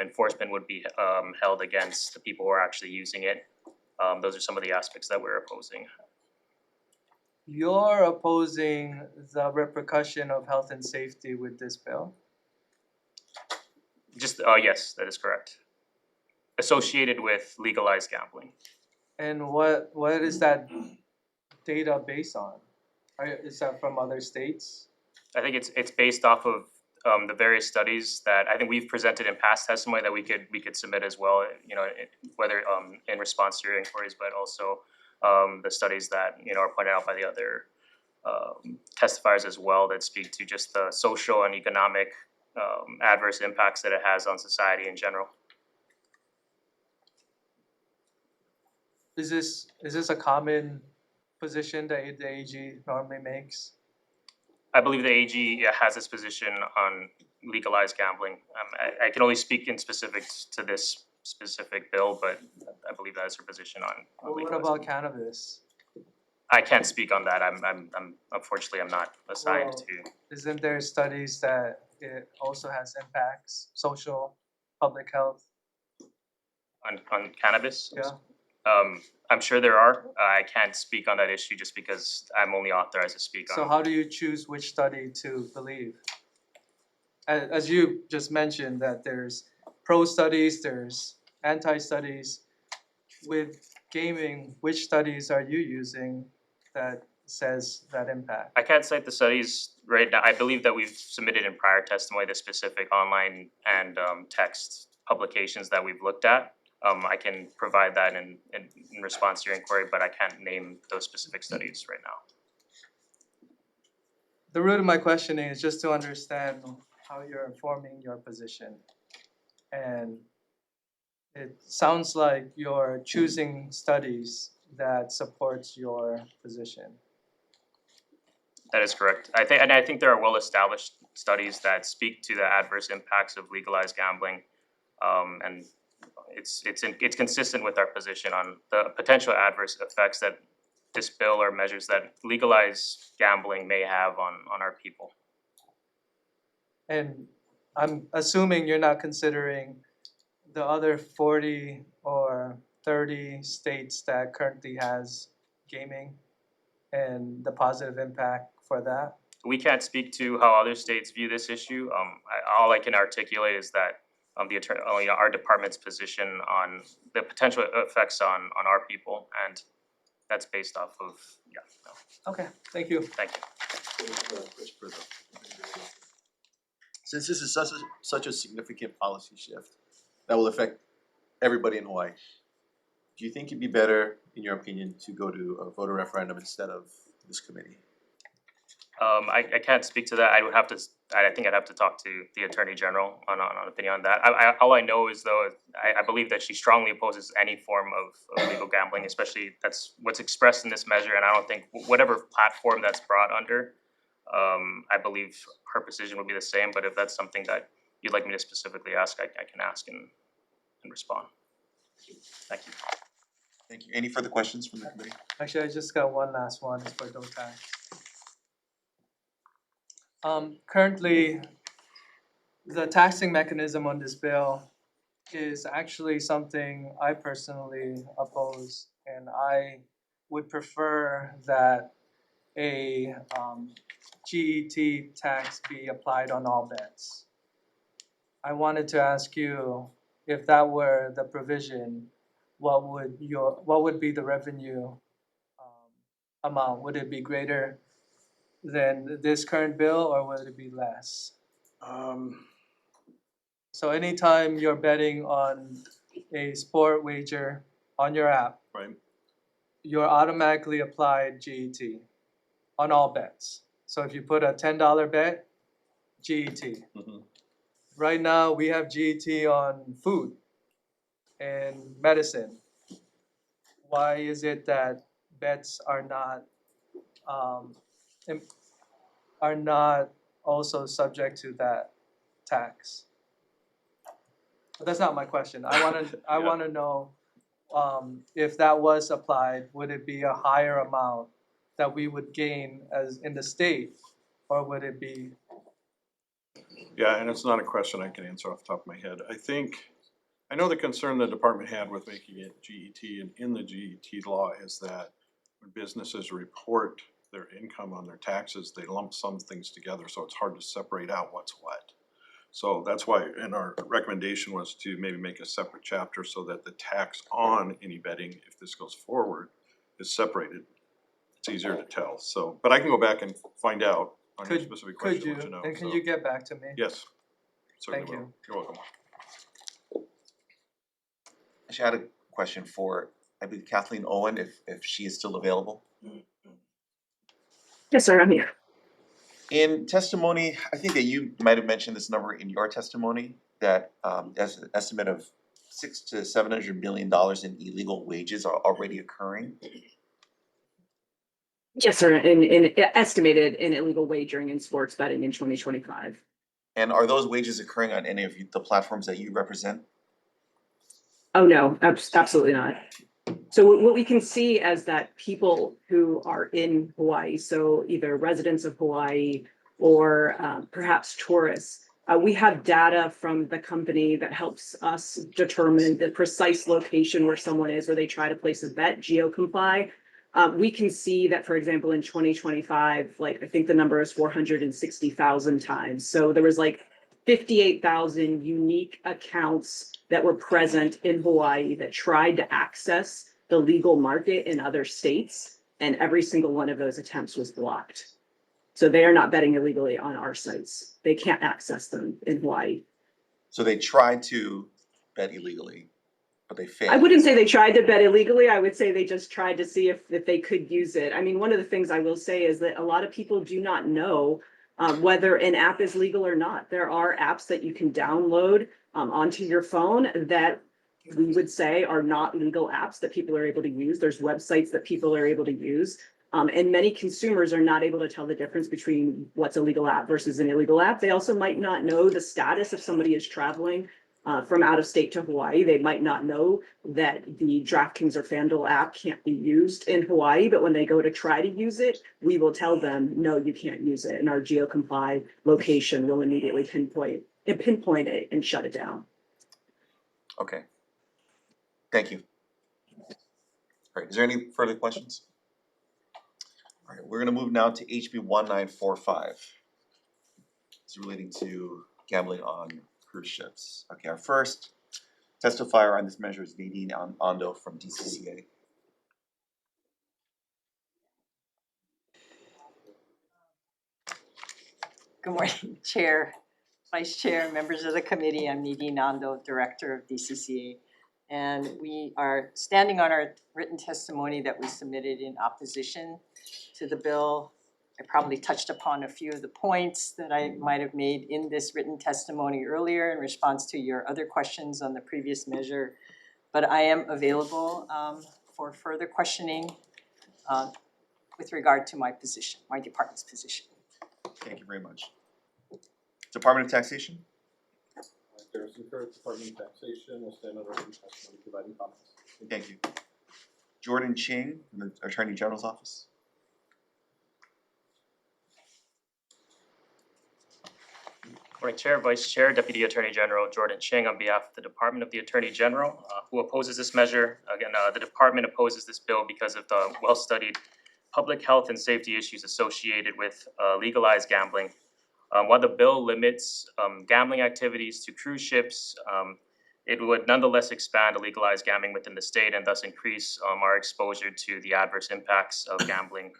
enforcement would be held against the people who are actually using it. Those are some of the aspects that we're opposing. You're opposing the repercussion of health and safety with this bill? Just, yes, that is correct. Associated with legalized gambling. And what is that data based on? Is that from other states? I think it's based off of the various studies that I think we've presented in past testimony that we could submit as well, you know, whether in response to your inquiries, but also the studies that, you know, are pointed out by the other testifiers as well that speak to just the social and economic adverse impacts that it has on society in general. Is this a common position that the AG normally makes? I believe the AG has its position on legalized gambling. I can only speak in specifics to this specific bill, but I believe that is her position on What legalized about cannabis? I can't speak on that. I'm unfortunately I'm not assigned Well, to. Isn't there studies that it also has impacts, social, public health? On cannabis? Yeah. I'm sure there are. I can't speak on that issue just because I'm only authorized to speak on. So how do you choose which study to believe? As you just mentioned that there's pro studies, there's anti-studies. With gaming, which studies are you using that says that impact? I can't cite the studies right now. I believe that we've submitted in prior testimony the specific online and text publications that we've looked at. I can provide that in response to your inquiry, but I can't name those specific studies right now. The root of my questioning is just to understand how you're informing your position. And it sounds like you're choosing studies that supports your position. That is correct. I think there are well-established studies that speak to the adverse impacts of legalized gambling, and it's consistent with our position on the potential adverse effects that this bill or measures that legalized gambling may have on our people. And I'm assuming you're not considering the other 40 or 30 states that currently has gaming and the positive impact for that? we can't speak to how other states view this issue. All I can articulate is that the attorney, our department's position on the potential effects on our people, and that's based off of, Okay, thank you. Thank you. Since this is such a significant policy shift that will affect everybody in Hawaii, do you think it'd be better, in your opinion, to go to a voter referendum instead of this committee? I can't speak to that. I think I'd have to talk to the Attorney General on opinion on that. All I know is though, I believe that she strongly opposes any form of illegal gambling, especially that's what's expressed in this measure, and I don't think whatever platform that's brought under, I believe her position would be the same, but if that's something that you'd like me to specifically ask, I can ask and respond. Thank you. Thank you. Any further questions from the committee? Actually, I just got one last one, it's for DOTAC. Currently, the taxing mechanism on this bill is actually something I personally oppose, and I would prefer that a GET tax be applied on all bets. I wanted to ask you, if that were the provision, what would be the revenue amount? Would it be greater than this current bill, or would it be less? So anytime you're betting on a sport wager on your app, Right. you're automatically applied GET on all bets. So if you put a $10 bet, GET. Right now, we have GET on food and medicine. Why is it that bets are not also subject to that tax? But that's not my question. I wanna know if that was applied, would it be a higher amount that we would gain as in the state, or would it be? Yeah, and it's not a question I can answer off the top of my head. I know the concern the department had with making it GET, and in the GET law is that when businesses report their income on their taxes, they lump some things together, so it's hard to separate out what's what. So that's why, and our recommendation was to maybe make a separate chapter so that the tax on any betting, if this goes forward, is separated. It's easier to tell, so, but I can go back and find out on your specific question. Could you, let know, and can so. you get back to me? Yes, certainly Thank will. you. You're welcome. Actually, I had a question for, I believe, Kathleen Owen, if she is still available. Yes, sir, I'm here. In testimony, I think that you might have mentioned this number in your testimony, that as an estimate of $600 to $700 million in illegal wages are already occurring. Yes, sir, in estimated in illegal wagering and sports betting in 2025. And are those wages occurring on any of the platforms that you represent? Oh, no, absolutely not. So what we can see is that people who are in Hawaii, so either residents of Hawaii or perhaps tourists, we have data from the company that helps us determine the precise location where someone is, where they try to place a bet, GeoComply. We can see that, for example, in 2025, like I think the number is 460,000 times. So there was like 58,000 unique accounts that were present in Hawaii that tried to access the legal market in other states, and every single one of those attempts was blocked. So they are not betting illegally on our sites. They can't access them in Hawaii. So they tried to bet illegally, but they failed. I wouldn't say they tried to bet illegally. I would say they just tried to see if they could use it. I mean, one of the things I will say is that a lot of people do not know whether an app is legal or not. There are apps that you can download onto your phone that we would say are not legal apps that people are able to use. There's websites that people are able to use. And many consumers are not able to tell the difference between what's a legal app versus an illegal app. They also might not know the status if somebody is traveling from out of state to Hawaii. They might not know that the DraftKings or FanDuel app can't be used in Hawaii, but when they go to try to use it, we will tell them, no, you can't use it. And our GeoComply location will immediately pinpoint it and shut it down. Okay. Thank you. All right, is there any further questions? Alright, we're gonna move now to HB 1945. It's relating to gambling on cruise ships. Okay, our first testifier on this measure is Nadine Ondo from DCCA. Good morning, Chair, Vice Chair, members of the committee. I'm Nadine Nando, Director of DCCA. And we are standing on our written testimony that we submitted in opposition to the bill. I probably touched upon a few of the points that I might have made in this written testimony earlier in response to your other questions on the previous measure. But I am available for further questioning with regard to my position, my department's position. Thank you very much. Department of Taxation? Chair Concur, Department of Taxation will stand on our written testimony providing comments. Thank you. Jordan Ching from the Attorney General's Office. Morning, Chair, Vice Chair, Deputy Attorney General Jordan Ching on behalf of the Department of the Attorney General, who opposes this measure. Again, the department opposes this bill because of the well-studied public health and safety issues associated with legalized gambling. While the bill limits gambling activities to cruise ships, it would nonetheless expand legalized gambling within the state and thus increase our exposure to the adverse impacts of gambling.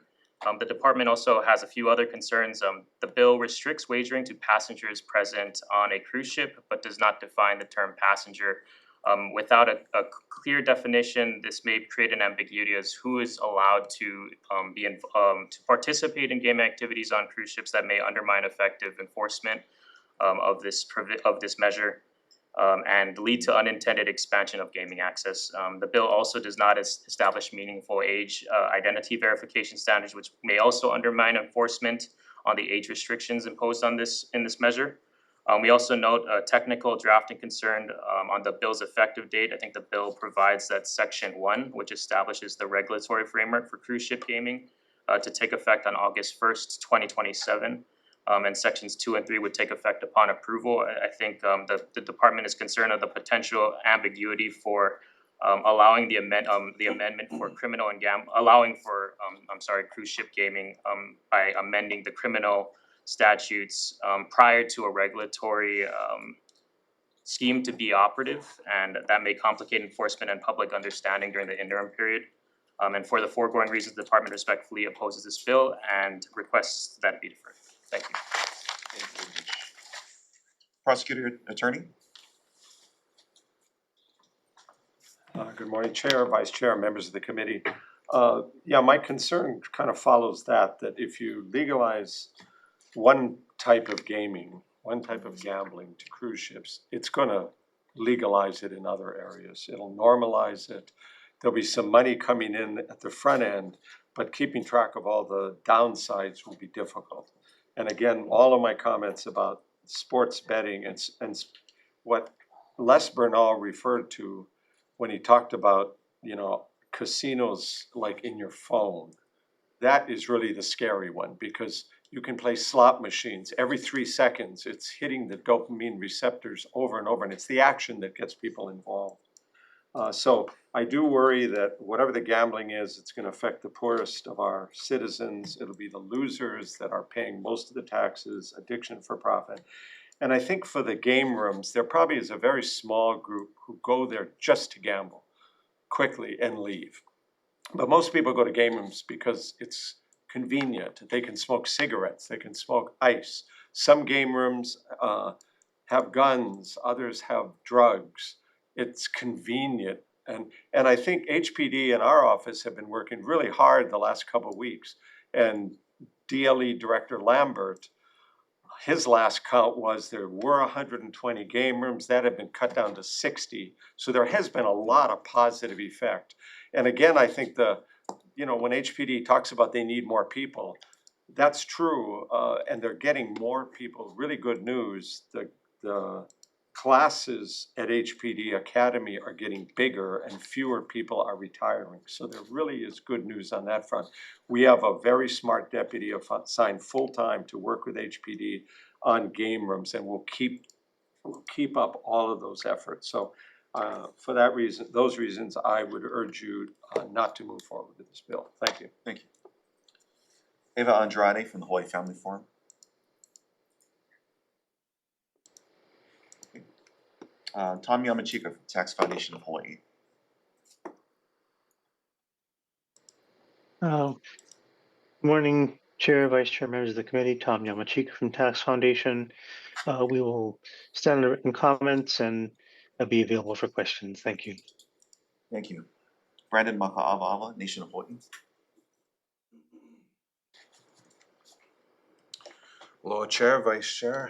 The department also has a few other concerns. The bill restricts wagering to passengers present on a cruise ship, but does not define the term passenger. Without a clear definition, this may create an ambiguity as who is allowed to to participate in gaming activities on cruise ships that may undermine effective enforcement of this measure and lead to unintended expansion of gaming access. The bill also does not establish meaningful age identity verification standards, which may also undermine enforcement on the age restrictions imposed on in this measure. We also note a technical drafting concern on the bill's effective date. I think the bill provides that Section 1, which establishes the regulatory framework for cruise ship gaming, to take effect on August 1st, 2027. And Sections 2 and 3 would take effect upon approval. I think the department is concerned of the potential ambiguity for allowing the amendment for criminal and cruise ship gaming by amending the criminal statutes prior to a regulatory scheme to be operative, and that may complicate enforcement and public understanding during the interim period. And for the foregoing reasons, the department respectfully opposes this bill and requests that it be deferred. Thank you. Prosecutor Attorney? Good morning, Chair, Vice Chair, members of the committee. Yeah, my concern kind of follows that if you legalize one type of gaming, one type of gambling to cruise ships, it's gonna legalize it in other areas. It'll normalize it. There'll be some money coming in at the front end, but keeping track of all the downsides will be difficult. And again, all of my comments about sports betting and what Les Bernal referred to when he talked about, casinos like in your phone, that is really the scary one, because you can play slot machines. Every 3 seconds, it's hitting the dopamine receptors over and over, and it's the action that gets people involved. So I do worry that whatever the gambling is, it's going to affect the poorest of our citizens. It'll be the losers that are paying most of the taxes, addiction for profit. And I think for the game rooms, there probably is a very small group who go there just to gamble quickly and leave. But most people go to game rooms because it's convenient. They can smoke cigarettes, they can smoke ice. Some game rooms have guns, others have drugs. It's convenient. And I think HPD and our office have been working really hard the last couple of weeks. And DLE Director Lambert, his last count was there were 120 game rooms that have been cut down to 60. So there has been a lot of positive effect. And again, I think when HPD talks about they need more people, that's true. And they're getting more people. Really good news. The classes at HPD Academy are getting bigger and fewer people are retiring. So there really is good news on that front. We have a very smart deputy assigned full-time to work with HPD on game rooms, and we'll keep up all of those efforts. So for those reasons, I would urge you not to move forward with this bill. Thank you. Thank you. Eva Andrade from the Hawaii Family Forum. Tom Yamachika from Tax Foundation of Hawaii. Morning, Chair, Vice Chair, members of the committee. Tom Yamachika from Tax Foundation. We will stand on the written comments and be available for questions. Thank you. Thank you. Brandon Maka'awawa, Nation of Hawaii. Hello, Chair, Vice Chair.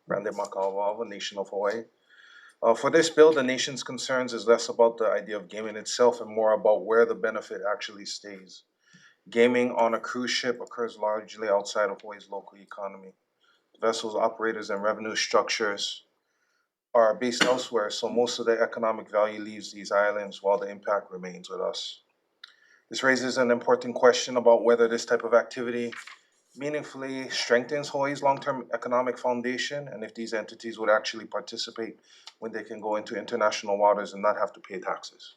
Brandon Maka'awawa, Nation of Hawaii. For this bill, the nation's concerns is less about the idea of gaming itself and more about where the benefit actually stays. Gaming on a cruise ship occurs largely outside of Hawaii's local economy. The vessel's operators and revenue structures are based elsewhere, so most of the economic value leaves these islands while the impact remains with us. This raises an important question about whether this type of activity meaningfully strengthens Hawaii's long-term economic foundation and if these entities would actually participate when they can go into international waters and not have to pay taxes.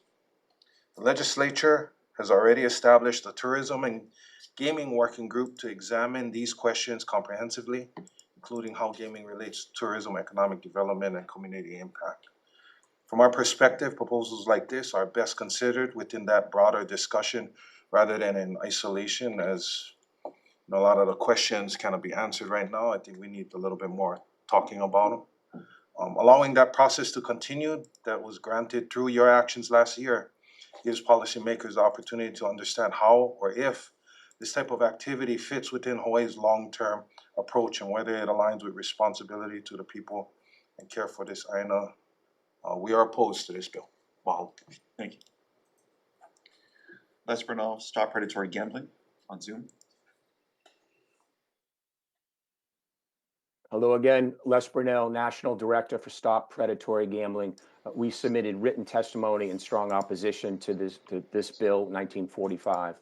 The legislature has already established a tourism and gaming working group to examine these questions comprehensively, including how gaming relates to tourism, economic development, and community impact. From our perspective, proposals like this are best considered within that broader discussion rather than in isolation, as a lot of the questions cannot be answered right now. I think we need a little bit more talking about them. Allowing that process to continue that was granted through your actions last year gives policymakers the opportunity to understand how or if this type of activity fits within Hawaii's long-term approach and whether it aligns with responsibility to the people and care for this aina. We are opposed to this bill. Mahalo. Thank you. Les Bernal, Stop Predatory Gambling on Zoom. Hello again, Les Burnell, National Director for Stop Predatory Gambling. We submitted written testimony in strong opposition to this bill, 1945.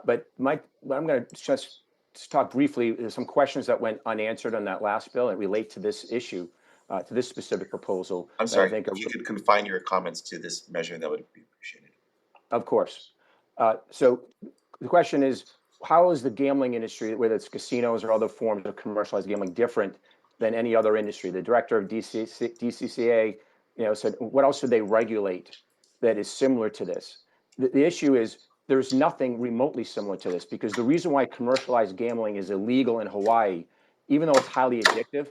But Mike, I'm going to just talk briefly. There's some questions that went unanswered on that last bill and relate to this issue, to this specific proposal. I'm sorry, if you could confine your comments to this measure, that would be appreciated. Of course. So the question is, how is the gambling industry, whether it's casinos or other forms of commercialized gambling, different than any other industry? The director of DCCA, said, what else should they regulate that is similar to this? The issue is there's nothing remotely similar to this, because the reason why commercialized gambling is illegal in Hawaii, even though it's highly addictive,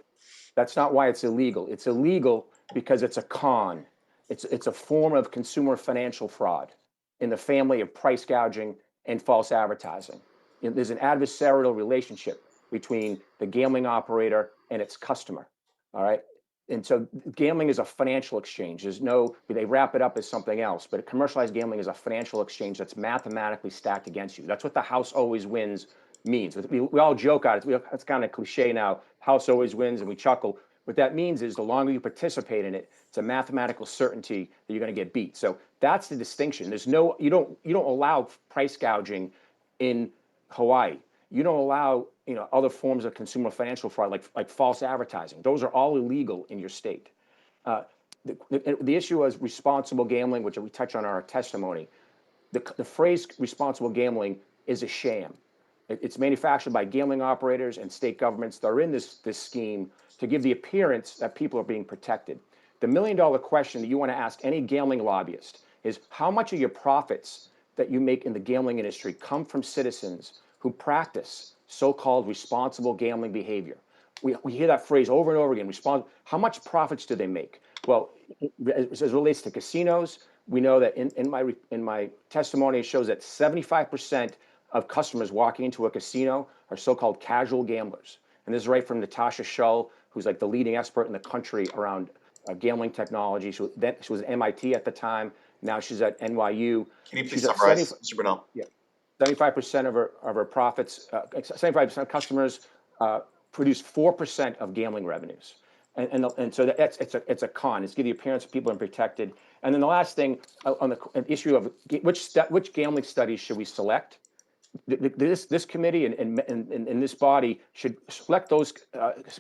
that's not why it's illegal. It's illegal because it's a con. It's a form of consumer financial fraud in the family of price gouging and false advertising. There's an adversarial relationship between the gambling operator and its customer, all right? And so gambling is a financial exchange. They wrap it up as something else, but commercialized gambling is a financial exchange that's mathematically stacked against you. That's what the house always wins means. We all joke at it. It's kind of cliche now, house always wins, and we chuckle. What that means is the longer you participate in it, it's a mathematical certainty that you're going to get beat. So that's the distinction. You don't allow price gouging in Hawaii. You don't allow other forms of consumer financial fraud like false advertising. Those are all illegal in your state. The issue was responsible gambling, which we touch on in our testimony. The phrase responsible gambling is a sham. It's manufactured by gambling operators and state governments that are in this scheme to give the appearance that people are being protected. The $1 million question that you want to ask any gambling lobbyist is, how much of your profits that you make in the gambling industry come from citizens who practice so-called responsible gambling behavior? We hear that phrase over and over again. How much profits do they make? Well, as it relates to casinos, we know that in my testimony, it shows that 75% of customers walking into a casino are so-called casual gamblers. And this is right from Natasha Shull, who's like the leading expert in the country around gambling technology. She was at MIT at the time. Now she's at NYU. Can you please summarize, Mr. Bernal? Yeah, 75% of her profits, 75% of customers produce 4% of gambling revenues, and so it's a con. It's give the appearance that people are protected. And then the last thing on the issue of which gambling studies should we select? This committee and this body should select those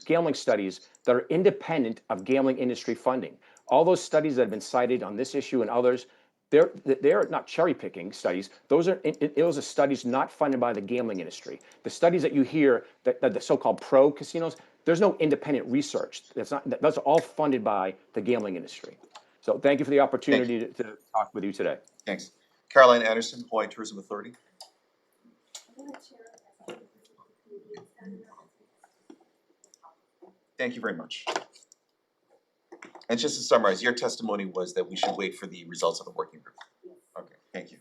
gambling studies that are independent of gambling industry funding. All those studies that have been cited on this issue and others They're not cherry picking studies. Those are studies not funded by the gambling industry. The studies that you hear, that the so-called pro casinos, there's no independent research. Those are all funded by the gambling industry. So thank you for the opportunity to talk with you today. Thanks. Caroline Anderson, Hawaii Tourism Authority. Thank you very much. And just to summarize, your testimony was that we should wait for the results of the working group. Okay, thank you.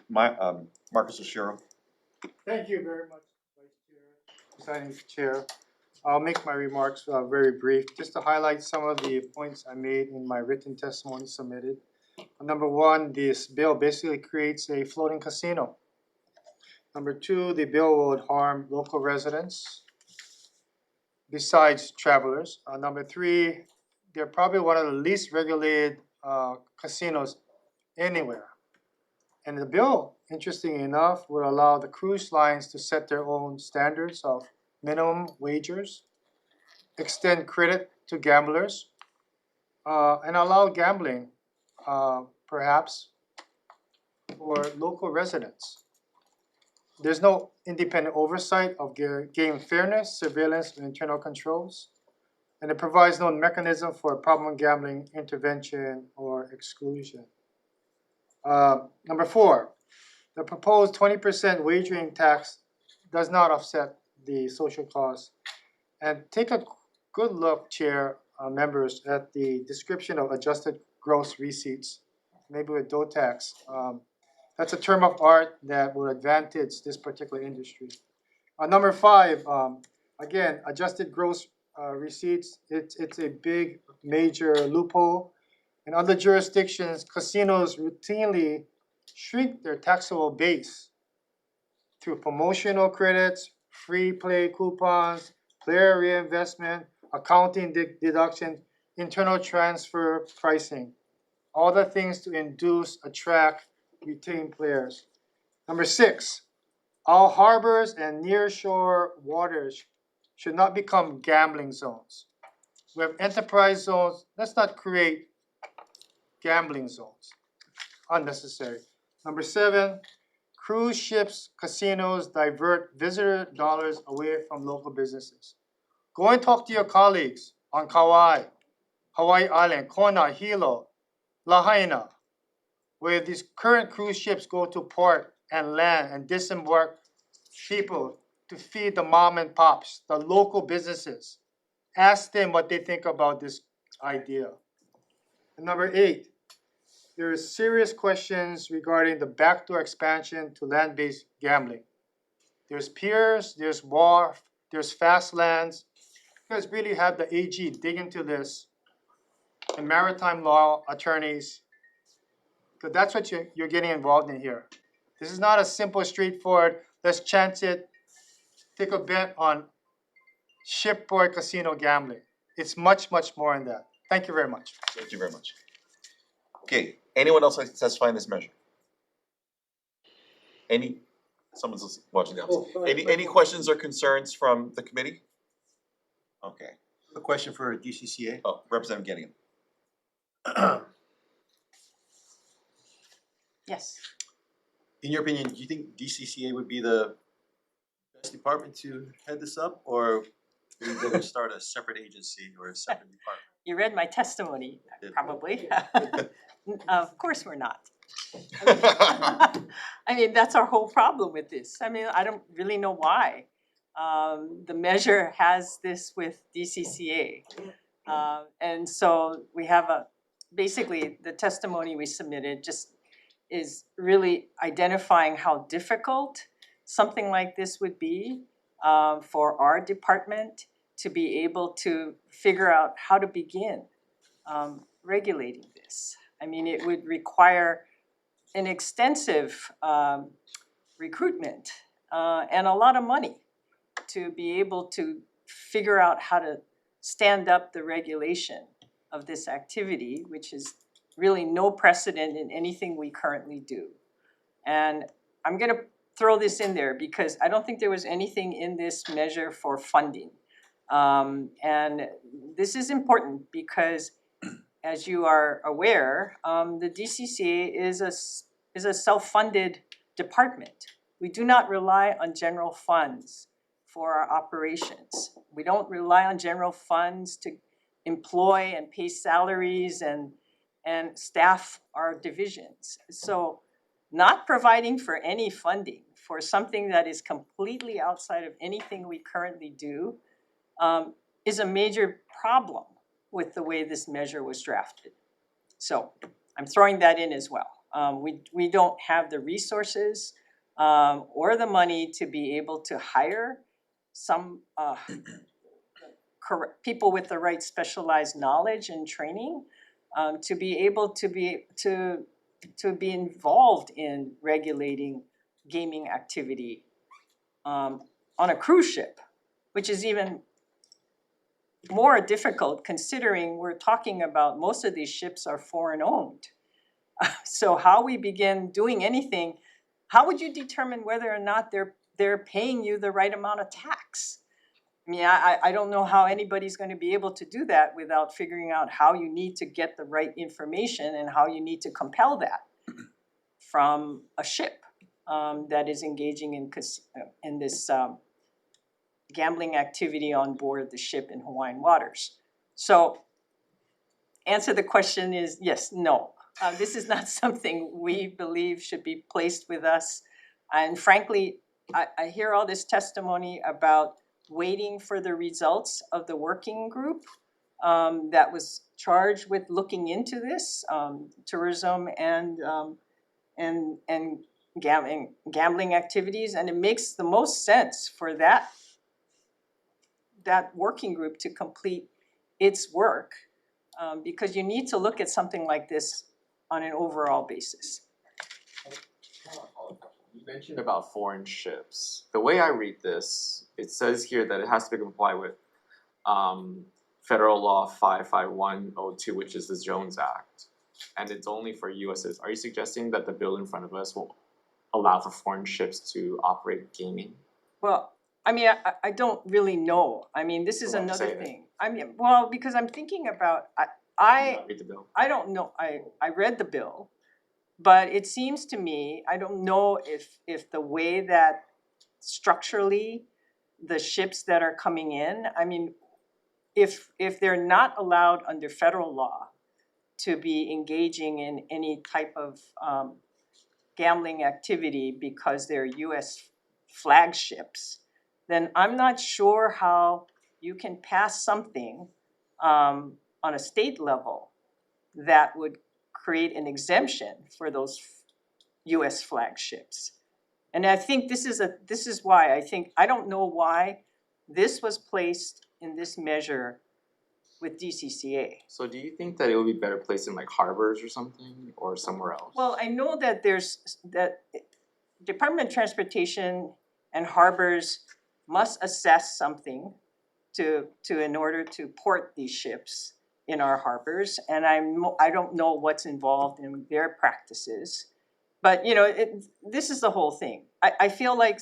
Marcus Oshiro. Thank you very much, Vice Chair, Presiding Chair. I'll make my remarks very brief, just to highlight some of the points I made in my written testimony submitted. Number one, this bill basically creates a floating casino. Number two, the bill would harm local residents besides travelers. Number three, they're probably one of the least regulated casinos anywhere. And the bill, interestingly enough, would allow the cruise lines to set their own standards of minimum wagers, extend credit to gamblers, and allow gambling, perhaps, for local residents. There's no independent oversight of game fairness, surveillance, and internal controls. And it provides no mechanism for problem gambling intervention or exclusion. Number four, the proposed 20% wagering tax does not offset the social costs. And take a good look, Chair, members, at the description of adjusted gross receipts, maybe with DOTAX. That's a term of art that will advantage this particular industry. Number five, again, adjusted gross receipts, it's a big major loophole. In other jurisdictions, casinos routinely shrink their taxable base through promotional credits, free play coupons, player reinvestment, accounting deduction, internal transfer pricing. All the things to induce, attract, retain players. Number six, all harbors and nearshore waters should not become gambling zones. We have enterprise zones. Let's not create gambling zones. Unnecessary. Number seven, cruise ships, casinos divert visitor dollars away from local businesses. Go and talk to your colleagues on Kauai, Hawaii Island, Kona, Hilo, Lahaina, where these current cruise ships go to port and land and disembark people to feed the mom and pops, the local businesses. Ask them what they think about this idea. And number eight, there are serious questions regarding the backdoor expansion to land-based gambling. There's piers, there's wharf, there's fast lands. You guys really have the AG dig into this, and maritime law attorneys, because that's what you're getting involved in here. This is not a simple, straightforward, let's chance it, take a bet on shipboard casino gambling. It's much, much more than that. Thank you very much. Thank you very much. Okay, anyone else like to testify in this measure? Someone's watching the opposite. Any questions or concerns from the committee? Okay. A question for DCCA. Oh, Representative Gettingham. Yes. In your opinion, do you think DCCA would be the best department to head this up, or would you better start a separate agency or a separate department? You read my testimony, probably. Of course we're not. I mean, that's our whole problem with this. I mean, I don't really know why. The measure has this with DCCA. And so we have basically the testimony we submitted just is really identifying how difficult something like this would be for our department to be able to figure out how to begin regulating this. I mean, it would require an extensive recruitment and a lot of money to be able to figure out how to stand up the regulation of this activity, which is really no precedent in anything we currently do. And I'm going to throw this in there because I don't think there was anything in this measure for funding. And this is important because as you are aware, the DCCA is a self-funded department. We do not rely on general funds for our operations. We don't rely on general funds to employ and pay salaries and staff our divisions. So not providing for any funding for something that is completely outside of anything we currently do is a major problem with the way this measure was drafted. So I'm throwing that in as well. We don't have the resources or the money to be able to hire some people with the right specialized knowledge and training to be able to be involved in regulating gaming activity on a cruise ship, which is even more difficult considering we're talking about most of these ships are foreign owned. So how we begin doing anything, how would you determine whether or not they're paying you the right amount of tax? I mean, I don't know how anybody's going to be able to do that without figuring out how you need to get the right information and how you need to compel that from a ship that is engaging in this gambling activity on board the ship in Hawaiian waters. So answer the question is yes, no. This is not something we believe should be placed with us. And frankly, I hear all this testimony about waiting for the results of the working group that was charged with looking into this, tourism and gambling activities. And it makes the most sense for that working group to complete its work because you need to look at something like this on an overall basis. You mentioned about foreign ships. The way I read this, it says here that it has to comply with Federal Law 55102, which is the Jones Act, and it's only for U.S. Are you suggesting that the bill in front of us will allow for foreign ships to operate gaming? Well, I mean, I don't really know. I mean, this is another thing. I mean, well, because I'm thinking about, I don't know. I read the bill, but it seems to me, I don't know if the way that structurally the ships that are coming in, I mean, if they're not allowed under federal law to be engaging in any type of gambling activity because they're U.S. flagships, then I'm not sure how you can pass something on a state level that would create an exemption for those U.S. flagships. And I think this is why I don't know why this was placed in this measure with DCCA. So do you think that it would be better placed in like harbors or something or somewhere else? Well, I know that that Department of Transportation and harbors must assess something to in order to port these ships in our harbors, and I don't know what's involved in their practices, but you know, this is the whole thing. I feel like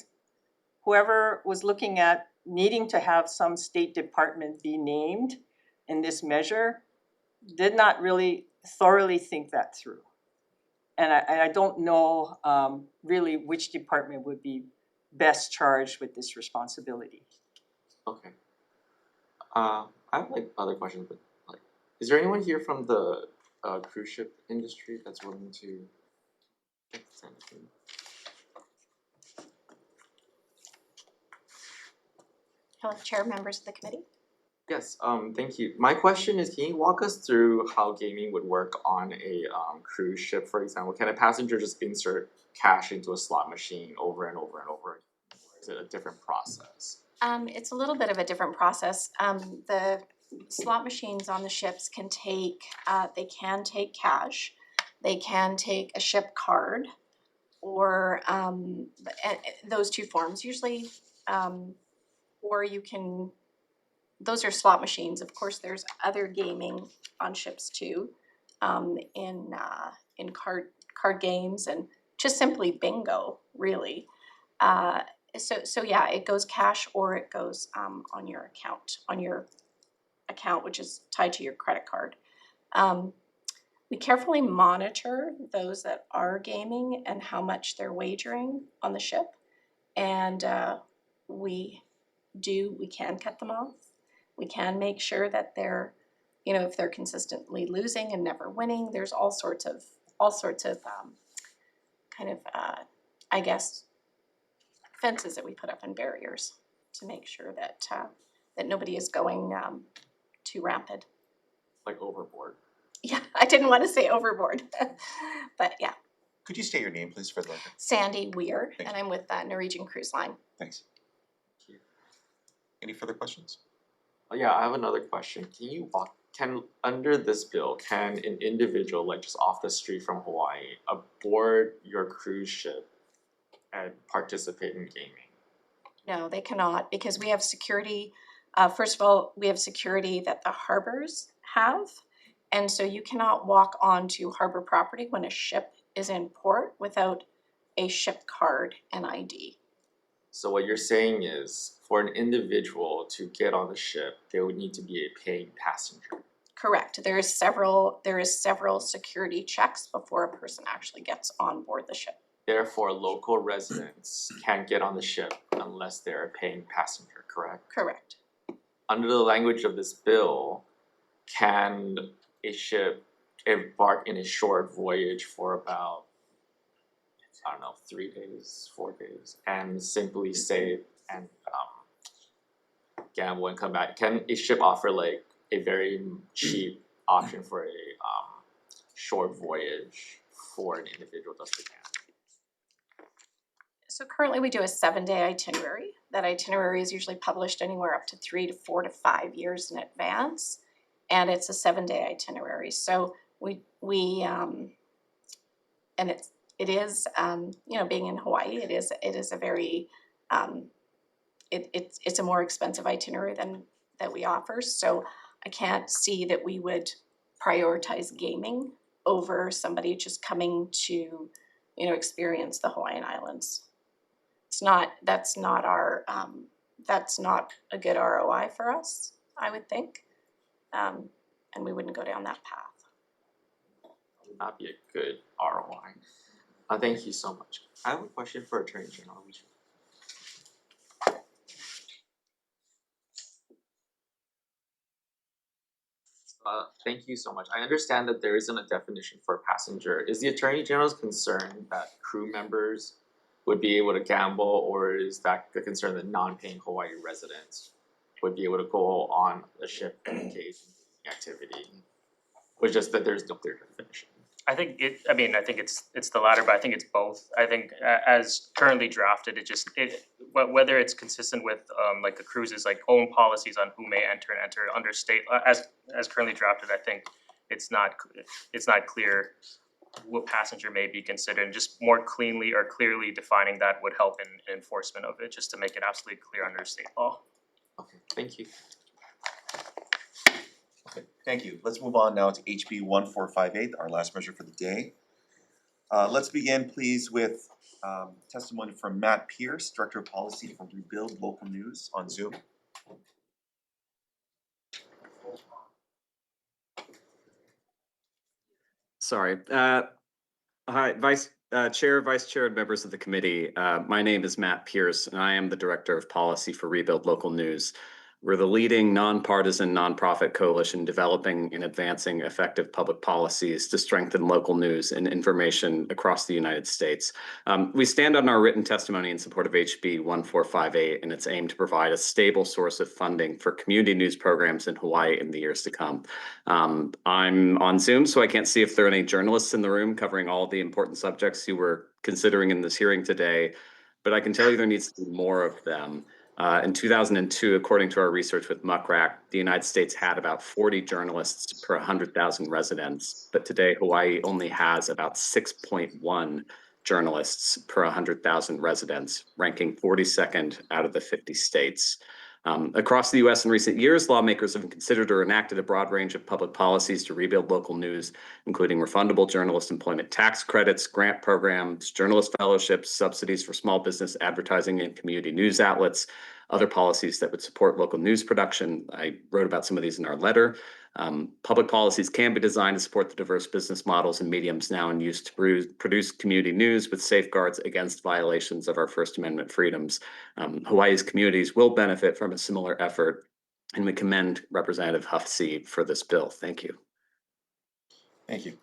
whoever was looking at needing to have some state department be named in this measure did not really thoroughly think that through, and I don't know really which department would be best charged with this responsibility. Okay. I have like other questions, but like, is there anyone here from the cruise ship industry that's willing to? Hello, Chair, members of the committee. Yes. Thank you. My question is, can you walk us through how gaming would work on a cruise ship, for example? Can a passenger just insert cash into a slot machine over and over and over? Or is it a different process? It's a little bit of a different process. The slot machines on the ships can take, they can take cash, they can take a ship card, or those two forms usually, or you can, those are slot machines. Of course, there's other gaming on ships too, in card games and just simply bingo, really. So yeah, it goes cash or it goes on your account, which is tied to your credit card. We carefully monitor those that are gaming and how much they're wagering on the ship. And we can cut them off. We can make sure that they're, if they're consistently losing and never winning, there's all sorts of I guess, fences that we put up and barriers to make sure that nobody is going too rampant. Like overboard. Yeah, I didn't want to say overboard, but yeah. Could you state your name, please, for the record? Sandy Weir, and I'm with Norwegian Cruise Line. Thanks. Any further questions? Oh yeah, I have another question. Under this bill, can an individual, like just off the street from Hawaii, aboard your cruise ship and participate in gaming? No, they cannot, because we have security. First of all, we have security that the harbors have. And so you cannot walk onto harbor property when a ship is in port without a ship card and ID. So what you're saying is, for an individual to get on the ship, they would need to be a paying passenger. Correct. There is several security checks before a person actually gets on board the ship. Therefore, local residents can't get on the ship unless they're a paying passenger, correct? Correct. Under the language of this bill, can a ship embark in a short voyage for about, 3 days, 4 days, and simply say and gamble and come back? Can a ship offer like a very cheap option for a short voyage for an individual just to gamble? So currently we do a 7-day itinerary. That itinerary is usually published anywhere up to 3 to 4 to 5 years in advance, and it's a 7-day itinerary. So we and it is being in Hawaii, it is a very it's a more expensive itinerary than that we offer. So I can't see that we would prioritize gaming over somebody just coming to experience the Hawaiian Islands. That's not a good ROI for us, I would think, and we wouldn't go down that path. Would not be a good ROI. Thank you so much. I have a question for Attorney General. Thank you so much. I understand that there isn't a definition for a passenger. Is the Attorney General's concern that crew members would be able to gamble, or is that the concern that non-paying Hawaii residents would be able to go on a ship and engage in activity? Or just that there's no clear definition? I think it's the latter, but I think it's both. I think as currently drafted, whether it's consistent with like the cruises like own policies on who may enter under state as currently drafted, I think it's not clear what passenger may be considered, and just more cleanly or clearly defining that would help in enforcement of it, just to make it absolutely clear under state law. Okay, thank you. Okay, thank you. Let's move on now to HB 1458, our last measure for the day. Let's begin, please, with testimony from Matt Pierce, Director of Policy for Rebuild Local News on Zoom. Sorry. Hi, Vice Chair, and members of the committee. My name is Matt Pierce, and I am the Director of Policy for Rebuild Local News. We're the leading nonpartisan nonprofit coalition developing and advancing effective public policies to strengthen local news and information across the United States. We stand on our written testimony in support of HB 1458 and its aim to provide a stable source of funding for community news programs in Hawaii in the years to come. I'm on Zoom, so I can't see if there are any journalists in the room covering all the important subjects you were considering in this hearing today, but I can tell you there needs to be more of them. In 2002, according to our research with Muckrack, the United States had about 40 journalists per 100,000 residents, but today Hawaii only has about 6.1 journalists per 100,000 residents, ranking 42nd out of the 50 states. Across the U.S. in recent years, lawmakers have considered or enacted a broad range of public policies to rebuild local news, including refundable journalist employment tax credits, grant programs, journalist fellowships, subsidies for small business advertising and community news outlets, other policies that would support local news production. I wrote about some of these in our letter. Public policies can be designed to support the diverse business models and mediums now in use to produce community news with safeguards against violations of our First Amendment freedoms. Hawaii's communities will benefit from a similar effort, and we commend Representative Huffsey for this bill. Thank you. Thank you.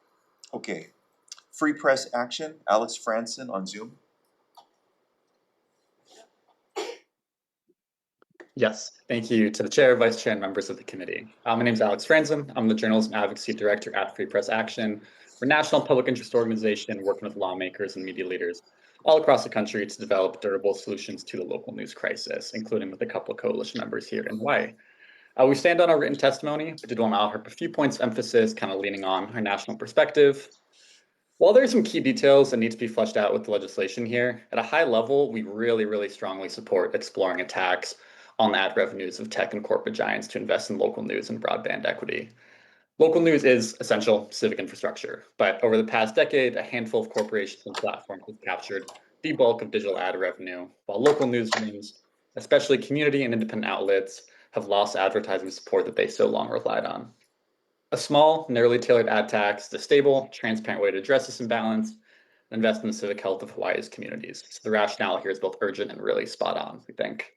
Okay. Free press action, Alex Franson on Zoom. Yes, thank you to the chair, vice chair, and members of the committee. My name is Alex Franzen. I'm the Journalism Advocacy Director at Free Press Action. We're a national public interest organization working with lawmakers and media leaders all across the country to develop durable solutions to the local news crisis, including with a couple of coalition members here in Hawaii. We stand on our written testimony, but did want to offer a few points of emphasis, kind of leaning on our national perspective. While there are some key details that need to be fleshed out with the legislation here, at a high level, we really strongly support exploring a tax on the ad revenues of tech and corporate giants to invest in local news and broadband equity. Local news is essential civic infrastructure, but over the past decade, a handful of corporations and platforms have captured the bulk of digital ad revenue, while local newsrooms, especially community and independent outlets, have lost advertising support that they so long relied on. A small, narrowly tailored ad tax is a stable, transparent way to address this imbalance and invest in the civic health of Hawaii's communities. So the rationale here is both urgent and really spot on, we think.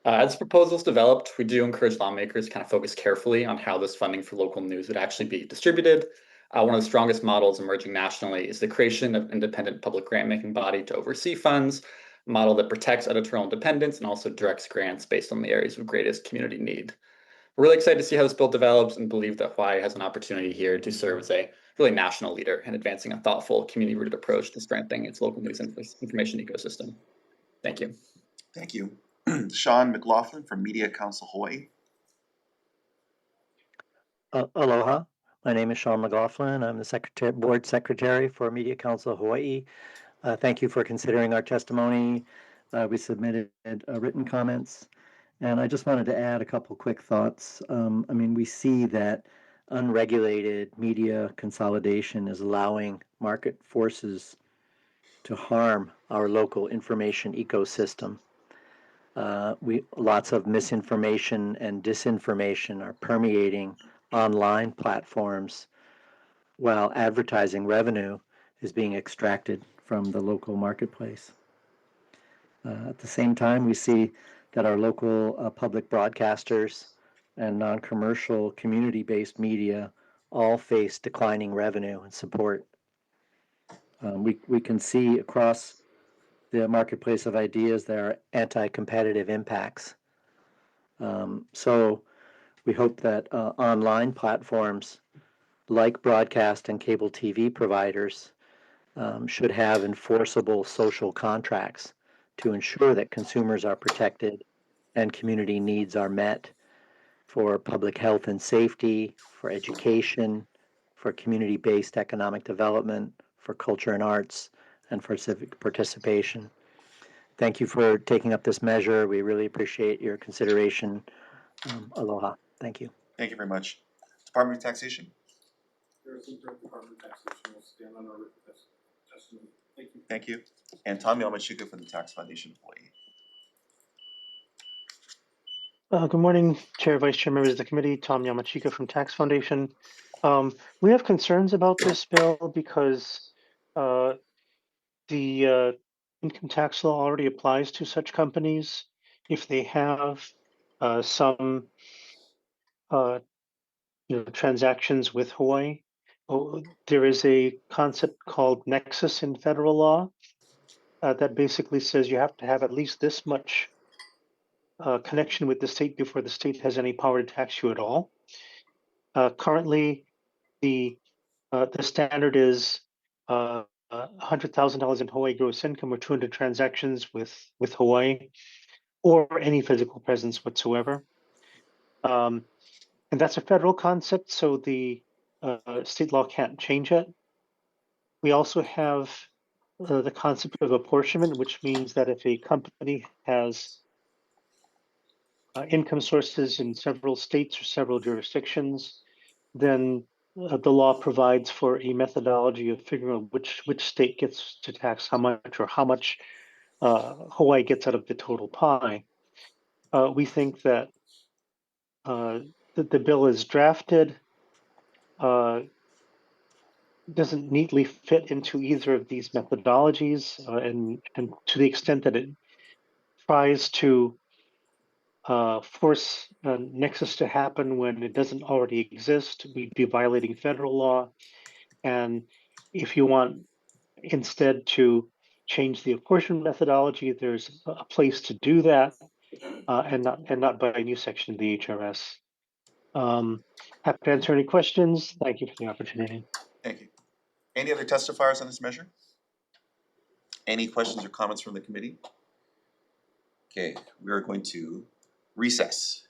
As this proposal is developed, we do encourage lawmakers to kind of focus carefully on how this funding for local news would actually be distributed. One of the strongest models emerging nationally is the creation of an independent public grant-making body to oversee funds, a model that protects editorial independence and also directs grants based on the areas of greatest community need. We're really excited to see how this bill develops and believe that Hawaii has an opportunity here to serve as a really national leader in advancing a thoughtful, community-rooted approach to strengthening its local news information ecosystem. Thank you. Thank you. Sean McLaughlin from Media Council Hawaii. Aloha. My name is Sean McLaughlin. I'm the board secretary for Media Council Hawaii. Thank you for considering our testimony. We submitted written comments, and I just wanted to add a couple quick thoughts. We see that unregulated media consolidation is allowing market forces to harm our local information ecosystem. Lots of misinformation and disinformation are permeating online platforms while advertising revenue is being extracted from the local marketplace. At the same time, we see that our local public broadcasters and non-commercial community-based media all face declining revenue and support. We can see across the marketplace of ideas there are anti-competitive impacts. So we hope that online platforms like broadcast and cable TV providers should have enforceable social contracts to ensure that consumers are protected and community needs are met for public health and safety, for education, for community-based economic development, for culture and arts, and for civic participation. Thank you for taking up this measure. We really appreciate your consideration. Aloha. Thank you. Thank you very much. Department of Taxation. Department of Taxation will stand on our written testimony. Thank you. Thank you. And Tom Yamashika from the Tax Foundation of Hawaii. Good morning, Chair, Vice Chair, members of the committee. Tom Yamachika from Tax Foundation. We have concerns about this bill because the income tax law already applies to such companies if they have some transactions with Hawaii. There is a concept called nexus in federal law that basically says you have to have at least this much connection with the state before the state has any power to tax you at all. Currently, the standard is $100,000 in Hawaii gross income or 200 transactions with Hawaii or any physical presence whatsoever. And that's a federal concept, so the state law can't change it. We also have the concept of apportionment, which means that if a company has income sources in several states or several jurisdictions, then the law provides for a methodology of figuring out which state gets to tax how much or how much Hawaii gets out of the total pie. We think that the bill is drafted doesn't neatly fit into either of these methodologies, and to the extent that it tries to force a nexus to happen when it doesn't already exist, we'd be violating federal law. And if you want instead to change the apportionment methodology, there's a place to do that, and not by a new section of the HRS. Happy to answer any questions. Thank you for the opportunity. Thank you. Any other testifiers on this measure? Any questions or comments from the committee? Okay, we are going to recess.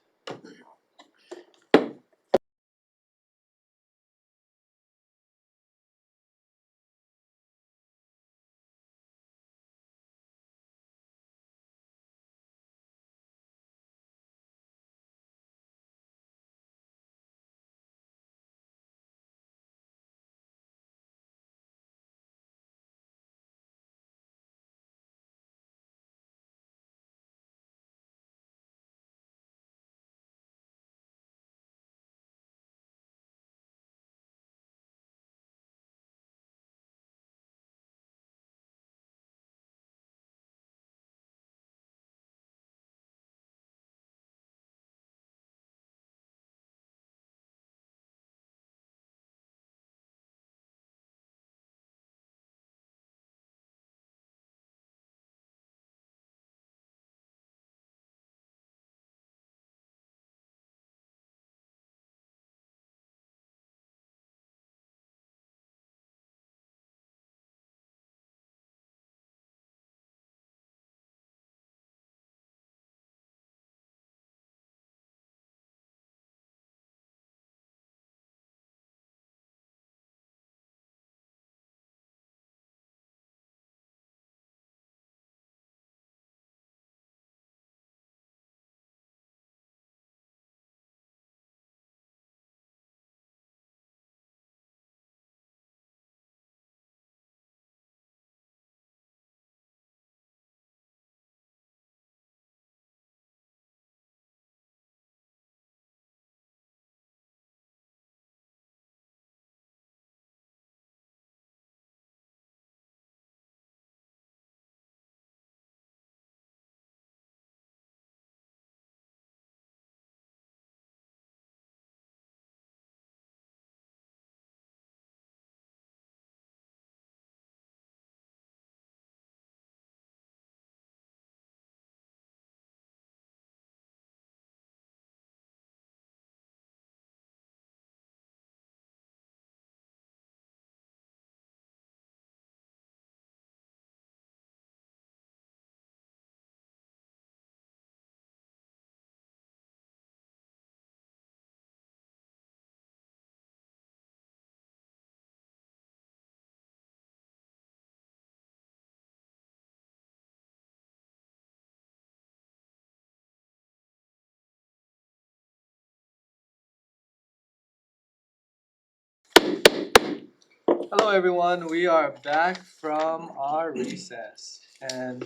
Hello, everyone. We are back from our recess, and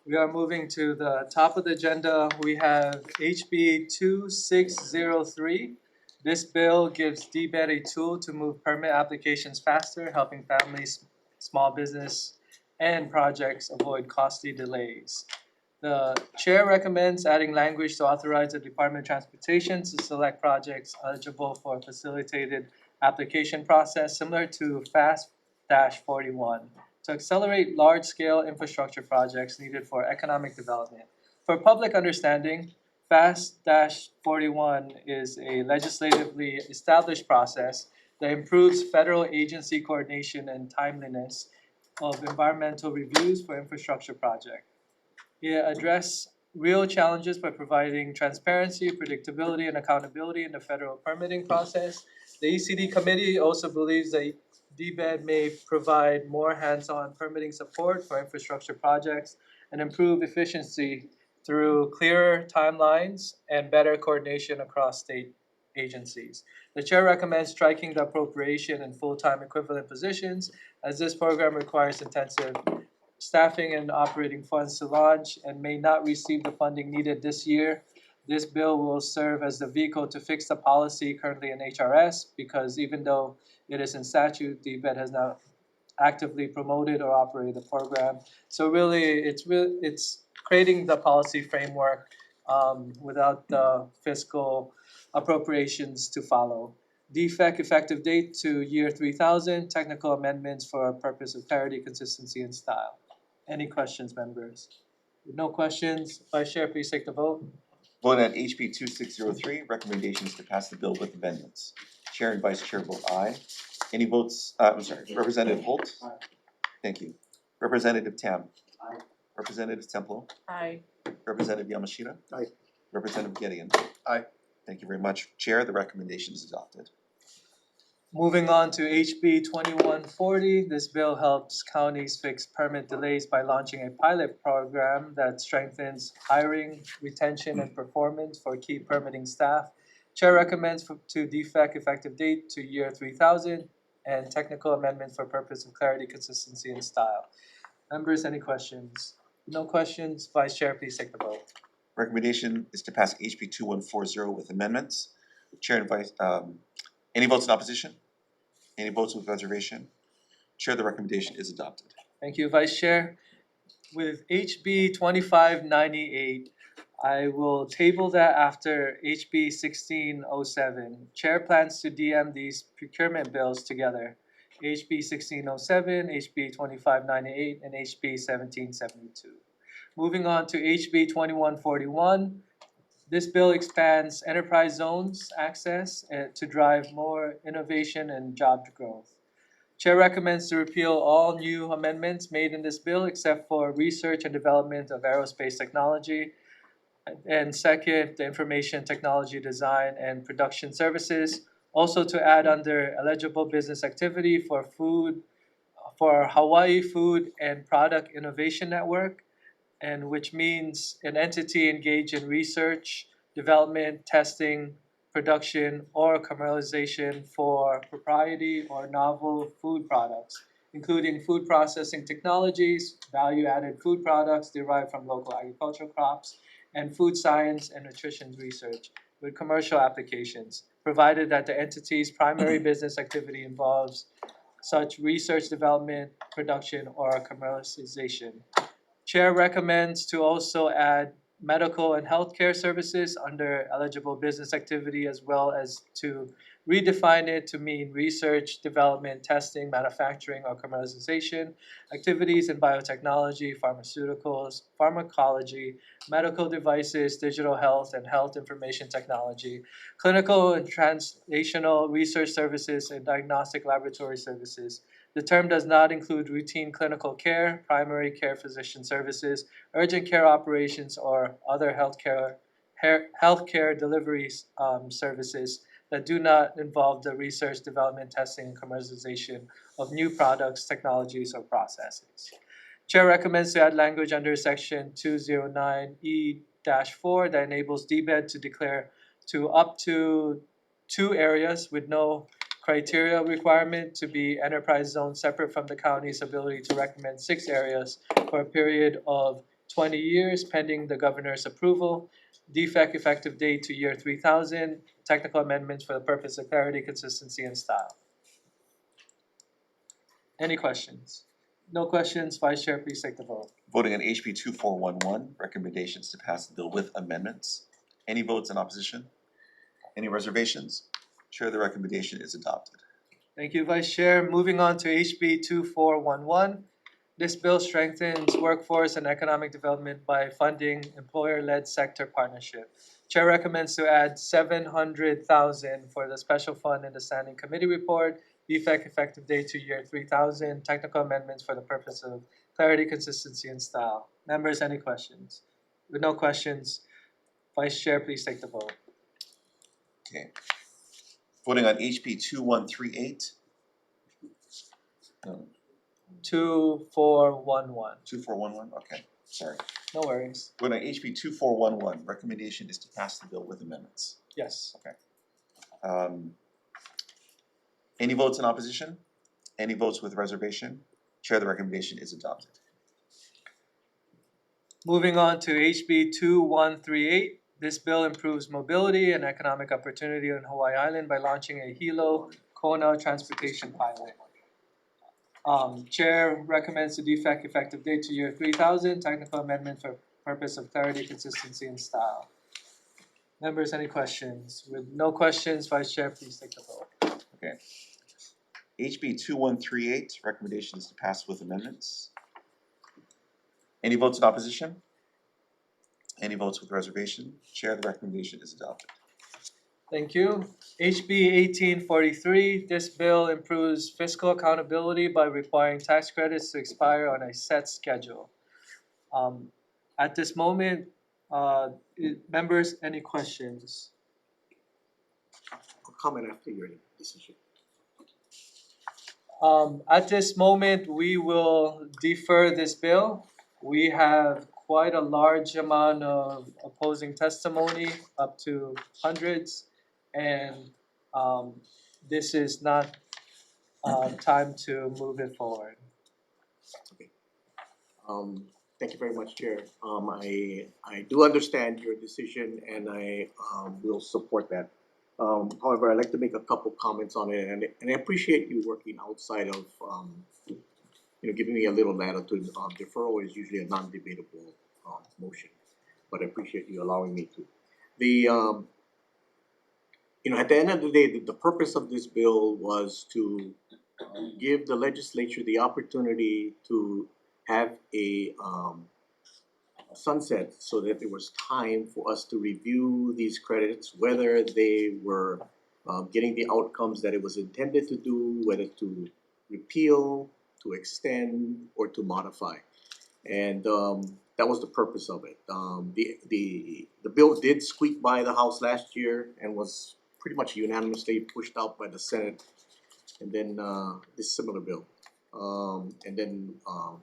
we are moving to the top of the agenda. We have HB 2603. This bill gives DBED a tool to move permit applications faster, helping families, small business, and projects avoid costly delays. The chair recommends adding language to authorize the Department of Transportation to select projects eligible for a facilitated application process similar to FAST-41 to accelerate large-scale infrastructure projects needed for economic development. For public understanding, FAST-41 is a legislatively established process that improves federal agency coordination and timeliness of environmental reviews for infrastructure projects. It addresses real challenges by providing transparency, predictability, and accountability in the federal permitting process. The ECD committee also believes that DBED may provide more hands-on permitting support for infrastructure projects and improve efficiency through clearer timelines and better coordination across state agencies. The chair recommends striking the appropriation and full-time equivalent positions, as this program requires intensive staffing and operating funds to launch and may not receive the funding needed this year. This bill will serve as the vehicle to fix the policy currently in HRS, because even though it is in statute, DBED has not actively promoted or operated the program. So really, it's creating the policy framework without the fiscal appropriations to follow. Defect effective date to year 3000, technical amendments for purpose of clarity, consistency, and style. Any questions, members? With no questions, Vice Chair, please take the vote. Voting on HB 2603, recommendation is to pass the bill with amendments. Chair and Vice Chair vote aye. Any votes, Representative Holt? Aye. Thank you. Representative Tam? Aye. Representative Templo? Aye. Representative Yamashita? Aye. Representative Gedeon? Aye. Thank you very much. Chair, the recommendation is adopted. Moving on to HB 2140, this bill helps counties fix permit delays by launching a pilot program that strengthens hiring, retention, and performance for key permitting staff. Chair recommends to defect effective date to year 3000 and technical amendment for purpose of clarity, consistency, and style. Members, any questions? No questions, Vice Chair, please take the vote. Recommendation is to pass HB 2140 with amendments. Chair and Vice, any votes in opposition? Any votes with reservation? Chair, the recommendation is adopted. Thank you, Vice Chair. With HB 2598, I will table that after HB 1607. Chair plans to DM these procurement bills together. HB 1607, HB 2598, and HB 1772. Moving on to HB 2141. This bill expands enterprise zones access to drive more innovation and job growth. Chair recommends to repeal all new amendments made in this bill except for research and development of aerospace technology. And second, the information technology design and production services. Also to add under eligible business activity for Hawaii Food and Product Innovation Network, and which means an entity engaged in research, development, testing, production, or commercialization for proprietary or novel food products, including food processing technologies, value-added food products derived from local agricultural crops, and food science and nutrition research with commercial applications, provided that the entity's primary business activity involves such research, development, production, or commercialization. Chair recommends to also add medical and healthcare services under eligible business activity, as well as to redefine it to mean research, development, testing, manufacturing, or commercialization activities in biotechnology, pharmaceuticals, pharmacology, medical devices, digital health, and health information technology, clinical and translational research services, and diagnostic laboratory services. The term does not include routine clinical care, primary care physician services, urgent care operations, or other healthcare delivery services that do not involve the research, development, testing, and commercialization of new products, technologies, or processes. Chair recommends to add language under section 209E-4 that enables DBED to declare to up to 2 areas with no criteria requirement to be enterprise zones separate from the county's ability to recommend 6 areas for a period of 20 years pending the governor's approval. Defect effective date to year 3000. Technical amendments for the purpose of clarity, consistency, and style. Any questions? No questions. Vice Chair, please take the vote. Voting on HB 2411, recommendations to pass the bill with amendments. Any votes in opposition? Any reservations? Chair, the recommendation is adopted. Thank you, Vice Chair. Moving on to HB 2411. This bill strengthens workforce and economic development by funding employer-led sector partnership. Chair recommends to add $700,000 for the special fund in the standing committee report. Defect effective date to year 3000. Technical amendments for the purpose of clarity, consistency, and style. Members, any questions? With no questions, Vice Chair, please take the vote. Okay. Voting on HB 2138. 2411. 2411, okay, sorry. No worries. Voting on HB 2411, recommendation is to pass the bill with amendments. Yes. Okay. Any votes in opposition? Any votes with reservation? Chair, the recommendation is adopted. Moving on to HB 2138. This bill improves mobility and economic opportunity on Hawaii Island by launching a Hilo Kona transportation pilot. Chair recommends the defect effective date to year 3000, technical amendment for purpose of clarity, consistency, and style. Members, any questions? With no questions, Vice Chair, please take the vote. Okay. HB 2138, recommendation is to pass with amendments. Any votes in opposition? Any votes with reservation? Chair, the recommendation is adopted. Thank you. HB 1843, this bill improves fiscal accountability by requiring tax credits to expire on a set schedule. At this moment, members, any questions? I'll comment after your decision. At this moment, we will defer this bill. We have quite a large amount of opposing testimony, up to hundreds, and this is not time to move it forward. Okay. Thank you very much, Chair. I do understand your decision and I will support that. However, I'd like to make a couple comments on it, and I appreciate you working outside of giving me a little latitude. Deferral is usually a non-debatable motion, but I appreciate you allowing me to. At the end of the day, the purpose of this bill was to give the legislature the opportunity to have a sunset so that there was time for us to review these credits, whether they were getting the outcomes that it was intended to do, whether to repeal, to extend, or to modify. And that was the purpose of it. The bill did squeak by the House last year and was pretty much unanimously pushed out by the Senate, and then this similar bill, and then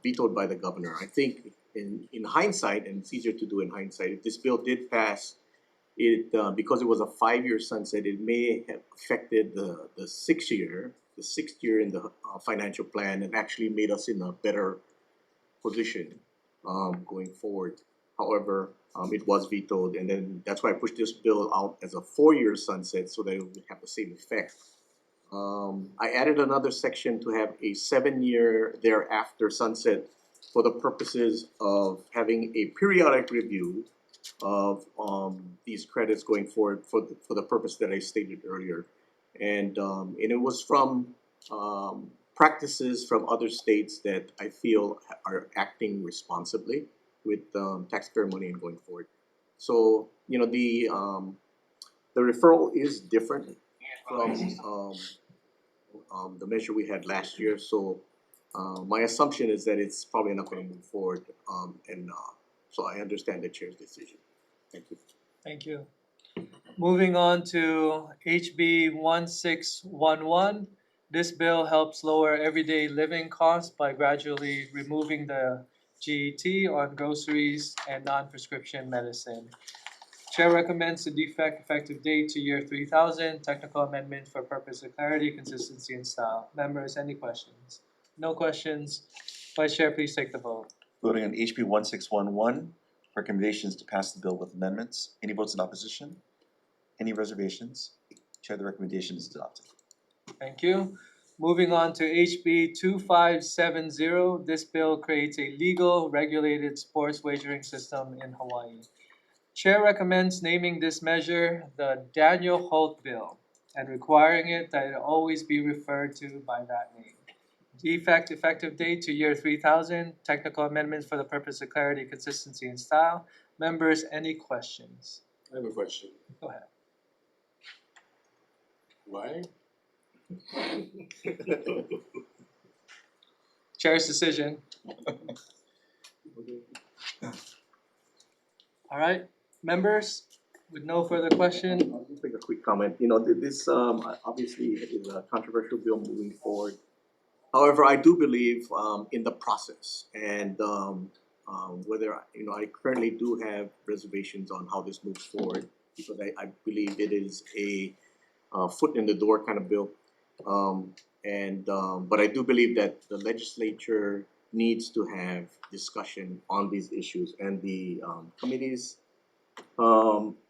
vetoed by the governor. I think in hindsight, and it's easier to do in hindsight, if this bill did pass, it because it was a 5-year sunset, it may have affected the sixth year in the financial plan, and actually made us in a better position going forward. However, it was vetoed, and then that's why I pushed this bill out as a 4-year sunset so that it would have the same effect. I added another section to have a 7-year thereafter sunset for the purposes of having a periodic review of these credits going forward for the purpose that I stated earlier. And it was from practices from other states that I feel are acting responsibly with taxpayer money and going forward. So the referral is different from the measure we had last year. So my assumption is that it's probably not going to move forward, and so I understand the chair's decision. Thank you. Thank you. Moving on to HB 1611. This bill helps lower everyday living costs by gradually removing the GET on groceries and non-prescription medicine. Chair recommends the defect effective date to year 3000, technical amendment for purpose of clarity, consistency, and style. Members, any questions? No questions. Vice Chair, please take the vote. Voting on HB 1611, recommendations to pass the bill with amendments. Any votes in opposition? Any reservations? Chair, the recommendation is adopted. Thank you. Moving on to HB 2570, this bill creates a legal regulated sports wagering system in Hawaii. Chair recommends naming this measure the Daniel Holt Bill and requiring it that it always be referred to by that name. Defect effective date to year 3000, technical amendments for the purpose of clarity, consistency, and style. Members, any questions? I have a question. Go ahead. Why? Chair's decision. All right, members, with no further question. I'll just make a quick comment. This obviously is a controversial bill moving forward. However, I do believe in the process, and whether I currently do have reservations on how this moves forward, because I believe it is a foot in the door kind of bill. But I do believe that the legislature needs to have discussion on these issues, and the committees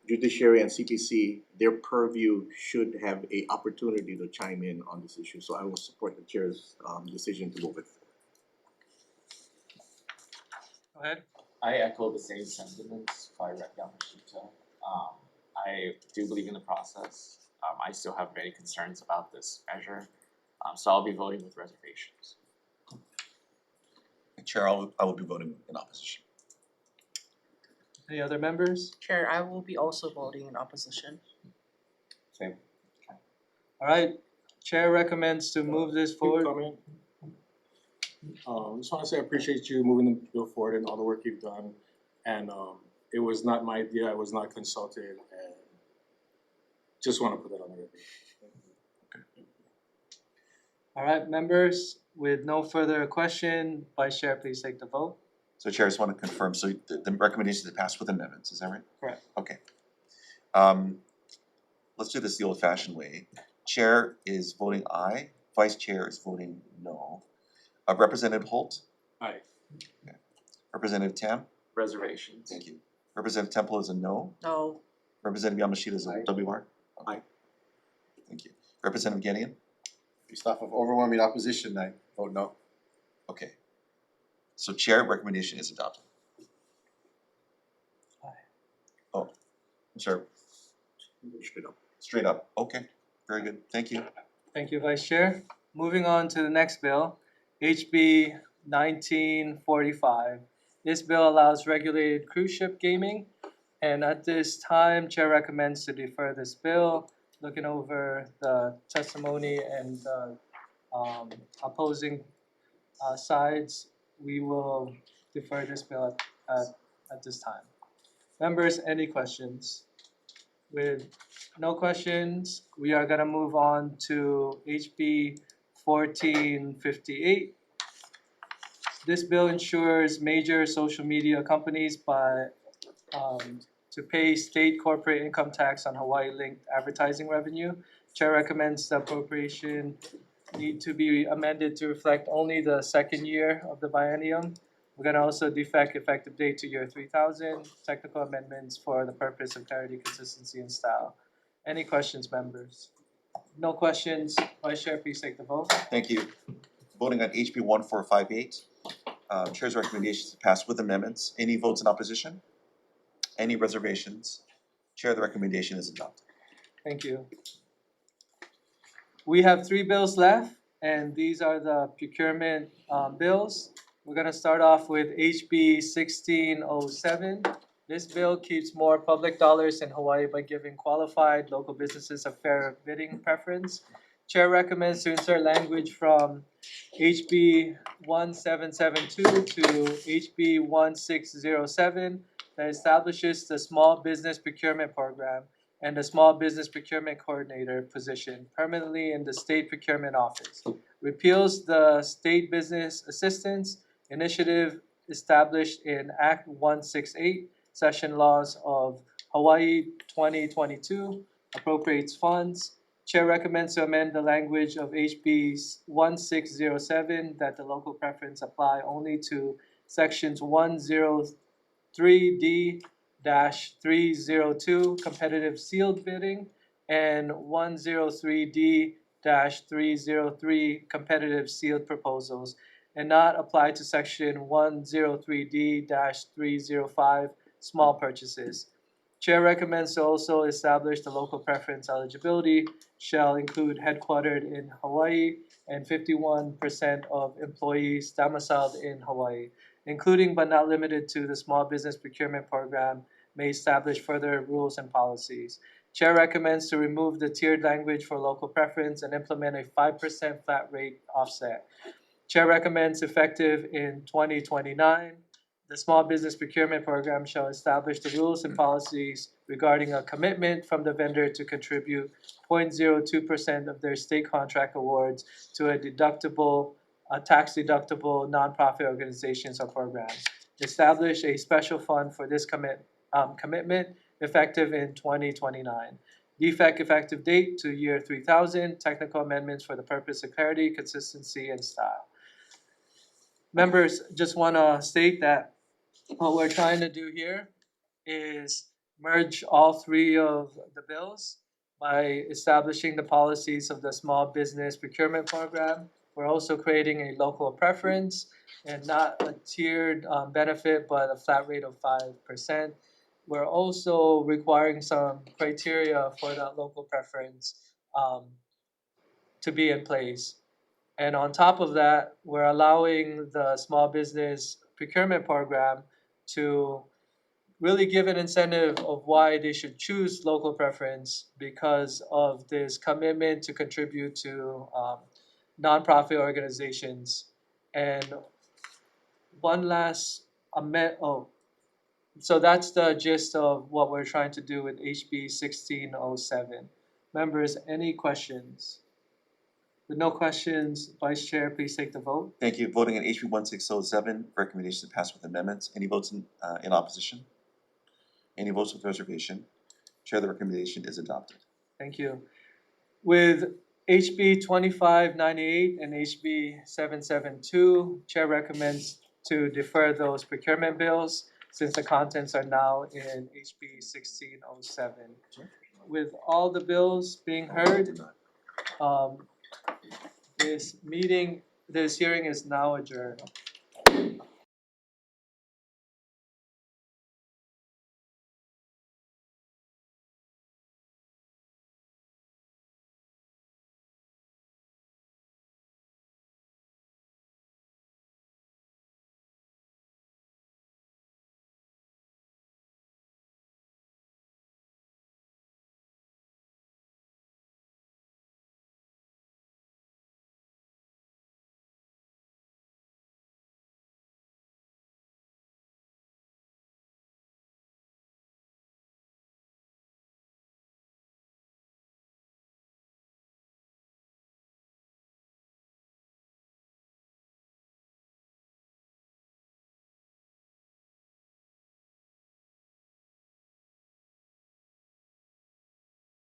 judiciary and CPC, their purview should have a opportunity to chime in on this issue. So I will support the chair's decision to move it. Go ahead. I echo the same sentiments by Rep. Yamashita. I do believe in the process. I still have many concerns about this measure, so I'll be voting with reservations. Chair, I will be voting in opposition. Any other members? Chair, I will be also voting in opposition. Same. All right, Chair recommends to move this forward. Comment. Just wanna say I appreciate you moving the bill forward and all the work you've done. And it was not my idea, I was not consulted, and just wanna put that on the record. All right, members, with no further question, Vice Chair, please take the vote. So Chair, I just want to confirm, so the recommendation is to pass with amendments, is that right? Correct. Okay. Let's do this the old fashioned way. Chair is voting aye, Vice Chair is voting no. Representative Holt? Aye. Okay. Representative Tam? Reservations. Thank you. Representative Temple is a no. No. Representative Yamashita is a WR? Aye. Thank you. Representative Gideon? Based off of overwhelming opposition, I vote no. Okay. So Chair, recommendation is adopted. Aye. Oh, I'm sorry. Straight up. Straight up. Okay. Very good. Thank you. Thank you, Vice Chair. Moving on to the next bill, HB 1945. This bill allows regulated cruise ship gaming, and at this time, Chair recommends to defer this bill. Looking over the testimony and the opposing sides, we will defer this bill at this time. Members, any questions? With no questions, we are gonna move on to HB 1458. This bill ensures major social media companies to pay state corporate income tax on Hawaii-linked advertising revenue. Chair recommends the appropriation need to be amended to reflect only the second year of the biennium. We're gonna also defect effective date to year 3000, technical amendments for the purpose of clarity, consistency, and style. Any questions, members? No questions, Vice Chair, please take the vote. Thank you. Voting on HB 1458. Chair's recommendation is to pass with amendments. Any votes in opposition? Any reservations? Chair, the recommendation is adopted. Thank you. We have 3 bills left, and these are the procurement bills. We're gonna start off with HB 1607. This bill keeps more public dollars in Hawaii by giving qualified local businesses a fair bidding preference. Chair recommends to insert language from HB 1772 to HB 1607 that establishes the Small Business Procurement Program and the Small Business Procurement Coordinator position permanently in the State Procurement Office. Repeals the State Business Assistance Initiative established in Act 168, Session Laws of Hawaii 2022, appropriates funds. Chair recommends to amend the language of HB 1607 that the local preference apply only to sections 103D-302 competitive sealed bidding and 103D-303 competitive sealed proposals, and not apply to section 103D-305 small purchases. Chair recommends to also establish the local preference eligibility shall include headquartered in Hawaii and 51% of employees domiciled in Hawaii, including but not limited to the Small Business Procurement Program, may establish further rules and policies. Chair recommends to remove the tiered language for local preference and implement a 5% flat rate offset. Chair recommends effective in 2029. The Small Business Procurement Program shall establish the rules and policies regarding a commitment from the vendor to contribute 0.02% of their state contract awards to a tax-deductible nonprofit organizations or programs. Establish a special fund for this commitment effective in 2029. Defect effective date to year 3000, technical amendments for the purpose of clarity, consistency, and style. Members, just want to state that what we're trying to do here is merge all three of the bills by establishing the policies of the small business procurement program. We're also creating a local preference and not a tiered benefit, but a flat rate of 5%. We're also requiring some criteria for that local preference to be in place. And on top of that, we're allowing the small business procurement program to really give an incentive of why they should choose local preference because of this commitment to contribute to nonprofit organizations. And one last so that's the gist of what we're trying to do with HB 1607. Members, any questions? With no questions, Vice Chair, please take the vote. Thank you. Voting on HB 1607, recommendation to pass with amendments. Any votes in opposition? Any votes with reservation? Chair, the recommendation is adopted. Thank you. With HB 2598 and HB 772, Chair recommends to defer those procurement bills since the contents are now in HB 1607. With all the bills being heard, this hearing is now adjourned.